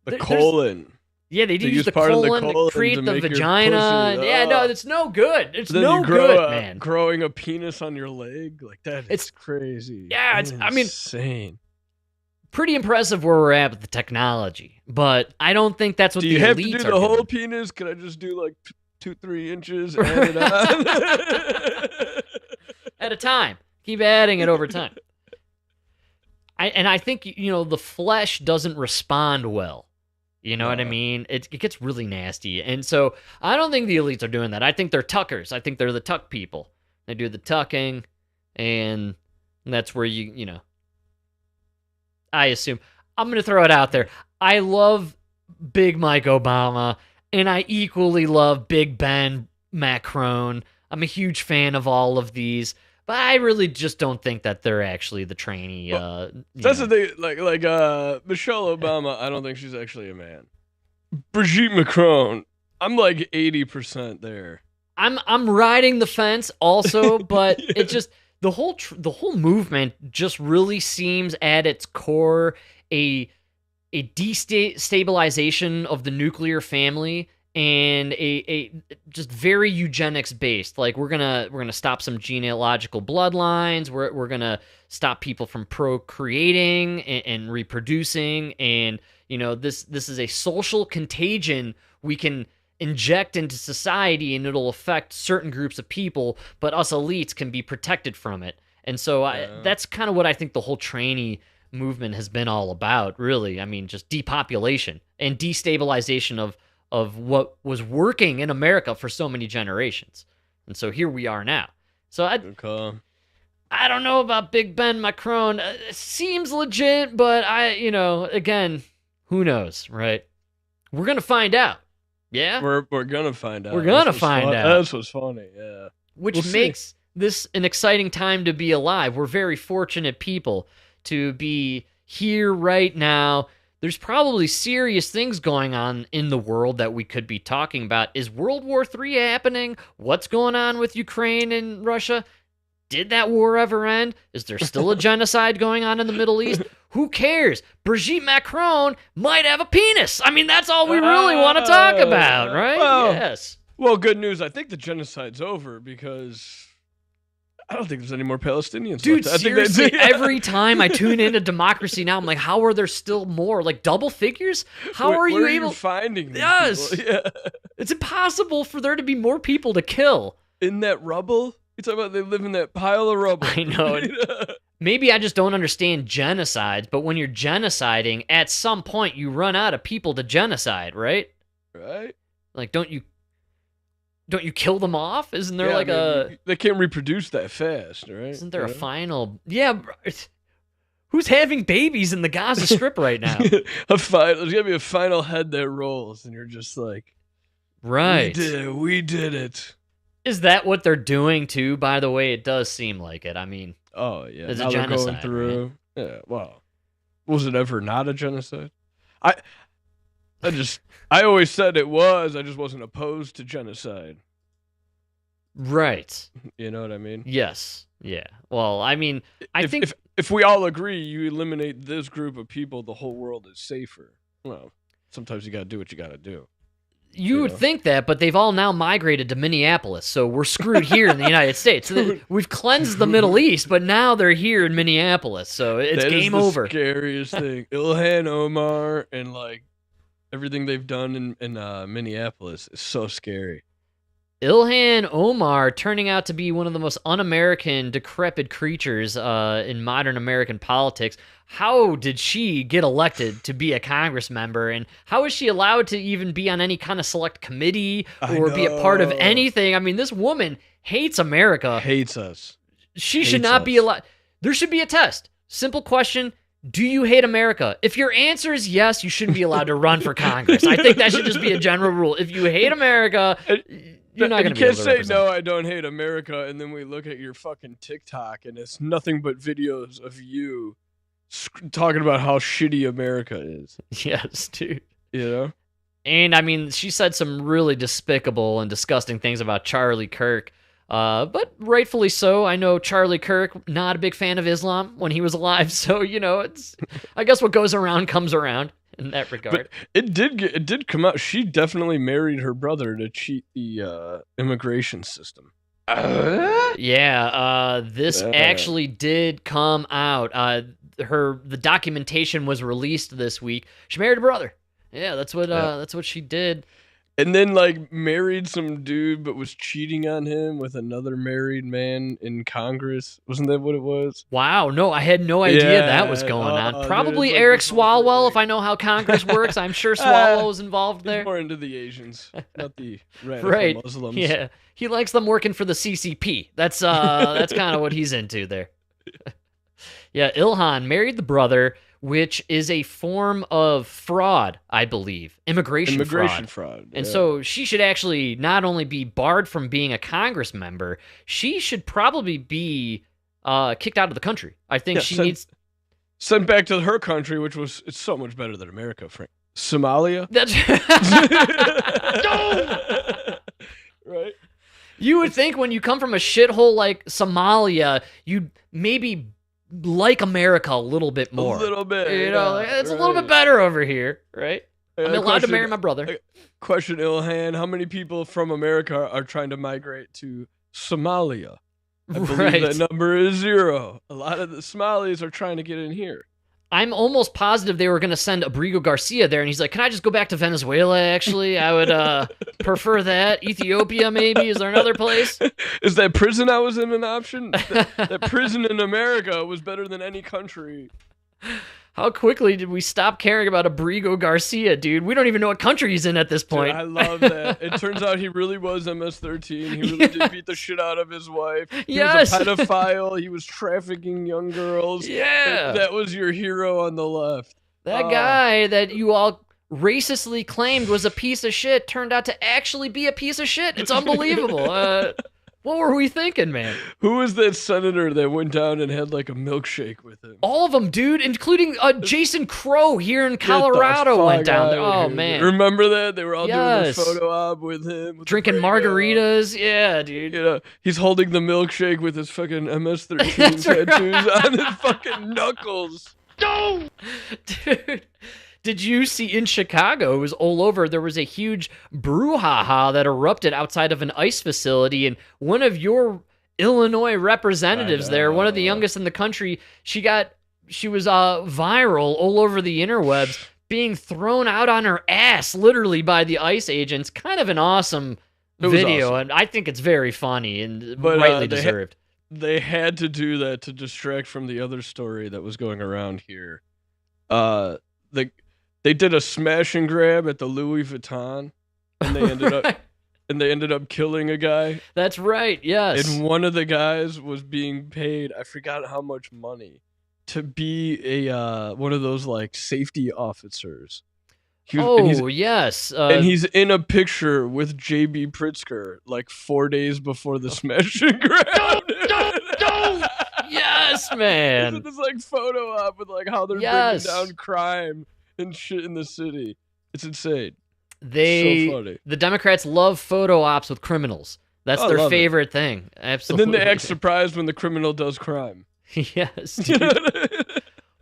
the colon. Yeah, they use the colon to create the vagina. Yeah, no, it's no good. It's no good, man. Growing a penis on your leg, like that, it's crazy. Yeah, insane. Pretty impressive where we're at with the technology, but I don't think that's what the elites are doing. Do you have to do the whole penis? Can I just do like 2-3 inches? Add it on? At a time. Keep adding it over time. I think, the flesh doesn't respond well You know what I mean? It gets really nasty. And so I don't think the elites are doing that. I think they're tuckers. I think they're the tuck people. They do the tucking, and that's where you know, I assume. I'm going to throw it out there. I love Big Mike Obama, and I equally love Big Ben Macron. I'm a huge fan of all of these. But I really just don't think that they're actually the trainee. That's the thing. Like Michelle Obama, I don't think she's actually a man. Brigitte Macron, I'm like 80% there. I'm riding the fence also, but it just the whole movement just really seems at its core a destabilization of the nuclear family. And a just very eugenics based. Like we're gonna stop some genealogical bloodlines. We're gonna stop people from procreating and reproducing. And you know this is a social contagion we can inject into society, and it'll affect certain groups of people. But us elites can be protected from it. And so that's kind of what I think the whole trainee movement has been all about. Really, I mean, just depopulation and destabilization of what was working in America for so many generations. And so here we are now. So I don't know about Big Ben Macron. It seems legit, but again, who knows, right? We're going to find out. Yeah? We're going to find out. We're going to find out. That's what's funny, yeah. Which makes this an exciting time to be alive. We're very fortunate people to be here right now. There's probably serious things going on in the world that we could be talking about. Is World War III happening? What's going on with Ukraine and Russia? Did that war ever end? Is there still a genocide going on in the Middle East? Who cares? Brigitte Macron might have a penis. I mean, that's all we really want to talk about, right? Yes. Well, good news. I think the genocide's over because I don't think there's any more Palestinians. Dude, seriously, every time I tune into Democracy Now, I'm like, how are there still more? Like double figures? How are you able finding these Yes. people? Yeah. It's impossible for there to be more people to kill. In that rubble? You talking about they live in that pile of rubble. I know. Maybe I just don't understand genocides, but when you're genociding, at some point you run out of people to genocide, right? Right. Like, don't you kill them off? Isn't there they can't reproduce that fast, right? Isn't there a final? Yeah, who's having babies in the Gaza Strip right now? There's gonna be a final head that rolls, and you're just like, right? We did it. Is that what they're doing too? By the way, it does seem like it. I mean, oh yeah, there's now a genocide. Going through. Right? Yeah, well, was it ever not a genocide? I always said it was. I just wasn't opposed to genocide. Right. You know what I mean? Yes. Yeah. Well, I mean, I think if we all agree you eliminate this group of people, the whole world is safer. Well, sometimes you got to do what you got to do. You would think that, but they've all now migrated to Minneapolis, so we're screwed here in the United States. So we've cleansed the Middle East, but now they're here in Minneapolis, so it's game over. That is the scariest thing. Ilhan Omar and like everything they've done in Minneapolis is so scary. Ilhan Omar turning out to be one of the most un-American, decrepit creatures in modern American politics. How did she get elected to be a Congress member, and how is she allowed to even be on any kind of select committee or be a part of anything? I mean, this woman hates America. Hates us. She should not be allowed. There should be a test. Simple question. Do you hate America? If your answer is yes, you shouldn't be allowed to run for Congress. I think that should just be a general rule. If you hate America, you're not going to be able to say, no, I don't hate America, and then we look at your fucking TikTok, and it's nothing but videos of you talking about how shitty America is. Yes, dude. You know? And, I mean, she said some really despicable and disgusting things about Charlie Kirk, but rightfully so. I know Charlie Kirk, not a big fan of Islam when he was alive, so, you know, it's I guess what goes around comes around in that regard. But it did come out. She definitely married her brother to cheat the immigration system. This actually did come out. The documentation was released this week. She married her brother. Yeah, that's what she did. And then like married some dude, but was cheating on him with another married man in Congress. Wasn't that what it was? Wow, no, I had no idea that was going on. Probably dude, like Eric Swalwell, if I know how Congress works. I'm sure Swalwell was involved there. More into the Asians, not the radical Right. Muslims. Yeah, he likes them working for the CCP. That's kind of what he's into there. Yeah, Ilhan married the brother, which is a form of fraud, I believe. Immigration fraud. And so she should actually not only be barred from being a Congress member, she should probably be kicked out of the country. I think she needs sent back to her country, which was it's so much better than America, Frank. Somalia. That's right. You would think when you come from a shithole like Somalia, you'd maybe like America a little bit more. A little bit. You know, it's a little bit better over here, right? I'm allowed to marry my brother. Question, Ilhan, how many people from America are trying to migrate to Somalia? I believe that number is 0. A lot of the Somalis are trying to get in here. I'm almost positive they were going to send Abrigo Garcia there, and he's like, can I just go back to Venezuela, actually? I would prefer that. Ethiopia, maybe? Is there another place? Is that prison I was in an option? That prison in America was better than any country. How quickly did we stop caring about Abrigo Garcia, dude? We don't even know what country he's in at this point. Dude, I love that. It turns out he really was MS-13. He really did beat the shit out of his wife. He was a pedophile. He was trafficking young girls. Yeah. That was your hero on the left. That guy that you all racistly claimed was a piece of shit turned out to actually be a piece of shit. It's unbelievable. What were we thinking, man? Who was that senator that went down and had like a milkshake with him? All of them, dude, including Jason Crow here in Colorado went down there. Oh, man. Remember that? They were all doing a photo op with him. Drinking margaritas. Yeah, dude. You know, he's holding the milkshake with his fucking MS-13 tattoos on his fucking knuckles. No! Dude. Did you see in Chicago, it was all over, there was a huge brouhaha that erupted outside of an ICE facility, and one of your Illinois representatives there, one of the youngest in the country, she was viral all over the interwebs, being thrown out on her ass, literally, by the ICE agents. Kind of an awesome video, and I think it's very funny and rightly deserved. They had to do that to distract from the other story that was going around here. They did a smash and grab at the Louis Vuitton, and they ended up killing a guy. That's right. Yes. And one of the guys was being paid, I forgot how much money, to be a one of those like safety officers. Yes. And he's in a picture with J.B. Pritzker like 4 days before the smash and grab. Don't. Yes, man. It's this like photo op with like how they're bringing down crime and shit in the city. It's insane. So funny. The Democrats love photo ops with criminals. That's their favorite thing. Absolutely. And then they act surprised when the criminal does crime. Yes, dude.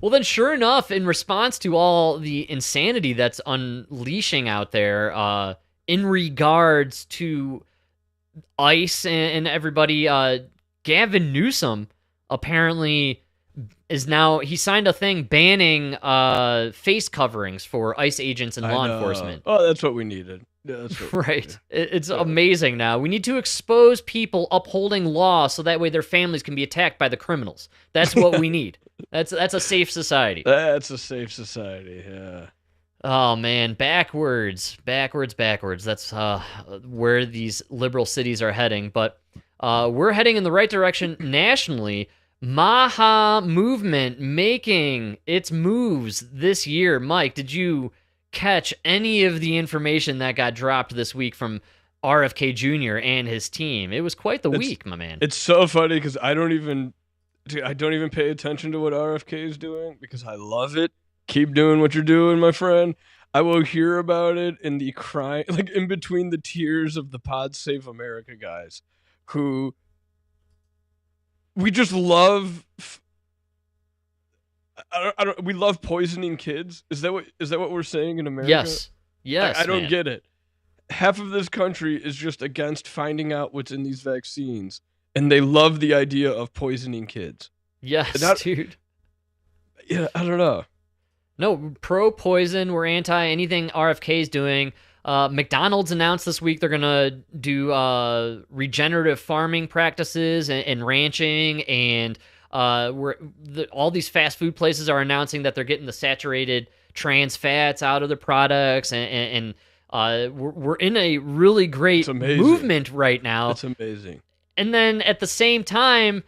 Well, then, sure enough, in response to all the insanity that's unleashing out there, in regards to ICE and everybody, Gavin Newsom apparently he signed a thing banning face coverings for ICE agents and law enforcement. Oh, that's what we needed. Yeah, that's what right. It's amazing now. We need to expose people upholding law so that way their families can be attacked by the criminals. That's what we need. That's a safe society. That's a safe society, yeah. Oh, man. Backwards. That's where these liberal cities are heading. But we're heading in the right direction nationally. Maha movement making its moves this year. Mike, did you catch any of the information that got dropped this week from RFK Jr. and his team? It was quite the week, my man. It's so funny because I don't even pay attention to what RFK is doing because I love it. Keep doing what you're doing, my friend. I will hear about it in the crying, like in between the tears of the Pod Save America guys who we just love. We love poisoning kids. Is that what we're saying in America? Yes. I don't get it. Half of this country is just against finding out what's in these vaccines, and they love the idea of poisoning kids. Yes, dude. Yeah, I don't know. No, pro-poison. We're anti anything RFK's doing. McDonald's announced this week they're going to do regenerative farming practices and ranching, and all these fast food places are announcing that they're getting the saturated trans fats out of the products, and we're in a really great movement right now. It's amazing. And then at the same time,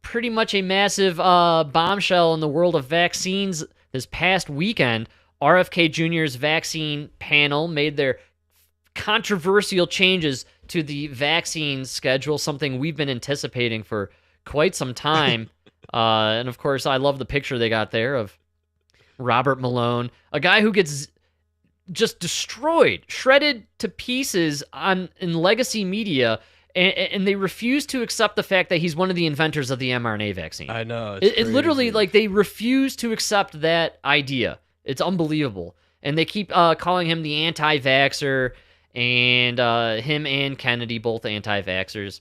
pretty much a massive bombshell in the world of vaccines this past weekend. RFK Jr.'s vaccine panel made their controversial changes to the vaccine schedule, something we've been anticipating for quite some time. And of course, I love the picture they got there of Robert Malone, a guy who gets just destroyed, shredded to pieces in legacy media, and they refuse to accept the fact that he's one of the inventors of the mRNA vaccine. I know. It literally, like, they refuse to accept that idea. It's unbelievable. And they keep calling him the anti-vaxxer, and him and Kennedy, both anti-vaxxers.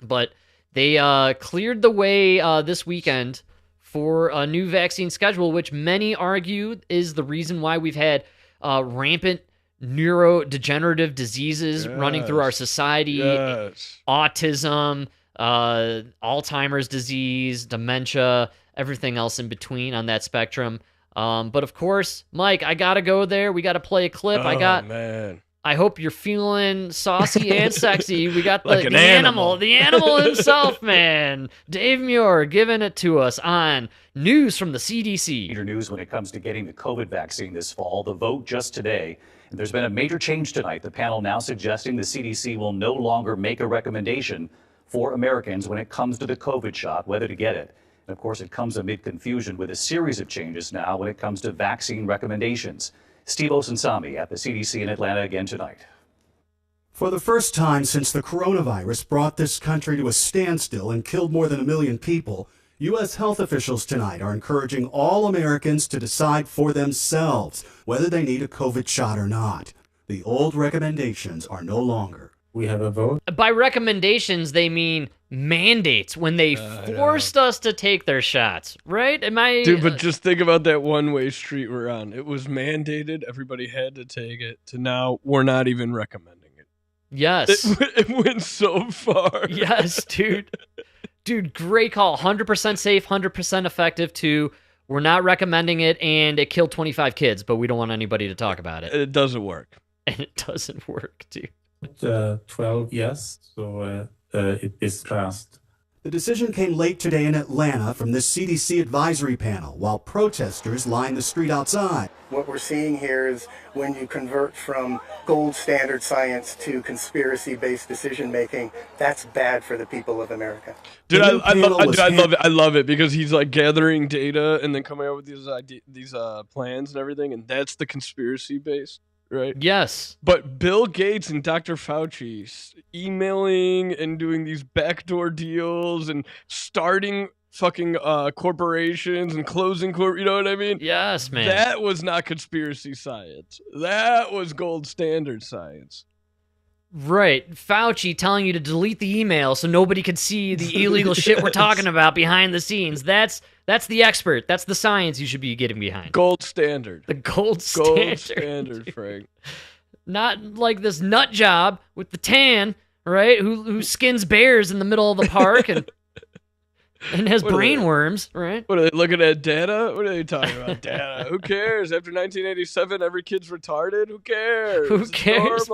But they cleared the way this weekend for a new vaccine schedule, which many argue is the reason why we've had rampant neurodegenerative diseases running through our society, autism, Alzheimer's disease, dementia, everything else in between on that spectrum. But of course, Mike, I gotta go there. We gotta play a clip. Man. I hope you're feeling saucy and sexy. We got Like the an animal himself, man. Dave Muir giving it to us on news from the CDC. Major news when it comes to getting the COVID vaccine this fall. The vote just today. And there's been a major change tonight. The panel now suggesting the CDC will no longer make a recommendation for Americans when it comes to the COVID shot, whether to get it. And of course, it comes amid confusion with a series of changes now when it comes to vaccine recommendations. Steve Osunsami at the CDC in Atlanta again tonight. For the first time since the coronavirus brought this country to a standstill and killed more than 1 million people, U.S. health officials tonight are encouraging all Americans to decide for themselves whether they need a COVID shot or not. The old recommendations are no longer. We have a vote. By recommendations, they mean mandates, when they forced us to take their shots, right? Dude, but just think about that one-way street we're on. It was mandated, everybody had to take it, to now we're not even recommending it. Yes. It went so far. Yes, dude. Dude, great call. 100% safe, 100% effective, too. We're not recommending it, and it killed 25 kids, but we don't want anybody to talk about it. It doesn't work. And it doesn't work, dude. 12 yes, so it is passed. The decision came late today in Atlanta from this CDC advisory panel while protesters lined the street outside. What we're seeing here is when you convert from gold standard science to conspiracy-based decision-making, that's bad for the people of America. Dude, I love it. I love it because he's like gathering data and then coming up with these plans and everything, and that's the conspiracy base. Right. Yes. But Bill Gates and Dr. Fauci emailing and doing these backdoor deals and starting fucking corporations and closing you know what I mean? Yes, man. That was not conspiracy science. That was gold standard science. Right. Fauci telling you to delete the email so nobody could see the illegal shit we're talking about behind the scenes. That's the expert. That's the science you should be getting behind. Gold standard. The gold standard. Gold standard, Frank. Not like this nut job with the tan, right? Who skins bears in the middle of the park and has brainworms, right? What are they looking at data? What are they talking about? Data. Who cares? After 1987, every kid's retarded. Who cares? Who cares?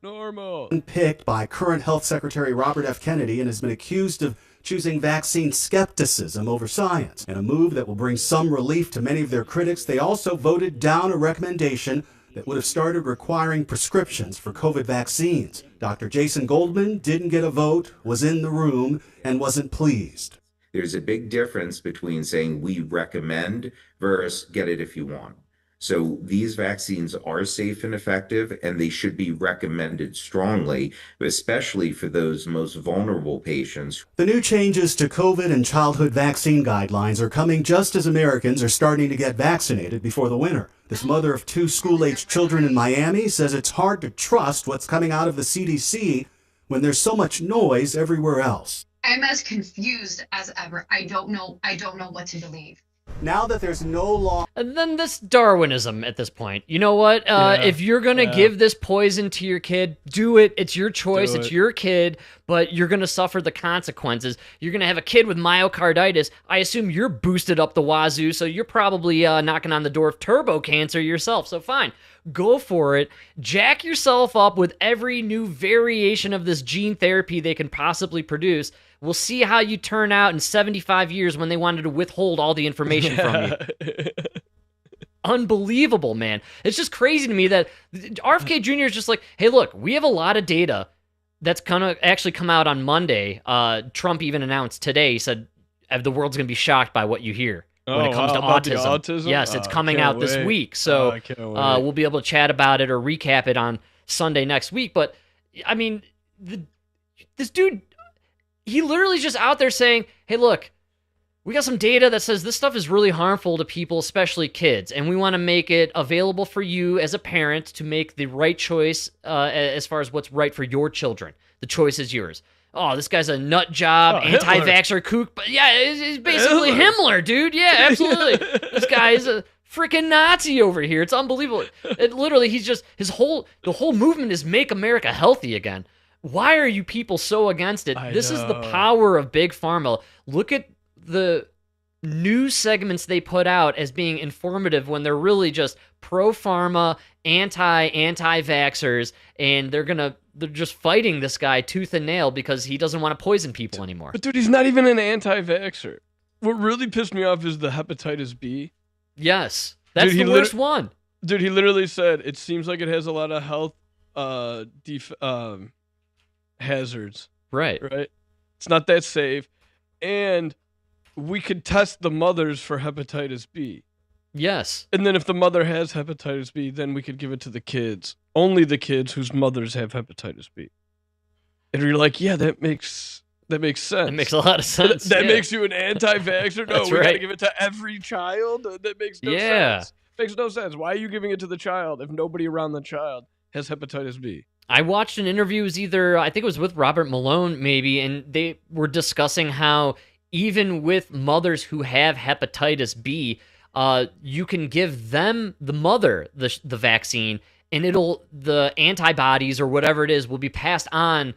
Normal. Picked by current Health Secretary Robert F. Kennedy and has been accused of choosing vaccine skepticism over science. In a move that will bring some relief to many of their critics, they also voted down a recommendation that would have started requiring prescriptions for COVID vaccines. Dr. Jason Goldman didn't get a vote, was in the room, and wasn't pleased. There's a big difference between saying we recommend versus get it if you want. So these vaccines are safe and effective, and they should be recommended strongly, especially for those most vulnerable patients. The new changes to COVID and childhood vaccine guidelines are coming just as Americans are starting to get vaccinated before the winter. This mother of 2 school-aged children in Miami says it's hard to trust what's coming out of the CDC when there's so much noise everywhere else. I'm as confused as ever. I don't know what to believe. Now that there's no law. And then this Darwinism at this point. You know what? If you're going to give this poison to your kid, do it. It's your choice. It's your kid, but you're going to suffer the consequences. You're going to have a kid with myocarditis. I assume you're boosted up the wazoo, so you're probably knocking on the door of turbo cancer yourself. So fine, go for it. Jack yourself up with every new variation of this gene therapy they can possibly produce. We'll see how you turn out in 75 years when they wanted to withhold all the information from you. Unbelievable, man. It's just crazy to me that RFK Jr. is just like, hey, look, we have a lot of data that's going to actually come out on Monday. Trump even announced today, he said, the world's going to be shocked by what you hear when it comes to autism. Yes, it's coming out this week. So we'll be able to chat about it or recap it on Sunday next week. But, I mean, this dude... He literally just out there saying, hey, look, we got some data that says this stuff is really harmful to people, especially kids, and we want to make it available for you as a parent to make the right choice as far as what's right for your children. The choice is yours. Oh, this guy's a nut job, anti-vaxxer kook. But yeah, he's basically Himmler, dude. Yeah, absolutely. This guy is a freaking Nazi over here. It's unbelievable. Literally, he's just, the whole movement is make America healthy again. Why are you people so against it? This is the power of Big Pharma. Look at the news segments they put out as being informative when they're really just pro-pharma, anti-vaxxers, and they're just fighting this guy tooth and nail because he doesn't want to poison people anymore. But dude, he's not even an anti-vaxxer. What really pissed me off is the hepatitis B. Yes, that's the worst one. Dude, he literally said it seems like it has a lot of health hazards. Right. It's not that safe. And we could test the mothers for hepatitis B. Yes. And then if the mother has hepatitis B, then we could give it to the kids. Only the kids whose mothers have hepatitis B. And you're like, yeah, that makes sense. It makes a lot of sense. That makes you an anti-vaxxer? No, we gotta give it to every child? That makes no sense. Makes no sense. Why are you giving it to the child if nobody around the child has hepatitis B? I watched an interview, I think it was with Robert Malone maybe, and they were discussing how even with mothers who have hepatitis B, you can give them, the mother, the vaccine, and the antibodies or whatever it is will be passed on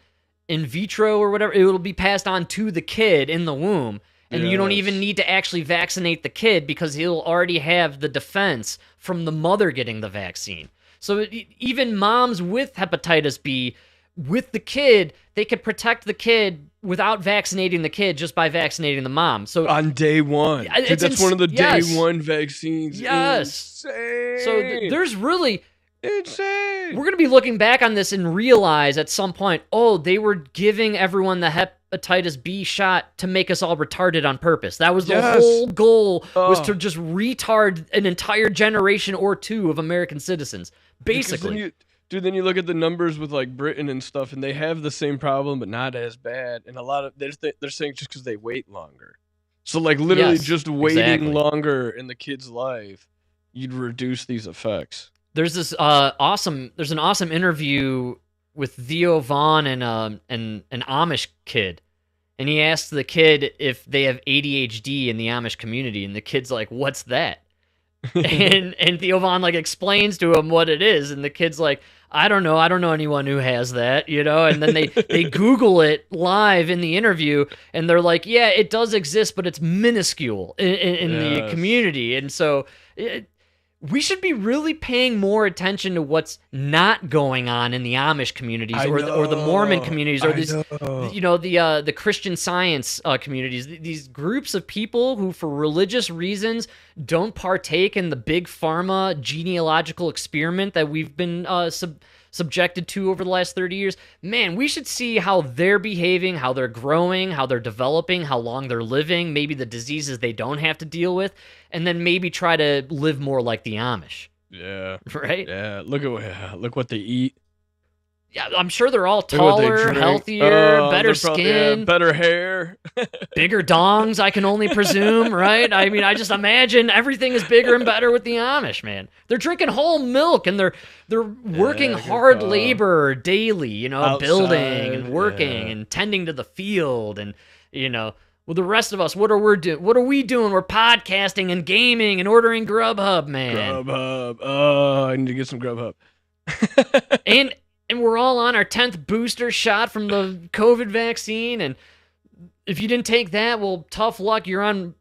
in vitro or whatever. It will be passed on to the kid in the womb. And you don't even need to actually vaccinate the kid because he'll already have the defense from the mother getting the vaccine. So even moms with hepatitis B, with the kid, they could protect the kid without vaccinating the kid just by vaccinating the mom. So on day one. Dude, that's one of the day one vaccines. Yes. Insane. So there's really... Insane. We're going to be looking back on this and realize at some point, oh, they were giving everyone the hepatitis B shot to make us all retarded on purpose. That was the whole goal, was to just retard an entire generation or two of American citizens, basically. Then you look at the numbers with like Britain and stuff, and they have the same problem, but not as bad. And a lot of they're saying just because they wait longer. So like literally just waiting longer in the kid's life, you'd reduce these effects. There's this awesome interview with Theo Vaughn and an Amish kid, and he asks the kid if they have ADHD in the Amish community, and the kid's like, "What's that?" and Theo Vaughn like explains to him what it is, and the kid's like, I don't know anyone who has that, and then they Google it live in the interview, and they're like, yeah, it does exist, but it's minuscule in the community, and so we should be really paying more attention to what's not going on in the Amish communities or the Mormon communities or these, the Christian Science communities. These groups of people who, for religious reasons, don't partake in the big pharma genealogical experiment that we've been subjected to over the last 30 years. Man, we should see how they're behaving, how they're growing, how they're developing, how long they're living, maybe the diseases they don't have to deal with, and then maybe try to live more like the Amish. Yeah. Right? Yeah. Look what they eat. Yeah, I'm sure they're all taller, healthier, better skin, better hair, bigger dongs, I can only presume, right? I mean, I just imagine everything is bigger and better with the Amish, man. They're drinking whole milk and they're working hard labor daily, outside, building and working and tending to the field and, Well, the rest of us, what are we doing? We're podcasting and gaming and ordering Grubhub, man. Grubhub. Oh, I need to get some Grubhub. and we're all on our 10th booster shot from the COVID vaccine. And if you didn't take that, well, tough luck. You're on,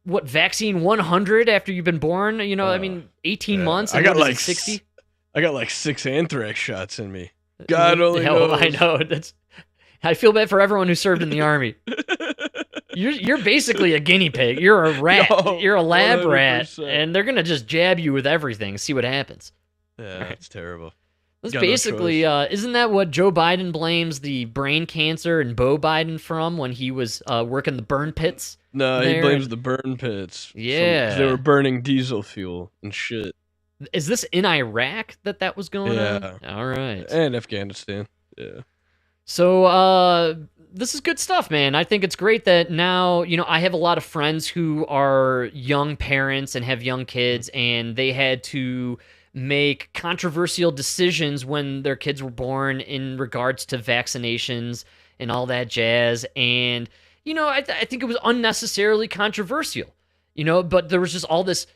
what, vaccine 100 after you've been born? 18 months. I got like 60. I got like 6 anthrax shots in me. God only knows. I know. I feel bad for everyone who served in the army. You're basically a guinea pig. You're a rat. You're a lab 100%. Rat, and they're gonna just jab you with everything. See what happens. Yeah, it's terrible. That's basically, isn't that what Joe Biden blames the brain cancer and Beau Biden from when he was working the burn pits? No, he blames the burn pits. Yeah, they were burning diesel fuel and shit. Is this in Iraq that was going on? All right, and Afghanistan. Yeah. So, this is good stuff, man. I think it's great that now, I have a lot of friends who are young parents and have young kids, and they had to make controversial decisions when their kids were born in regards to vaccinations and all that jazz. And, I think it was unnecessarily controversial, but there was just all this,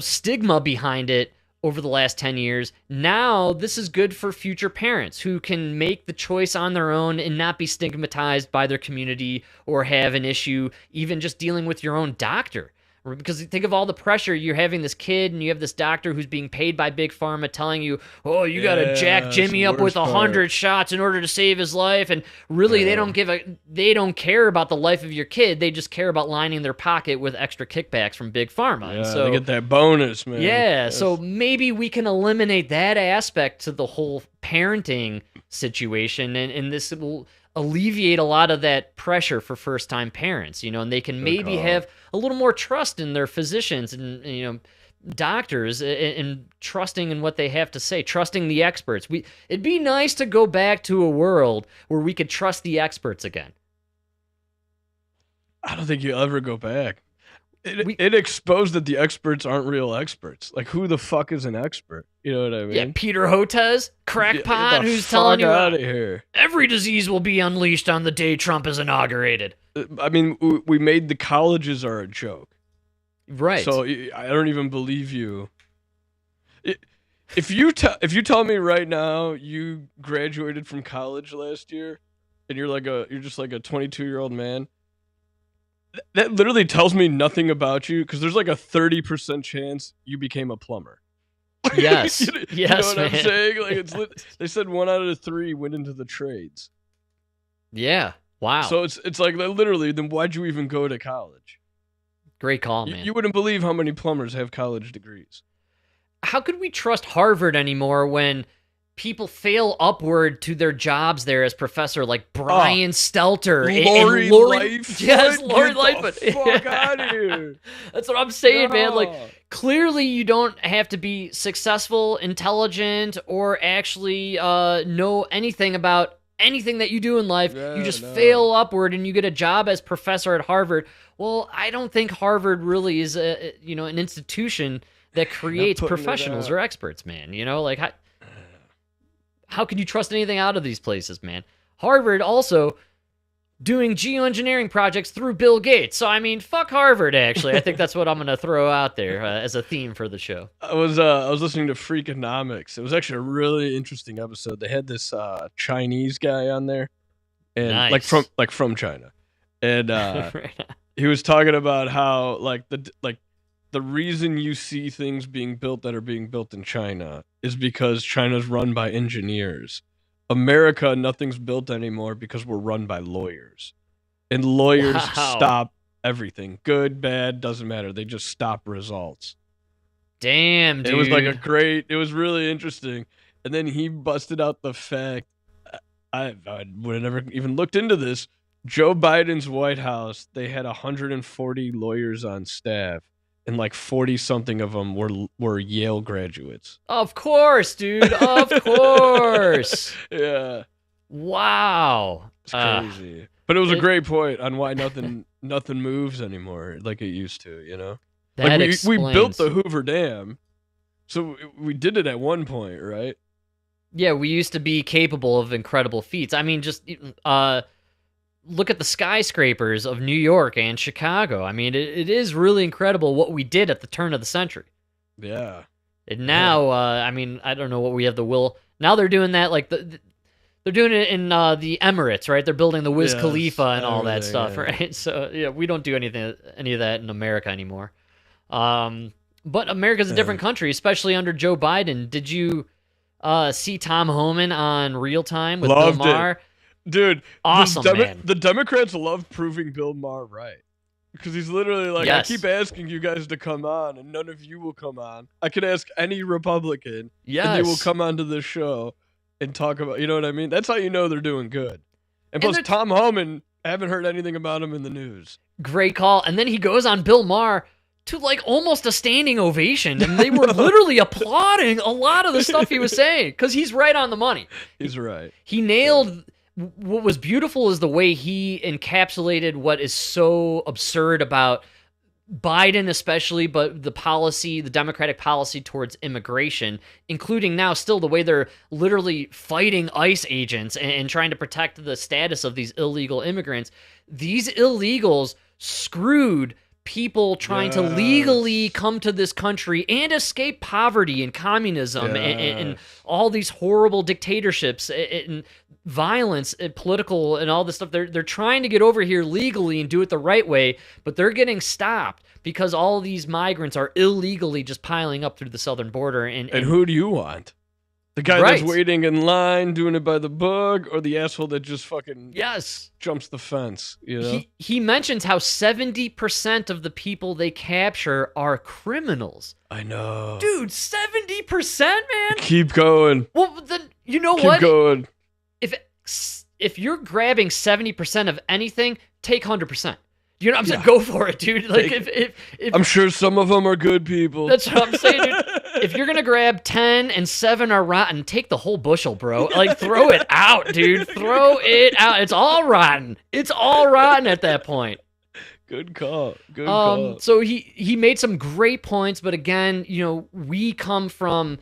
stigma behind it over the last 10 years. Now, this is good for future parents who can make the choice on their own and not be stigmatized by their community or have an issue even just dealing with your own doctor. Because think of all the pressure. You're having this kid and you have this doctor who's being paid by Big Pharma telling you, oh, you got to jack Jimmy up with 100 shots in order to save his life. And really, they don't care about the life of your kid. They just care about lining their pocket with extra kickbacks from Big Pharma. Yeah, so they get that bonus, man. Yeah, so maybe we can eliminate that aspect to the whole parenting situation, and this will alleviate a lot of that pressure for first-time parents, and they can maybe have a little more trust in their physicians and, doctors and trusting in what they have to say, trusting the experts. It'd be nice to go back to a world where we could trust the experts again. I don't think you'll ever go back. It exposed that the experts aren't real experts. Like, who the fuck is an expert? You know what I mean? Yeah, Peter Hotez, crackpot, who's telling you out of here. Every disease will be unleashed on the day Trump is inaugurated. I mean, we made the colleges are a joke. Right. So I don't even believe you. If you tell me right now you graduated from college last year and you're just like a 22-year-old man, that literally tells me nothing about you, because there's like a 30% chance you became a plumber. Yes. You know what I'm saying? Like, they said 1 out of 3 went into the trades. Yeah. Wow. So it's like literally, then why'd you even go to college? Great call, man. You wouldn't believe how many plumbers have college degrees. How could we trust Harvard anymore when people fail upward to their jobs there as professor, like Brian Stelter Lori Lightfoot? Yes, Lori Lightfoot. Fuck out of here. That's what I'm saying, man. Like, clearly you don't have to be successful, intelligent, or actually know anything about anything that you do in life. You just fail upward and you get a job as professor at Harvard. Well, I don't think Harvard really is an institution that creates professionals or experts, man. Like, how can you trust anything out of these places, man? Harvard also doing geoengineering projects through Bill Gates. So, I mean, fuck Harvard, actually. I think that's what I'm going to throw out there as a theme for the show. I was listening to Freakonomics. It was actually a really interesting episode. They had this Chinese guy on there, and nice. from China. And he was talking about how the reason you see things being built that are being built in China is because China's run by engineers. America, nothing's built anymore because we're run by lawyers. And lawyers stop everything. Good, bad, doesn't matter. They just stop results. Damn, dude. It was it was really interesting. And then he busted out the fact, I would have never even looked into this. Joe Biden's White House, they had 140 lawyers on staff. And 40-something of them were Yale graduates. Of course, dude. Of course. Yeah. Wow. It's crazy. But it was a great point on why nothing moves anymore like it used to, That we built the Hoover Dam, so we did it at one point, right? Yeah, we used to be capable of incredible feats. I mean, just look at the skyscrapers of New York and Chicago. I mean, it is really incredible what we did at the turn of the century. Yeah. And now, I mean, I don't know what we have the will. Now they're doing that like they're doing it in the Emirates, right? They're building the Wiz Khalifa and all that stuff, right? So yeah, we don't do any of that in America anymore. But America's a different country, especially under Joe Biden. Did you see Tom Homan on Real Time with Bill Maher? It. Dude, awesome, man. The Democrats love proving Bill Maher right. Because he's literally like, I keep asking you guys to come on, and none of you will come on. I could ask any Republican, and they will come onto this show and talk about, you know what I mean? That's how you know they're doing good. And plus, Tom Homan, I haven't heard anything about him in the news. Great call. And then he goes on Bill Maher to like almost a standing ovation, and they were literally applauding a lot of the stuff he was saying because he's right on the money. He's right. He nailed. What was beautiful is the way he encapsulated what is so absurd about Biden especially, but the Democratic policy towards immigration, including now still the way they're literally fighting ICE agents and trying to protect the status of these illegal immigrants. These illegals screwed people trying to legally come to this country and escape poverty and communism and all these horrible dictatorships and violence and political and all this stuff. They're trying to get over here legally and do it the right way, but they're getting stopped because all these migrants are illegally just piling up through the southern border. And who do you want? The guy that's waiting in line, doing it by the book, or the asshole that just fucking jumps the fence? You know, he mentions how 70% of the people they capture are criminals. I know, dude. 70%, man. Keep going. Well, then you know Keep what? going. If you're grabbing 70% of anything, take 100%. You know what I'm saying? Go for it, dude. Like if I'm sure some of them are good people. That's what I'm saying, dude. If you're gonna grab 10 and 7 are rotten, take the whole bushel, bro. Like throw it out, dude. Throw it out. It's all rotten. It's all rotten at that point. Good call. Good call. So he made some great points, but again, you know, we come from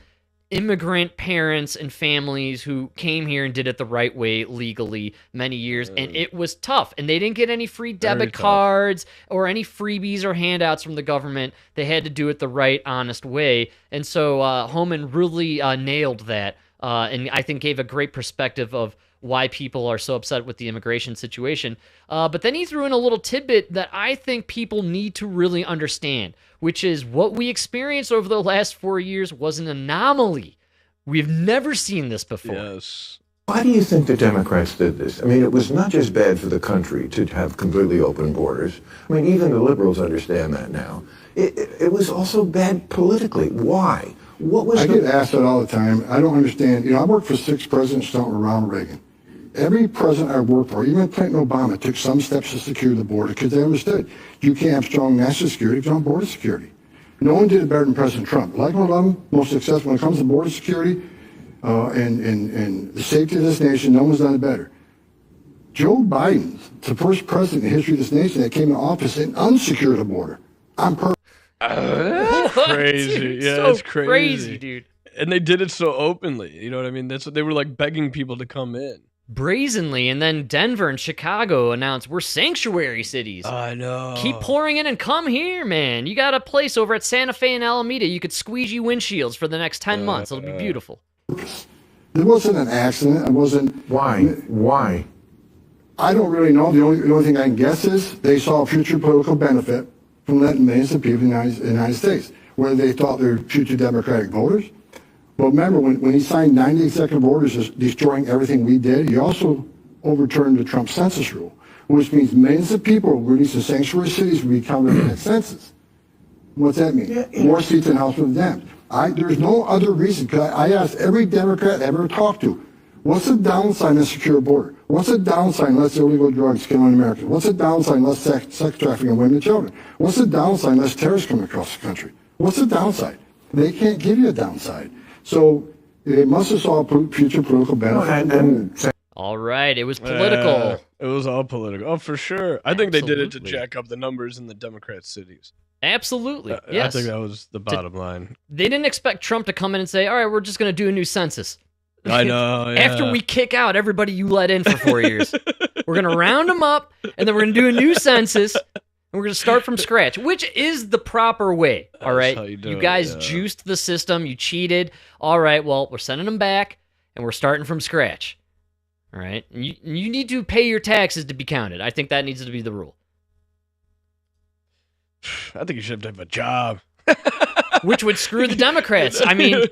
immigrant parents and families who came here and did it the right way legally many years, and it was tough, and they didn't get any free debit cards or any freebies or handouts from the government. They had to do it the right, honest way, and so Homan really nailed that, and I think gave a great perspective of why people are so upset with the immigration situation. But then he threw in a little tidbit that I think people need to really understand, which is what we experienced over the last 4 years was an anomaly. We've never seen this before. Yes. Why do you think the Democrats did this? I mean, it was not just bad for the country to have completely open borders. I mean, even the liberals understand that now. It was also bad politically. Why? What was I get asked that all the time. I don't understand. You know, I worked for 6 presidents, starting with Ronald Reagan. Every president I worked for, even Clinton Obama, took some steps to secure the border because they understood you can't have strong national security without border security. No one did it better than President Trump. Like one of them, most successful when it comes to border security and the safety of this nation, no one's done it better. Joe Biden's the first president in the history of this nation that came into office and unsecured the border. I'm perfect. That's crazy. Dude, Yeah, so it's crazy, dude. And they did it so openly. You know what I mean? That's what they were like begging people to come in. Brazenly, and then Denver and Chicago announced we're sanctuary cities. I know. Keep pouring in and come here, man. You got a place over at Santa Fe and Alameda. You could squeegee windshields for the next 10 months. It'll be beautiful. There wasn't an accident. It wasn't. Why? I don't really know. The only thing I can guess is they saw a future political benefit from letting millions of people in the United States, whether they thought they were future Democratic voters. But remember, when he signed 90 executive orders destroying everything we did, he also overturned the Trump census rule, which means millions of people released in sanctuary cities will be counted in that census. What's that mean? More seats in the House of Dems. There's no other reason. Cause I asked every Democrat I ever talked to, what's the downside of secure border? What's the downside less illegal drugs killing Americans? What's the downside less sex trafficking of women and children? What's the downside less terrorists coming across the country? What's the downside? They can't give you a downside. So they must have saw a future political benefit. All right, it was political. It was all political. Oh, for sure. I think they did it to jack up the numbers in the Democrat cities. Absolutely. Yes. I think that was the bottom line. They didn't expect Trump to come in and say, all right, we're just going to do a new census. I know. Yeah. After we kick out everybody you let in for 4 years. We're going to round them up, and then we're going to do a new census, and we're going to start from scratch, which is the proper way, all right? You guys juiced the system. You cheated. All right, well, we're sending them back, and we're starting from scratch, all right? And you need to pay your taxes to be counted. I think that needs to be the rule. I think you should have a job. Which would screw the Democrats. I mean,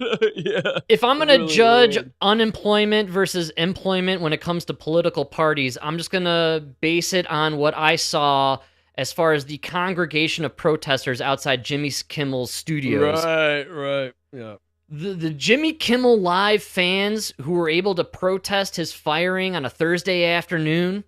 if I'm going to judge unemployment versus employment when it comes to political parties, I'm just going to base it on what I saw as far as the congregation of protesters outside Jimmy Kimmel's studios. Right, yeah. The Jimmy Kimmel Live fans who were able to protest his firing on a Thursday afternoon,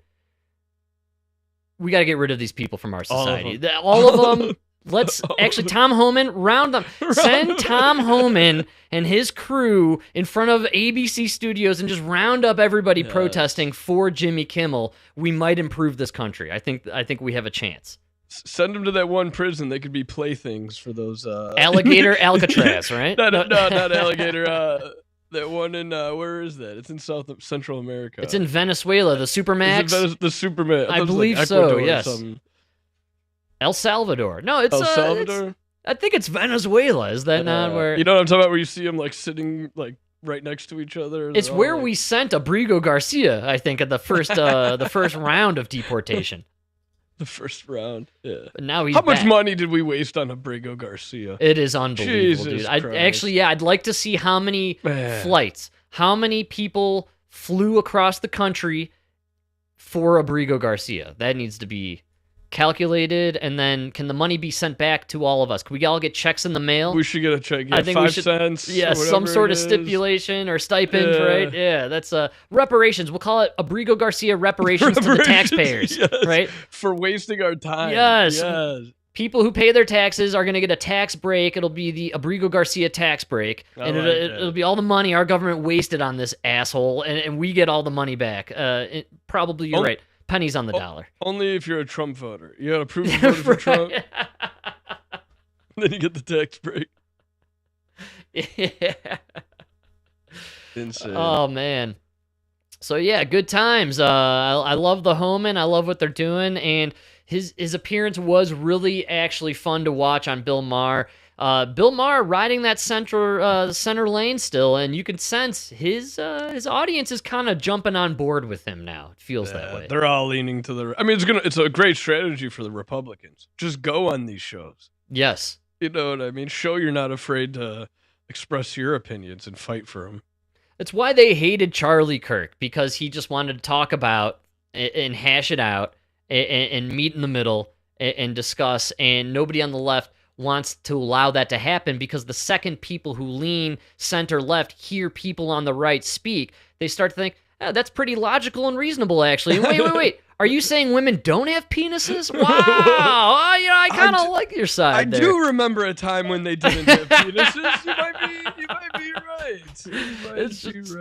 we got to get rid of these people from our society. All of them. Let's actually, Tom Homan, round them. Send Tom Homan and his crew in front of ABC studios and just round up everybody protesting for Jimmy Kimmel. We might improve this country. I think we have a chance. Send them to that one prison. They could be playthings for those alligator Alcatraz, right? No, not alligator. That one in where is that? It's in Central America. It's in Venezuela. The Supermax. The Supermax. I believe like so. Yes. El Salvador. No, it's El Salvador. I think it's Venezuela. Is that not where? You know what I'm talking about? Where you see them like sitting like right next to each other. It's where we sent Abrigo Garcia. I think at the first round of deportation. The first round. Yeah. But now he's How much back. money did we waste on Abrigo Garcia? It is unbelievable, Jesus dude. I'd like to see how many flights, how many people flew across the country for Abrigo Garcia. That needs to be calculated, and then can the money be sent back to all of us? Can we all get checks in the mail? We should get a check. Yeah, I think 5 cents. Yeah, some sort of stipulation or stipend, right? Yeah, that's reparations. We'll call it Abrigo Garcia reparations to the taxpayers, right? For wasting our time. Yes. People who pay their taxes are going to get a tax break. It'll be the Abrigo Garcia tax break, and it'll be all the money our government wasted on this asshole, and we get all the money back. Probably you're right. Pennies on the dollar. Only if you're a Trump voter. You gotta prove you voted for Trump. Then you get the tax break. Yeah. Insane. Oh, man. So, yeah, good times. I love the Homan. I love what they're doing. And his appearance was really actually fun to watch on Bill Maher. Bill Maher riding that center lane still, and you can sense his audience is kind of jumping on board with him now. It feels that way. They're all leaning to the. I mean, it's a great strategy for the Republicans. Just go on these shows. Yes, you know what I mean. Show you're not afraid to express your opinions and fight for them. It's why they hated Charlie Kirk, because he just wanted to talk about and hash it out and meet in the middle and discuss, and nobody on the left wants to allow that to happen, because the second people who lean center left hear people on the right speak, they start to think, oh, that's pretty logical and reasonable, actually. And wait. Are you saying women don't have penises? Wow. I kind of like your side there. I do remember a time when they didn't have penises. You might be right.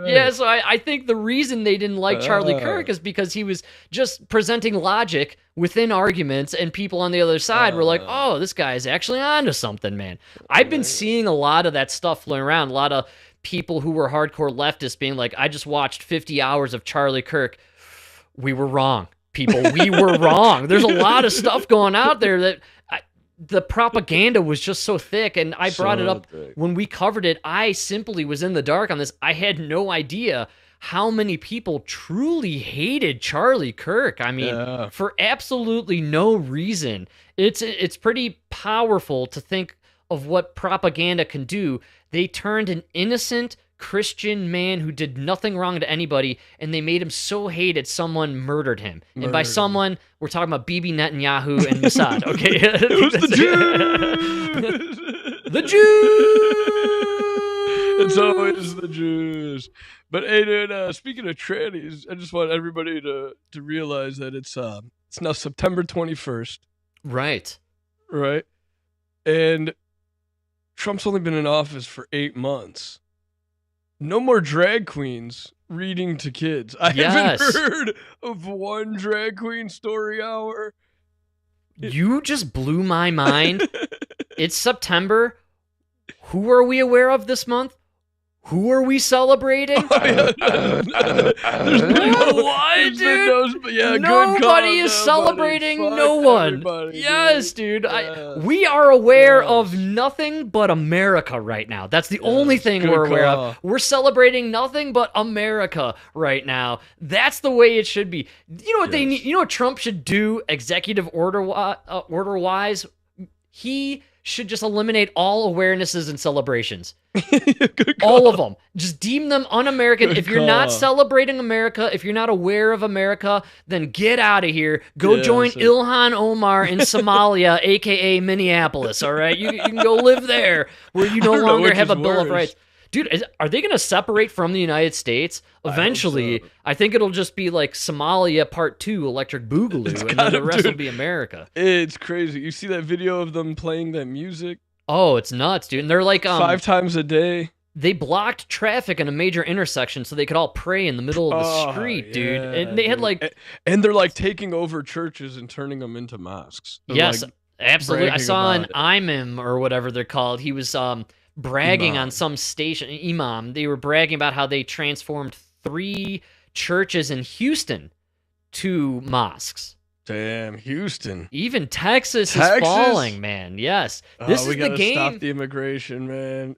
Yeah, so I think the reason they didn't like Charlie Kirk is because he was just presenting logic within arguments, and people on the other side were like, oh, this guy is actually onto something, man. I've been seeing a lot of that stuff floating around, a lot of people who were hardcore leftists being like, I just watched 50 hours of Charlie Kirk. We were wrong. People, we were wrong. There's a lot of stuff going out there that the propaganda was just so thick, and I brought it up when we covered it. I simply was in the dark on this. I had no idea how many people truly hated Charlie Kirk. I mean, for absolutely no reason. It's pretty powerful to think of what propaganda can do. They turned an innocent Christian man who did nothing wrong to anybody, and they made him so hated someone murdered him. And by someone, we're talking about Bibi Netanyahu and Mossad, okay? It was the Jews! The Jews! It's always the Jews. But hey, dude, speaking of trannies, I just want everybody to realize that it's now September 21st. Right. Right? And Trump's only been in office for 8 months. No more drag queens reading to kids. I haven't heard of one drag queen story hour. You just blew my mind. It's September. Who are we aware of this month? Who are we celebrating? There's What, dude? Nobody is celebrating no one. Yes, dude. We are aware of nothing but America right now. That's the only thing good we're aware call. of. We're celebrating nothing but America right now. That's the way it should be. You know what they need? You know what Trump should do executive order-wise? He should just eliminate all awarenesses and celebrations. All of them. Just deem them un-American. Good If you're not call. celebrating America, if you're not aware of America, then get out of here. Go join Ilhan Omar in Somalia, aka Minneapolis, all right? You can go live there where you no I don't know longer which have a is Bill of worse. Rights. Dude, are they going to separate from the United States? Eventually, I think it'll just be like Somalia Part 2, Electric Boogaloo, and then the rest will be America. It's crazy. You see that video of them playing that music? Oh, it's nuts, dude. And they're like 5 times a day. They blocked traffic in a major intersection so they could all pray in the middle of the street, dude. And they had like and they're like taking over churches and turning them into mosques. They're, yes, like, absolutely. I bragging saw about an imam or whatever they're called. He was bragging on some station, imam. They were bragging about how they transformed 3 churches in Houston to mosques. Damn, Houston. Even Texas is falling, man. Yes. This is we the gotta game. stop the immigration, man.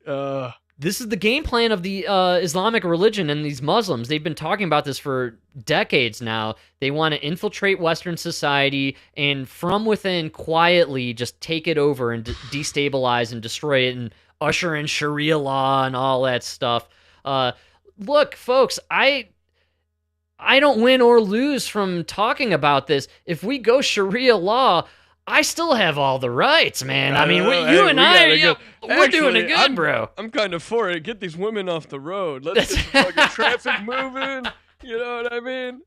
This is the game plan of the Islamic religion and these Muslims. They've been talking about this for decades now. They want to infiltrate Western society and from within quietly just take it over and destabilize and destroy it and usher in Sharia law and all that stuff. Look, folks, I don't win or lose from talking about this. If we go Sharia law, I still have all the rights, man. I mean, you and I, we're doing it good, bro. I'm kind of for it. Get these women off the road. Let's get the fucking traffic moving. You know what I mean?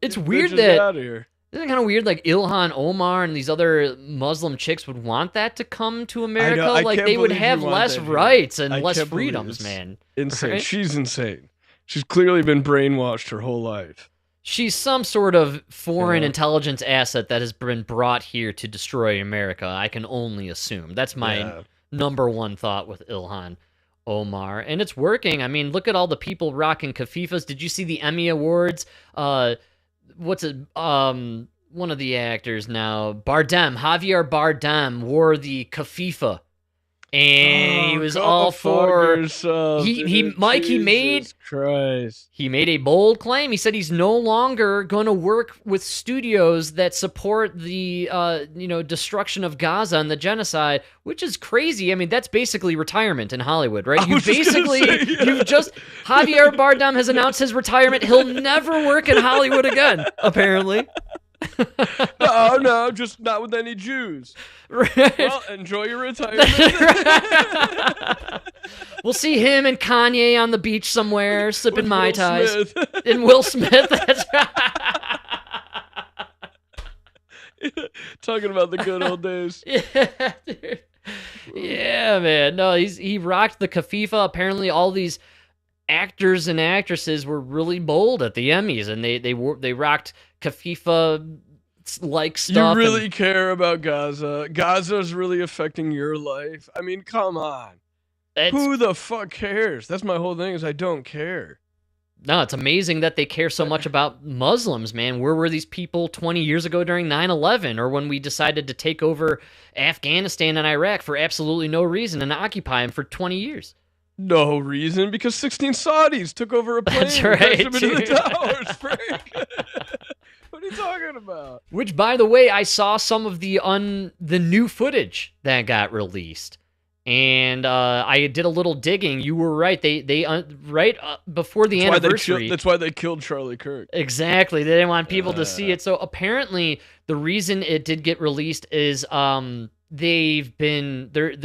It's Get weird bitches that out of here. isn't it kind of weird like Ilhan Omar and these other Muslim chicks would want that to come to America? I Like can't they would believe you have want less that here. rights and I less can't believe freedoms, it's man. Insane. Right? She's insane. She's clearly been brainwashed her whole life. She's some sort of foreign intelligence asset that has been brought here to destroy America. I can only assume. That's my number one thought with Ilhan Omar. And it's working. I mean, look at all the people rocking kafifas. Did you see the Emmy Awards? What's it? One of the actors now, Javier Bardem wore the kafifa. And he was all for he made a bold claim. He said he's no longer going to work with studios that support the destruction of Gaza and the genocide, which is crazy. I mean, that's basically retirement in Hollywood, right? Javier Bardem has announced his retirement. He'll never work in Hollywood again, apparently. No, just not with any Jews. Right. Well, enjoy your retirement. We'll see him and Kanye on the beach somewhere, sipping With Mai Will Tais. Smith. And Will Smith, that's right. Talking about the good old days. Yeah, dude. Yeah, man. No, he rocked the kafifa. Apparently, all these actors and actresses were really bold at the Emmys, and they rocked kafifa like stuff. You really care about Gaza. Gaza's really affecting your life. I mean, come on. Who the fuck cares? That's my whole thing is I don't care. No, it's amazing that they care so much about Muslims, man. Where were these people 20 years ago during 9/11 or when we decided to take over Afghanistan and Iraq for absolutely no reason and occupy them for 20 years? No reason, because 16 Saudis took over a plane That's and right, crashed them into the dude. towers, Frank. What are you talking about? Which, by the way, I saw some of the new footage that got released, and I did a little digging. You were right; they before the anniversary. That's why they killed Charlie Kirk. Exactly, they didn't want people to see it. So apparently, the reason it did get released is there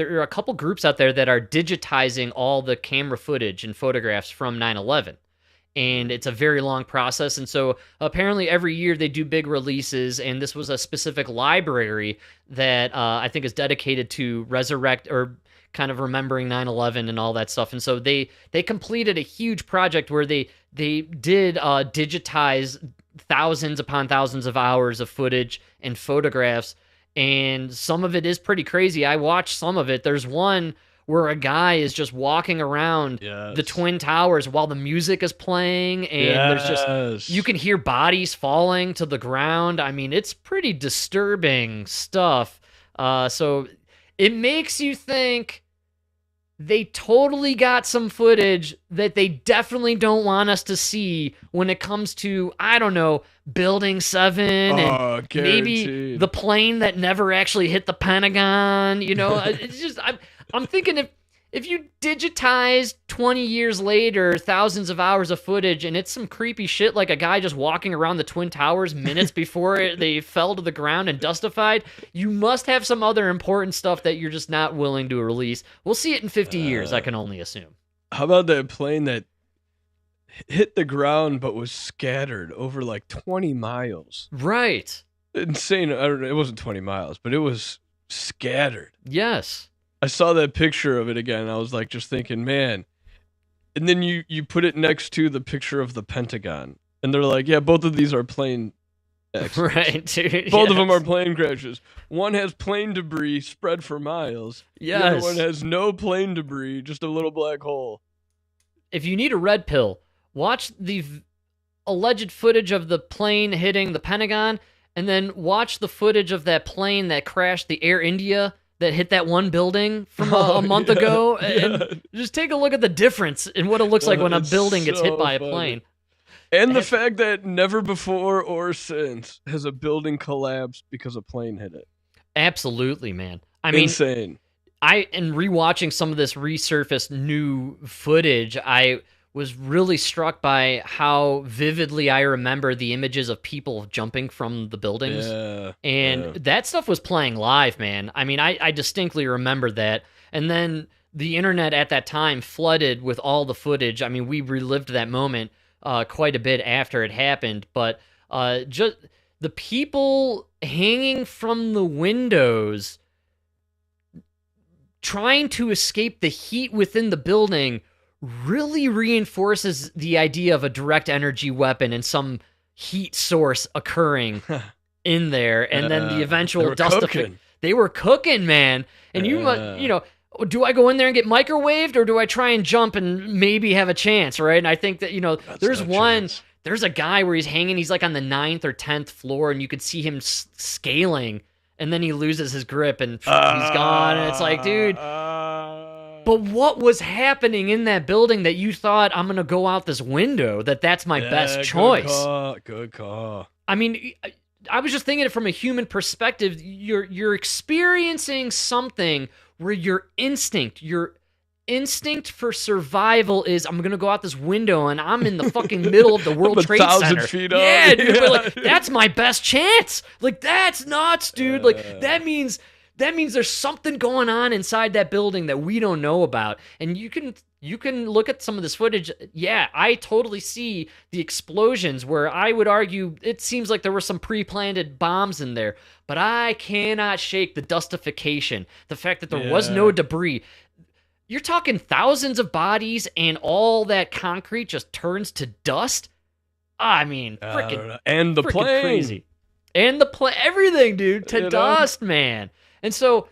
are a couple groups out there that are digitizing all the camera footage and photographs from 9/11. And it's a very long process. And so apparently every year they do big releases, and this was a specific library that I think is dedicated to resurrect or kind of remembering 9/11 and all that stuff. And so they completed a huge project where they did digitize thousands upon thousands of hours of footage and photographs, and some of it is pretty crazy. I watched some of it. There's one where a guy is just walking around the Twin Towers while the music is playing, and there's just, you can hear bodies falling to the ground. I mean, it's pretty disturbing stuff. So it makes you think they totally got some footage that they definitely don't want us to see when it comes to, I don't know, Building 7 and maybe the plane that never actually hit the Pentagon. You know, it's just, I'm thinking if you digitize 20 years later thousands of hours of footage and it's some creepy shit like a guy just walking around the Twin Towers minutes before they fell to the ground and dustified, you must have some other important stuff that you're just not willing to release. We'll see it in 50 years, I can only assume. How about that plane that hit the ground but was scattered over like 20 miles? Right. Insane. I don't know, it wasn't 20 miles, but it was scattered. Yes. I saw that picture of it again, and I was like, just thinking, man. And then you put it next to the picture of the Pentagon, and they're like, yeah, both of these are plane accidents. Right, dude. Both of them are plane crashes. One has plane debris spread for miles. Yes. The other one has no plane debris, just a little black hole. If you need a red pill, watch the alleged footage of the plane hitting the Pentagon, and then watch the footage of that plane that crashed the Air India that hit that one building from a month ago, and just take a look at the difference in what it looks like when a building gets hit by a plane. And the fact that never before or since has a building collapsed because a plane hit it. Absolutely, man. I mean, insane. In rewatching some of this resurfaced new footage, I was really struck by how vividly I remember the images of people jumping from the buildings. And that stuff was playing live, man. I mean, I distinctly remember that. And then the internet at that time flooded with all the footage. I mean, we relived that moment quite a bit after it happened. But just the people hanging from the windows, trying to escape the heat within the building, really reinforces the idea of a direct energy weapon and some heat source occurring in there, and then the eventual justification. They were cooking, man. And you know, do I go in there and get microwaved, or do I try and jump and maybe have a chance, right? And I think that, you know, there's a guy where he's hanging, he's like on the 9th or 10th floor, and you could see him scaling, and then he loses his grip and he's gone, and it's like, dude. But what was happening in that building that you thought, I'm going to go out this window, that's my best choice? Good call. I mean, I was just thinking it from a human perspective. You're experiencing something where your instinct for survival is, I'm going to go out this window and I'm in the fucking middle of the World Trade Center. 1,000 feet up. Yeah, dude, but like, that's my best chance. Like, that's nuts, dude. Like, that means there's something going on inside that building that we don't know about. And you can look at some of this footage. Yeah, I totally see the explosions where I would argue it seems like there were some pre-planted bombs in there. But I cannot shake the dustification, the fact that there was no debris. You're talking thousands of bodies and all that concrete just turns to dust? I mean, freaking and the plane. Crazy. And the plane, everything, dude, to dust, man. And so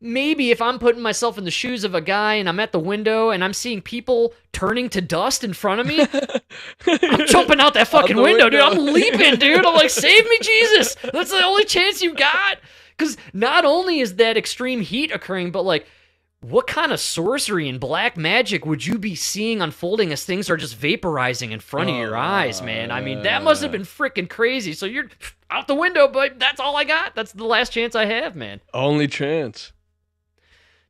maybe if I'm putting myself in the shoes of a guy and I'm at the window and I'm seeing people turning to dust in front of me, I'm jumping out that fucking window, dude. I'm leaping, dude. I'm like, save me, Jesus. That's the only chance you got. Because not only is that extreme heat occurring, but like, what kind of sorcery and black magic would you be seeing unfolding as things are just vaporizing in front of your eyes, man? I mean, that must have been freaking crazy. So you're out the window, but that's all I got. That's the last chance I have, man. Only chance.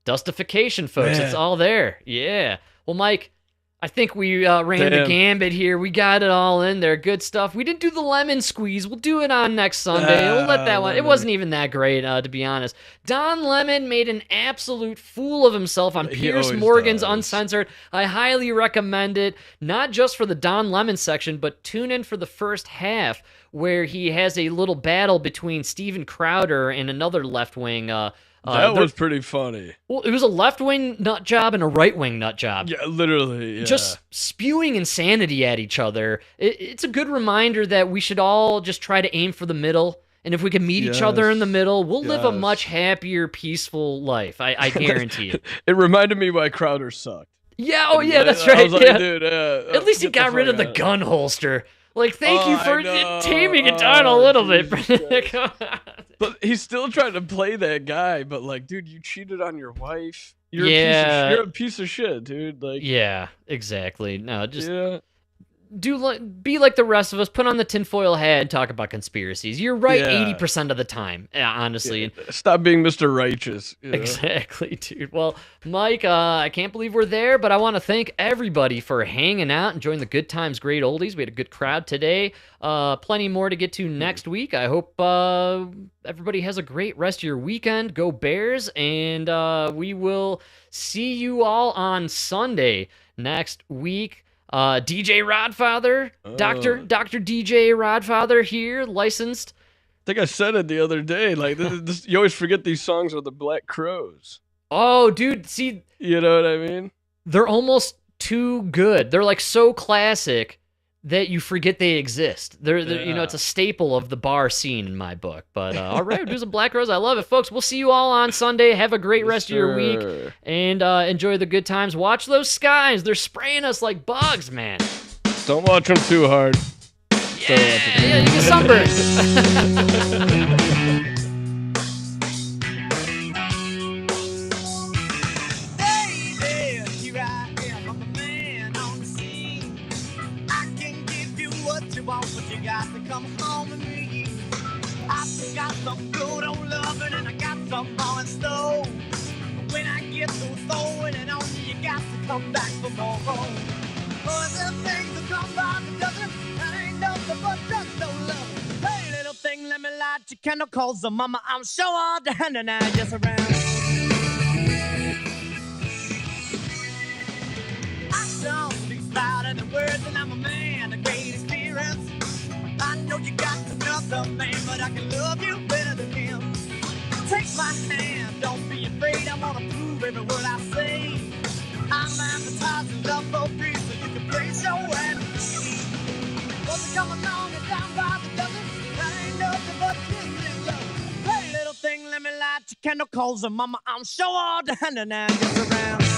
Dustification, folks. Man. It's all there. Yeah. Well, Mike, I think we ran the gambit here. We got it all in there. Good stuff. We didn't do the lemon squeeze. We'll do it on next Sunday. We'll let that one. It wasn't even that great, to be honest. Don Lemon made an absolute fool of himself on Piers Morgan's Uncensored. I highly recommend it, not just for the Don Lemon section, but tune in for the first half where he has a little battle between Steven Crowder and another left-wing that was pretty funny. Well, it was a left-wing nut job and a right-wing nut job. Yeah, literally. Yeah. Just spewing insanity at each other. It's a good reminder that we should all just try to aim for the middle And if we can meet each other in the middle, we'll live a much happier, peaceful life. I guarantee it. It reminded me why Crowder sucked. Yeah, oh yeah, that's right. I was like, dude, at least he got rid of the gun holster. Like, thank you for taming it down a little bit. But he's still trying to play that guy. But like, dude, you cheated on your wife. You're a piece of shit, dude. Like, yeah, exactly. No, just be like the rest of us. Put on the tinfoil hat and talk about conspiracies. You're right 80% of the time, honestly. Yeah. Stop being Mr. Righteous. You know? Exactly, dude. Well, Mike, I can't believe we're there, but I want to thank everybody for hanging out, enjoying the Good Times, Great Oldies. We had a good crowd today. Plenty more to get to next week. I hope everybody has a great rest of your weekend. Go Bears, and we will see you all on Sunday next week. DJ Rodfather, Dr. DJ Rodfather here, licensed. I think I said it the other day. Like, you always forget these songs are the Black Crowes. Oh, dude, see, you know what I mean? They're almost too good. They're like so classic that you forget they exist. They're you know, it's a staple of the bar scene in my book. But all right, do some Black Crowes. I love it, folks. We'll see you all on Sunday. Have a great rest of your week, and enjoy the good times. Watch those skies. They're spraying us like bugs, man. Don't watch them too hard. Yeah, you get sunburned. Got some good old loving and I got some more in store. When I get through throwing it on you, you got to come back for more. Oh, them things that come by the dozen, that ain't nothing but just no love. Hey, little thing, let me light your candle, cause the mama, I'm sure all down and I just around. I don't speak louder than words, and I'm a man of great experience. I know you got another man, but I can love you better than him. Take my hand, don't be afraid. I wanna prove every word I say. I'm advertising love for free, so you can place your hand. Won't you come along and down by the dozen? That ain't nothing but kissing love. Hey, little thing, let me light your candle, cause mama, I'm sure all down and now just around.